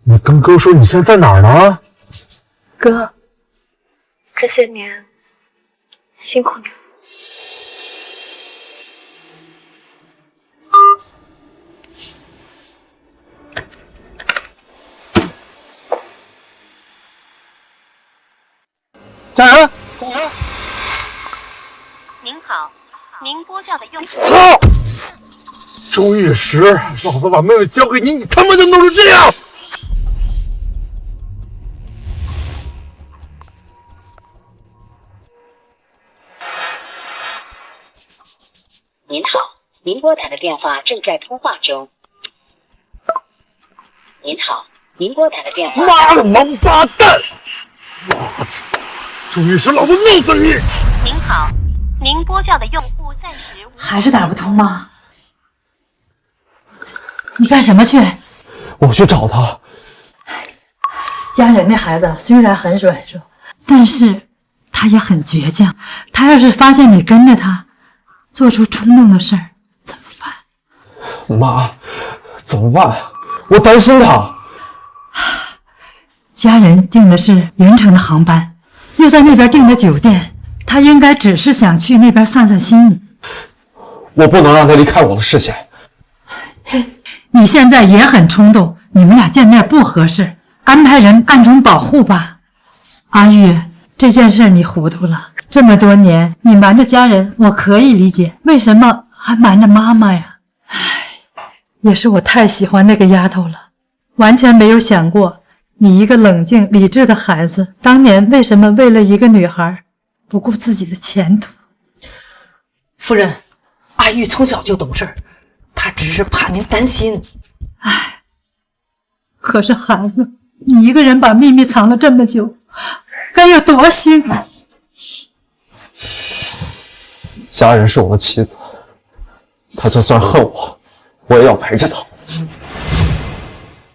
Speaker 9: 你跟哥说你现在在哪儿呢？
Speaker 13: 哥，这些年。 辛苦你了。
Speaker 9: 家人，
Speaker 5: 您好，您拨叫的用户。
Speaker 9: 操！周玉石，老子把妹妹交给你，你他妈就弄成这样！
Speaker 5: 您好，您拨打的电话正在通话中。您好，您拨打的电话。
Speaker 9: 妈的，王八蛋！我操！周律师，老子弄死你！
Speaker 5: 您好，您拨叫的用户暂时
Speaker 8: 还是打不通吗？你干什么去？
Speaker 2: 我去找他。
Speaker 8: 家人那孩子虽然很软弱，但是他也很倔强。他要是发现你跟着他。 做出冲动的事儿怎么办？
Speaker 2: 妈，怎么办？我担心他。
Speaker 8: 家人订的是云城的航班，又在那边订的酒店，他应该只是想去那边散散心。
Speaker 2: 我不能让他离开我的视线。
Speaker 8: 你现在也很冲动，你们俩见面不合适，安排人暗中保护吧。阿玉，这件事你糊涂了。 这么多年，你瞒着家人，我可以理解，为什么还瞒着妈妈呀？唉，也是我太喜欢那个丫头了，完全没有想过，你一个冷静理智的孩子，当年为什么为了一个女孩，不顾自己的前途？
Speaker 16: 夫人，阿玉从小就懂事，她只是怕您担心。
Speaker 8: 唉，可是孩子，你一个人把秘密藏了这么久，该有多辛苦？
Speaker 2: 家人是我的妻子，她就算恨我，我也要陪着她，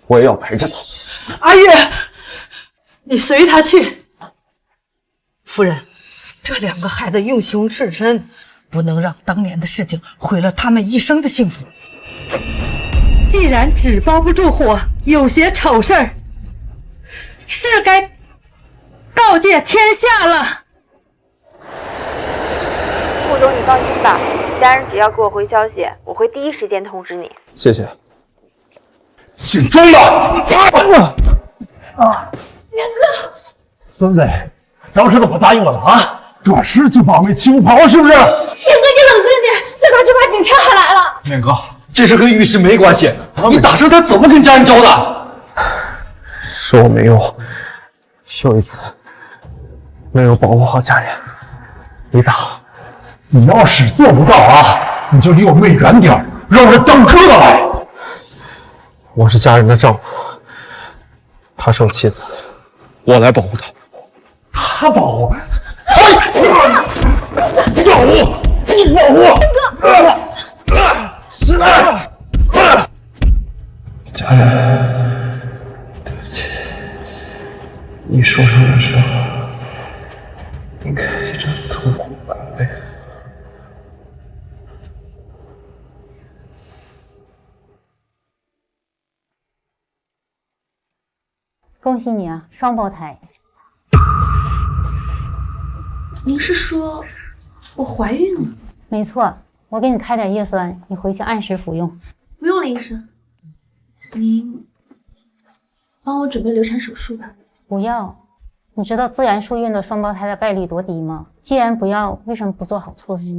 Speaker 2: 我也要陪着她。
Speaker 16: 阿玉，你随她去。夫人，这两个孩子用情至深，不能让当年的事情毁了他们一生的幸福。
Speaker 8: 既然纸包不住火，有些丑事儿，是该告诫天下了。
Speaker 13: 副总，你放心吧，
Speaker 15: 家人只要给我回消息，我会第一时间通知你。
Speaker 3: 谢谢。
Speaker 9: 姓周的，
Speaker 21: 元哥，
Speaker 9: 孙子，当时怎么答应我了啊？这事就把妹欺负跑了是不是？
Speaker 21: 元哥，你冷静点，这会儿就把警察还来了。
Speaker 9: 面哥，这事跟玉石没关系，你打伤他怎么跟家人交代？
Speaker 2: 是我没有，有一次没有保护好家人，你打。
Speaker 9: 你要是做不到啊，你就离我妹远点，让我当哥的来。
Speaker 2: 我是家人的丈夫，她是我妻子，我来保护她。
Speaker 9: 他保护？保护！你保护！是的。
Speaker 2: 家人，对不起，你受伤的时候应该一直痛苦百倍。
Speaker 22: 恭喜你啊，双胞胎！
Speaker 1: 您是说我怀孕了？
Speaker 22: 没错，我给你开点叶酸，你回去按时服用。
Speaker 1: 不用了，医生，您帮我准备流产手术吧。
Speaker 22: 不要，你知道自然受孕的双胞胎的概率多低吗？既然不要，为什么不做好措施？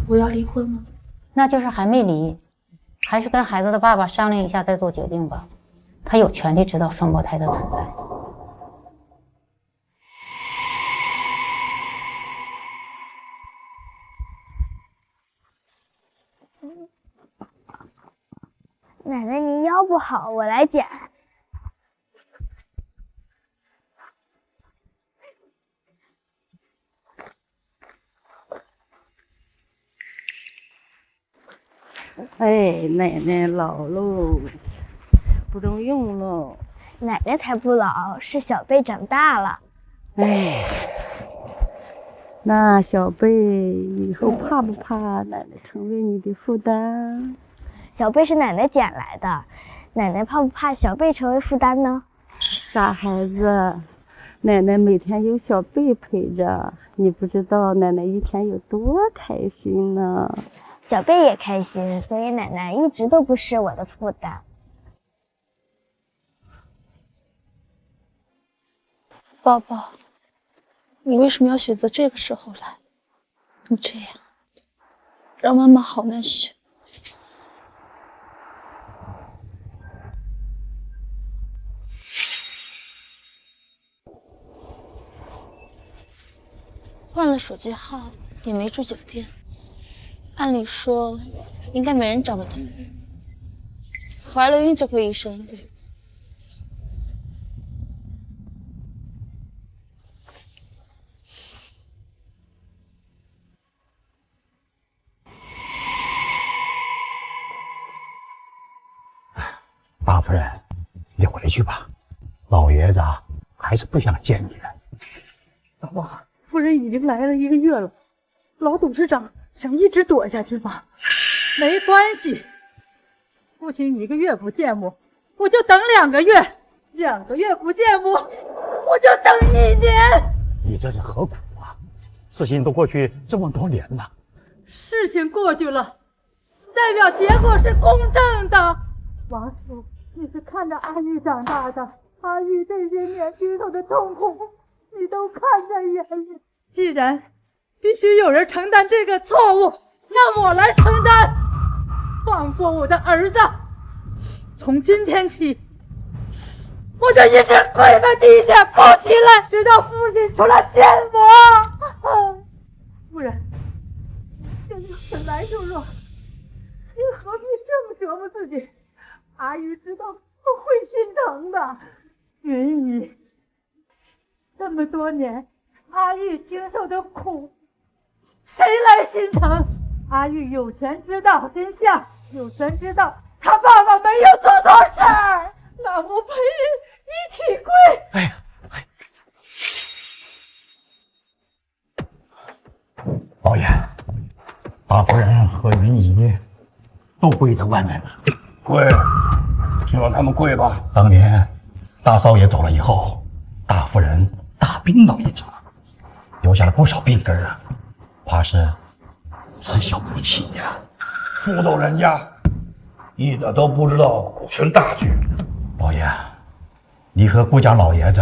Speaker 1: 我要离婚了。
Speaker 22: 那就是还没离，还是跟孩子的爸爸商量一下再做决定吧。他有权利知道双胞胎的存在。
Speaker 21: 奶奶，您腰不好，我来捡。
Speaker 7: 哎，奶奶老喽，不中用喽。
Speaker 21: 奶奶才不老，是小贝长大了。
Speaker 7: 哎，那小贝以后怕不怕奶奶成为你的负担？
Speaker 21: 小贝是奶奶捡来的，奶奶怕不怕小贝成为负担呢？
Speaker 7: 傻孩子，奶奶每天有小贝陪着，你不知道奶奶一天有多开心呢。
Speaker 21: 小贝也开心，所以奶奶一直都不是我的负担。
Speaker 1: 宝宝，你为什么要选择这个时候来？你这样让妈妈好难选。换了手机号，也没住酒店，按理说应该没人找得到。怀了孕就可以生一个。
Speaker 9: 大夫人，你回去吧，老爷子还是不想见你的。
Speaker 16: 老王，夫人已经来了1个月了，老董事长想一直躲下去吗？没关系，父亲1个月不见我，我就等2个月；2个月不见我，我就等1年。
Speaker 9: 你这是何苦啊？事情都过去这么多年了。
Speaker 16: 事情过去了，代表结果是公正的。王叔，你是看着阿玉长大的，阿玉这些年经受的痛苦，你都看在眼里。既然必须有人承担这个错误，让我来承担。放过我的儿子，从今天起，我就一直跪在地下不起来，直到父亲出来见我。夫人，现在本来就弱，您何必这么折磨自己？阿玉知道我会心疼的。云姨，这么多年阿玉经受的苦，谁来心疼？阿玉有权知道真相，有权知道他爸爸没有做错事儿，那我陪你一起跪。
Speaker 9: 哎呀，老爷，大夫人和云姨都跪在外面了。
Speaker 14: 跪，就让他们跪吧。
Speaker 9: 当年大少爷走了以后，大夫人大病倒一场，留下了不少病根啊，怕是
Speaker 14: 自小不起呀。副总人家一点都不知道顾全大局。
Speaker 9: 老爷，你和顾家老爷子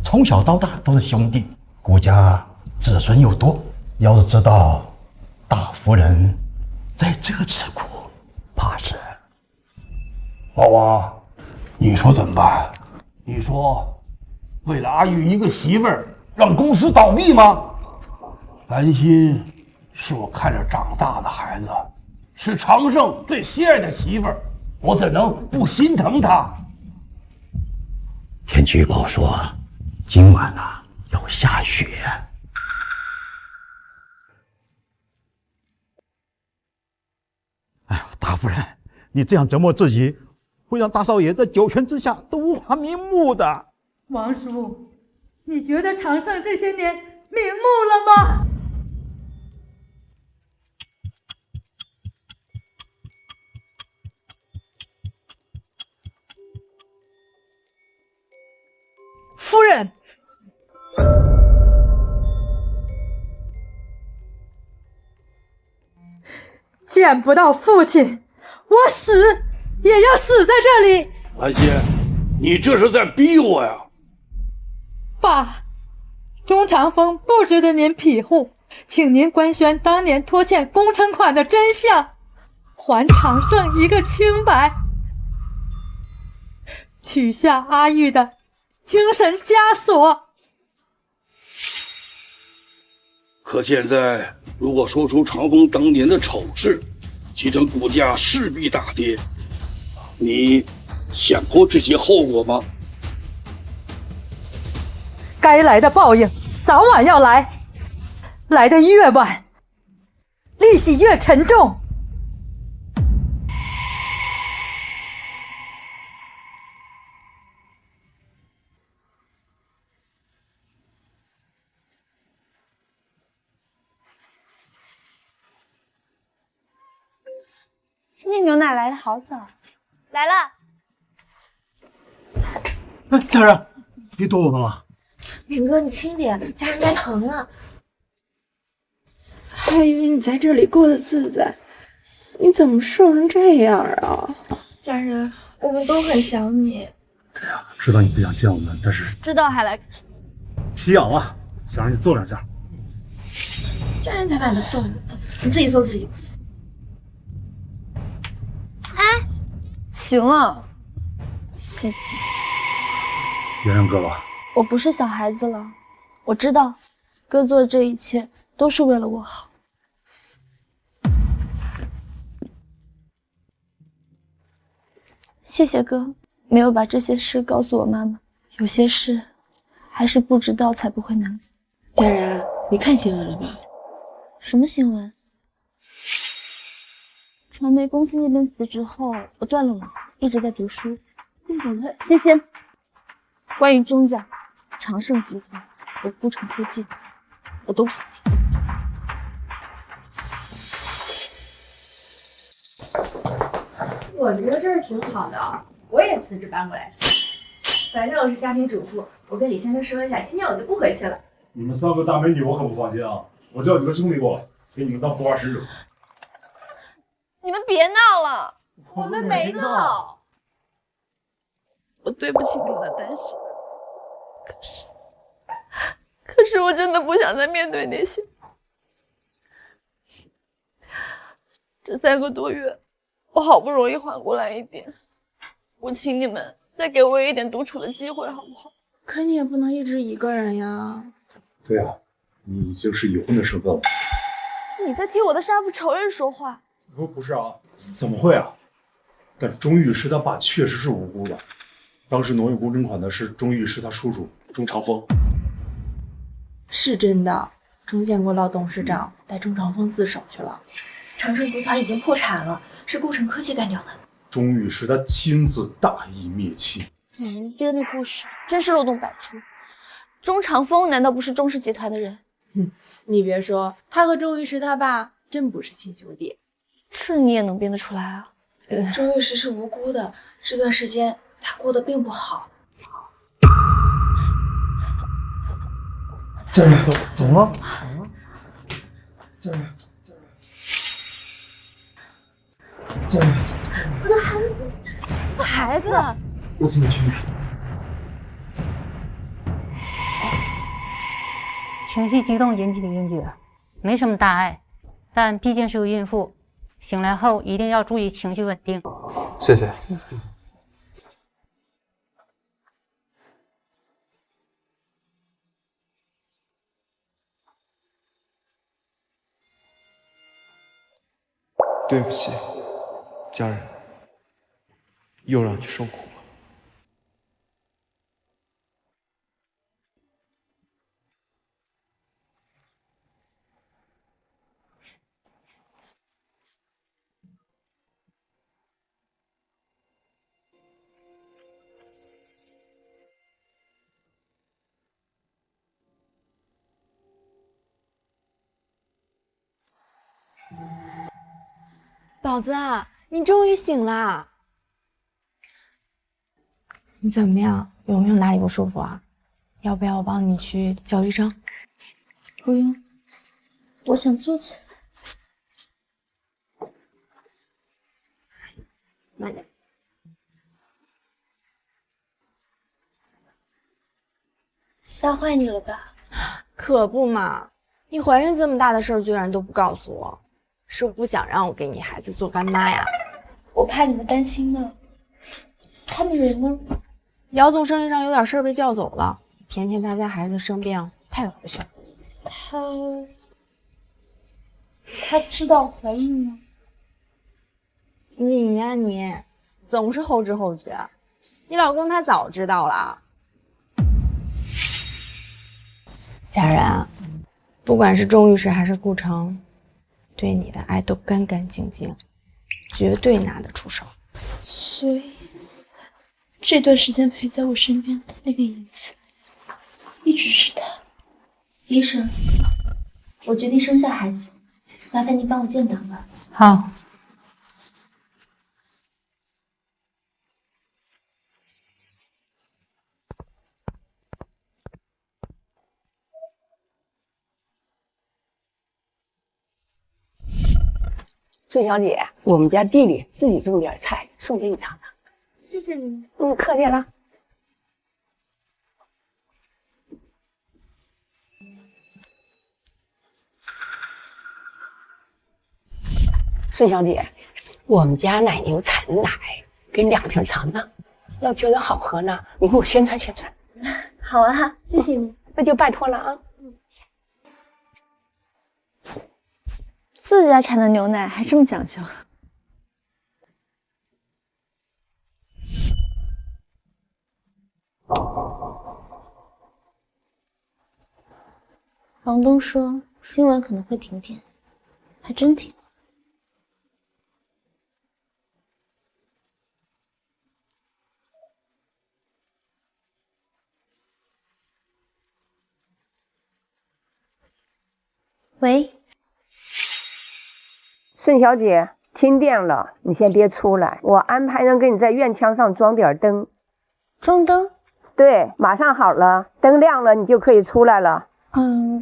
Speaker 9: 从小到大都是兄弟，顾家子孙又多，要是知道大夫人在这吃苦，怕是……
Speaker 14: 老王，你说怎么办？你说为了阿玉一个媳妇儿，让公司倒闭吗？兰心是我看着长大的孩子，是常胜最心爱的媳妇儿，我怎能不心疼她？
Speaker 9: 天气预报说今晚要下雪。哎呀，大夫人，你这样折磨自己，会让大少爷在九泉之下都无法瞑目的。
Speaker 16: 王叔，你觉得常胜这些年瞑目了吗？
Speaker 10: 夫人，
Speaker 16: 见不到父亲，我死也要死在这里。
Speaker 14: 兰心，你这是在逼我呀！
Speaker 16: 爸，钟长风不值得您庇护，请您官宣当年拖欠工程款的真相，还常胜一个清白，取下阿玉的精神枷锁。
Speaker 14: 可现在，如果说出长风当年的丑事，集团股价势必大跌。你想过这些后果吗？
Speaker 16: 该来的报应早晚要来，来的越晚，利息越沉重。
Speaker 6: 今天牛奶来的好早。来了。
Speaker 9: 家人，你躲我们了？
Speaker 15: 明哥，你轻点，家人该疼了。
Speaker 7: 还以为你在这里过得自在，你怎么瘦成这样啊？
Speaker 15: 家人，我们都很想你。
Speaker 9: 知道你不想见我们，但是
Speaker 6: 知道还来。
Speaker 9: 皮痒了，想让你揍两下。
Speaker 15: 家人才懒得揍你，你自己揍自己。
Speaker 6: 哎，行了，西西，
Speaker 9: 原谅哥吧。
Speaker 6: 我不是小孩子了，我知道，哥做的这一切都是为了我好。谢谢哥，没有把这些事告诉我妈妈。有些事还是不知道才不会难过。
Speaker 7: 家人，你看新闻了吧？
Speaker 6: 什么新闻？传媒公司那边辞职后，我断了网，一直在读书。谢谢。关于钟家、长盛集团和顾城科技，我都不想听。
Speaker 15: 我觉得这儿挺好的，我也辞职搬过来。反正我是家庭主妇，我跟李先生说一下，今天我就不回去了。
Speaker 9: 你们三个大美女我可不放心啊！我叫几个兄弟过来，给你们当护花使者。
Speaker 6: 你们别闹了，
Speaker 16: 我们没闹。
Speaker 6: 我对不起你们的担心，可是我真的不想再面对那些。这3个多月，我好不容易缓过来一点，我请你们再给我一点独处的机会，好不好？
Speaker 7: 可你也不能一直一个人呀。
Speaker 9: 对啊，你已经是已婚的身份了。
Speaker 6: 你在替我的杀父仇人说话。
Speaker 9: 不是啊，怎么会啊？但钟律师他爸确实是无辜的，当时挪用工程款的是钟律师他叔叔钟长风。
Speaker 7: 是真的，钟建国老董事长带钟长风自首去了。
Speaker 15: 长盛集团已经破产了，是顾城科技干掉的。
Speaker 9: 钟律师他亲自大义灭亲。
Speaker 6: 你们编的故事真是漏洞百出。钟长风难道不是钟氏集团的人？
Speaker 7: 你别说，他和钟律师他爸真不是亲兄弟。
Speaker 6: 这你也能编得出来啊？
Speaker 15: 钟律师是无辜的，这段时间他过得并不好。
Speaker 9: 家人，怎么了？家人，
Speaker 13: 我的孩子，我孩子，
Speaker 2: 我请你去。
Speaker 10: 情绪激动引起的晕厥，没什么大碍，但毕竟是个孕妇，醒来后一定要注意情绪稳定。
Speaker 3: 谢谢。
Speaker 11: 对不起，家人，又让你受苦了。
Speaker 15: 宝子，你终于醒了。你怎么样？有没有哪里不舒服啊？要不要我帮你去叫医生？
Speaker 1: 不用，我想坐起来。慢点。吓坏你了吧？
Speaker 15: 可不嘛！你怀孕这么大的事儿，居然都不告诉我，是不是不想让我给你孩子做干妈呀？
Speaker 1: 我怕你们担心呢。他们人呢？
Speaker 15: 姚总生意上有点事儿被叫走了，甜甜他家孩子生病，他也回去了。
Speaker 1: 他知道我怀孕吗？
Speaker 15: 你呀你，总是后知后觉。你老公他早知道了。家人啊，不管是钟律师还是顾城，对你的爱都干干净净，绝对拿得出手。
Speaker 1: 所以这段时间陪在我身边的那个影子，一直是他。医生，我决定生下孩子，麻烦您帮我建档了。
Speaker 10: 好。
Speaker 17: 孙小姐，我们家地里自己种点菜，送给你尝尝。
Speaker 1: 谢谢你。
Speaker 17: 客气了。孙小姐，我们家奶牛产的奶，给你2瓶尝尝。要觉得好喝呢，你给我宣传宣传。
Speaker 1: 好啊，谢谢你。
Speaker 17: 那就拜托了啊。
Speaker 6: 自家产的牛奶还这么讲究。房东说今晚可能会停电，还真停。喂，
Speaker 17: 孙小姐，停电了，你先别出来，我安排人给你在院墙上装点灯。
Speaker 6: 装灯？
Speaker 17: 对，马上好了，灯亮了，你就可以出来了。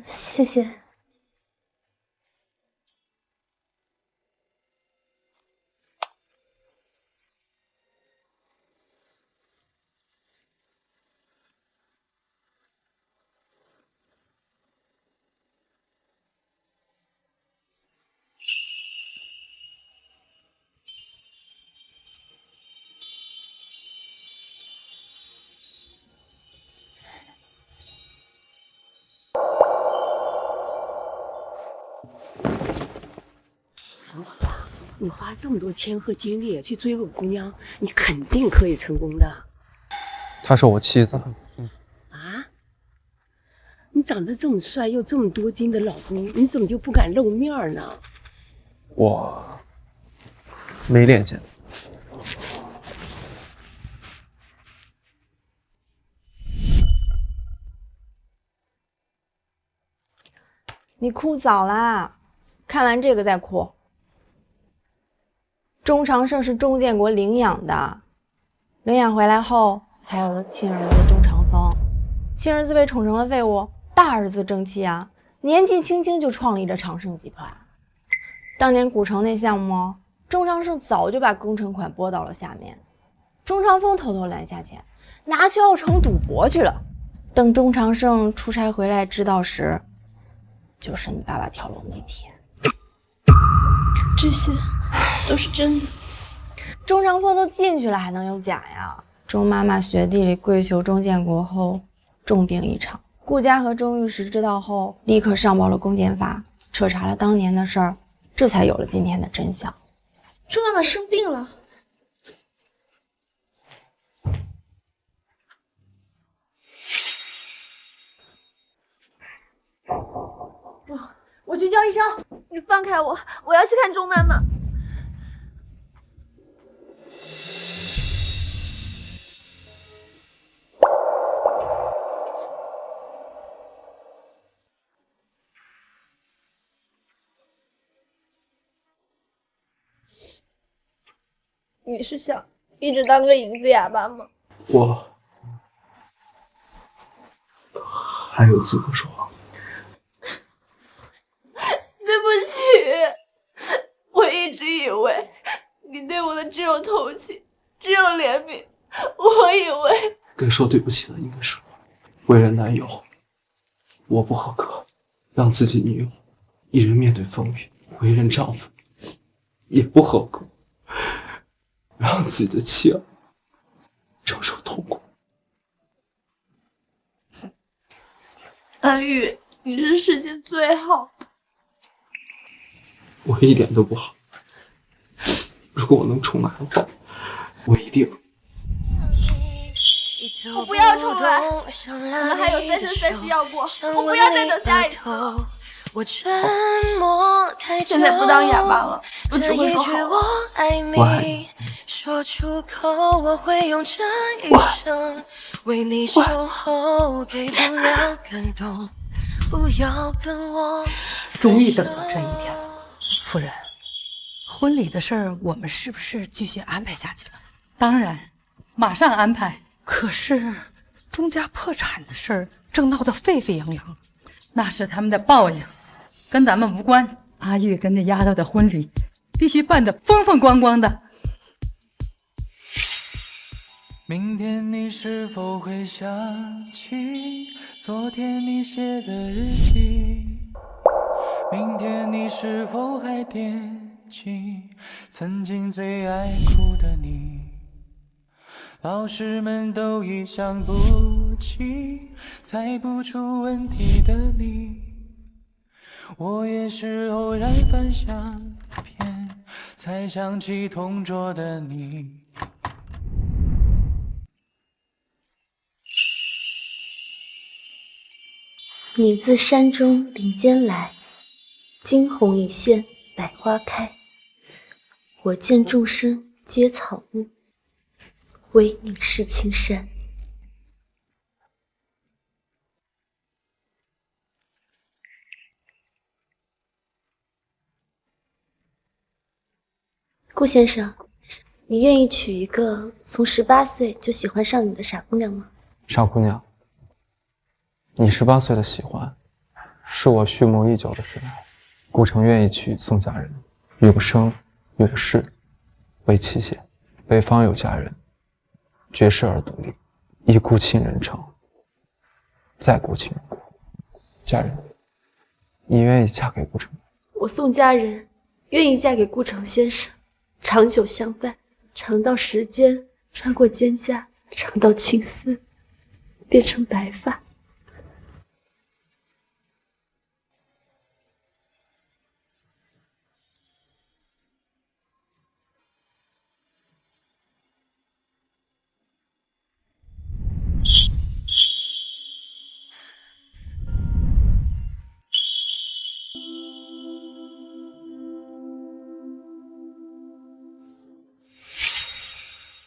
Speaker 6: 谢谢。
Speaker 17: 你花这么多钱和精力去追个姑娘，你肯定可以成功的。
Speaker 3: 她是我妻子。
Speaker 17: 啊？你长得这么帅又这么多金的老公，你怎么就不敢露面呢？
Speaker 3: 我没脸见。
Speaker 15: 你哭早啦，看完这个再哭。钟长胜是钟建国领养的，领养回来后才有了亲儿子钟长风。亲儿子被宠成了废物，大儿子争气啊，年纪轻轻就创立着长胜集团。当年古城那项目，钟长胜早就把工程款拨到了下面，钟长风偷偷拦下钱，拿去奥城赌博去了。等钟长胜出差回来知道时，就是你爸爸跳楼那天。
Speaker 13: 这些都是真的。
Speaker 15: 钟长风都进去了，还能有假呀？钟妈妈学弟里跪求钟建国后重病一场，顾家和钟玉石知道后，立刻上报了公检法，彻查了当年的事儿，这才有了今天的真相。
Speaker 13: 钟妈妈生病了。
Speaker 16: 我去叫医生，你放开我，我要去看钟妈妈。你是想一直当个影子哑巴吗？
Speaker 11: 我还有资格说话？
Speaker 13: 对不起，我一直以为你对我的只有同情，只有怜悯。我以为
Speaker 11: 该说对不起的应该是我，为人男友，我不合格，让自己女友一人面对风雨；为人丈夫，也不合格，让自己的妻儿承受痛苦。
Speaker 13: 安玉，你是世间最好的。
Speaker 11: 我一点都不好。如果我能重来的话，我一定。
Speaker 13: 我不要重来，我们还有3生3世要过，我不要再等下一次。现在不当哑巴了，我只会说好话。
Speaker 11: 我爱你。
Speaker 4: 说出口，我会用这一生为你守候，给不了感动，不要跟我。
Speaker 12: 终于等到这一天了，夫人，婚礼的事儿我们是不是继续安排下去了？
Speaker 22: 当然，马上安排。
Speaker 12: 可是钟家破产的事儿正闹得沸沸扬扬，
Speaker 22: 那是他们的报应，跟咱们无关。阿玉跟这丫头的婚礼必须办得风风光光的。
Speaker 19: 明天你是否会想起昨天你写的日记？明天你是否还惦记曾经最爱哭的你？老师们都已想不起猜不出问题的你，我也是偶然翻相片才想起同桌的你。
Speaker 1: 你自山中林间来，惊鸿一现百花开。我见众生皆草木，唯你是青山。顾先生，你愿意娶一个从18岁就喜欢上你的傻姑娘吗？
Speaker 3: 傻姑娘，你18岁的喜欢，是我蓄谋已久的事爱。顾城愿意娶宋家人，与我生与我世为期限。北方有佳人，绝世而独立，一顾倾人城，再顾倾人国。家人，你愿意嫁给顾城？
Speaker 1: 我宋家人愿意嫁给顾城先生，长久相伴，长到时间穿过肩胛，长到青丝变成白发。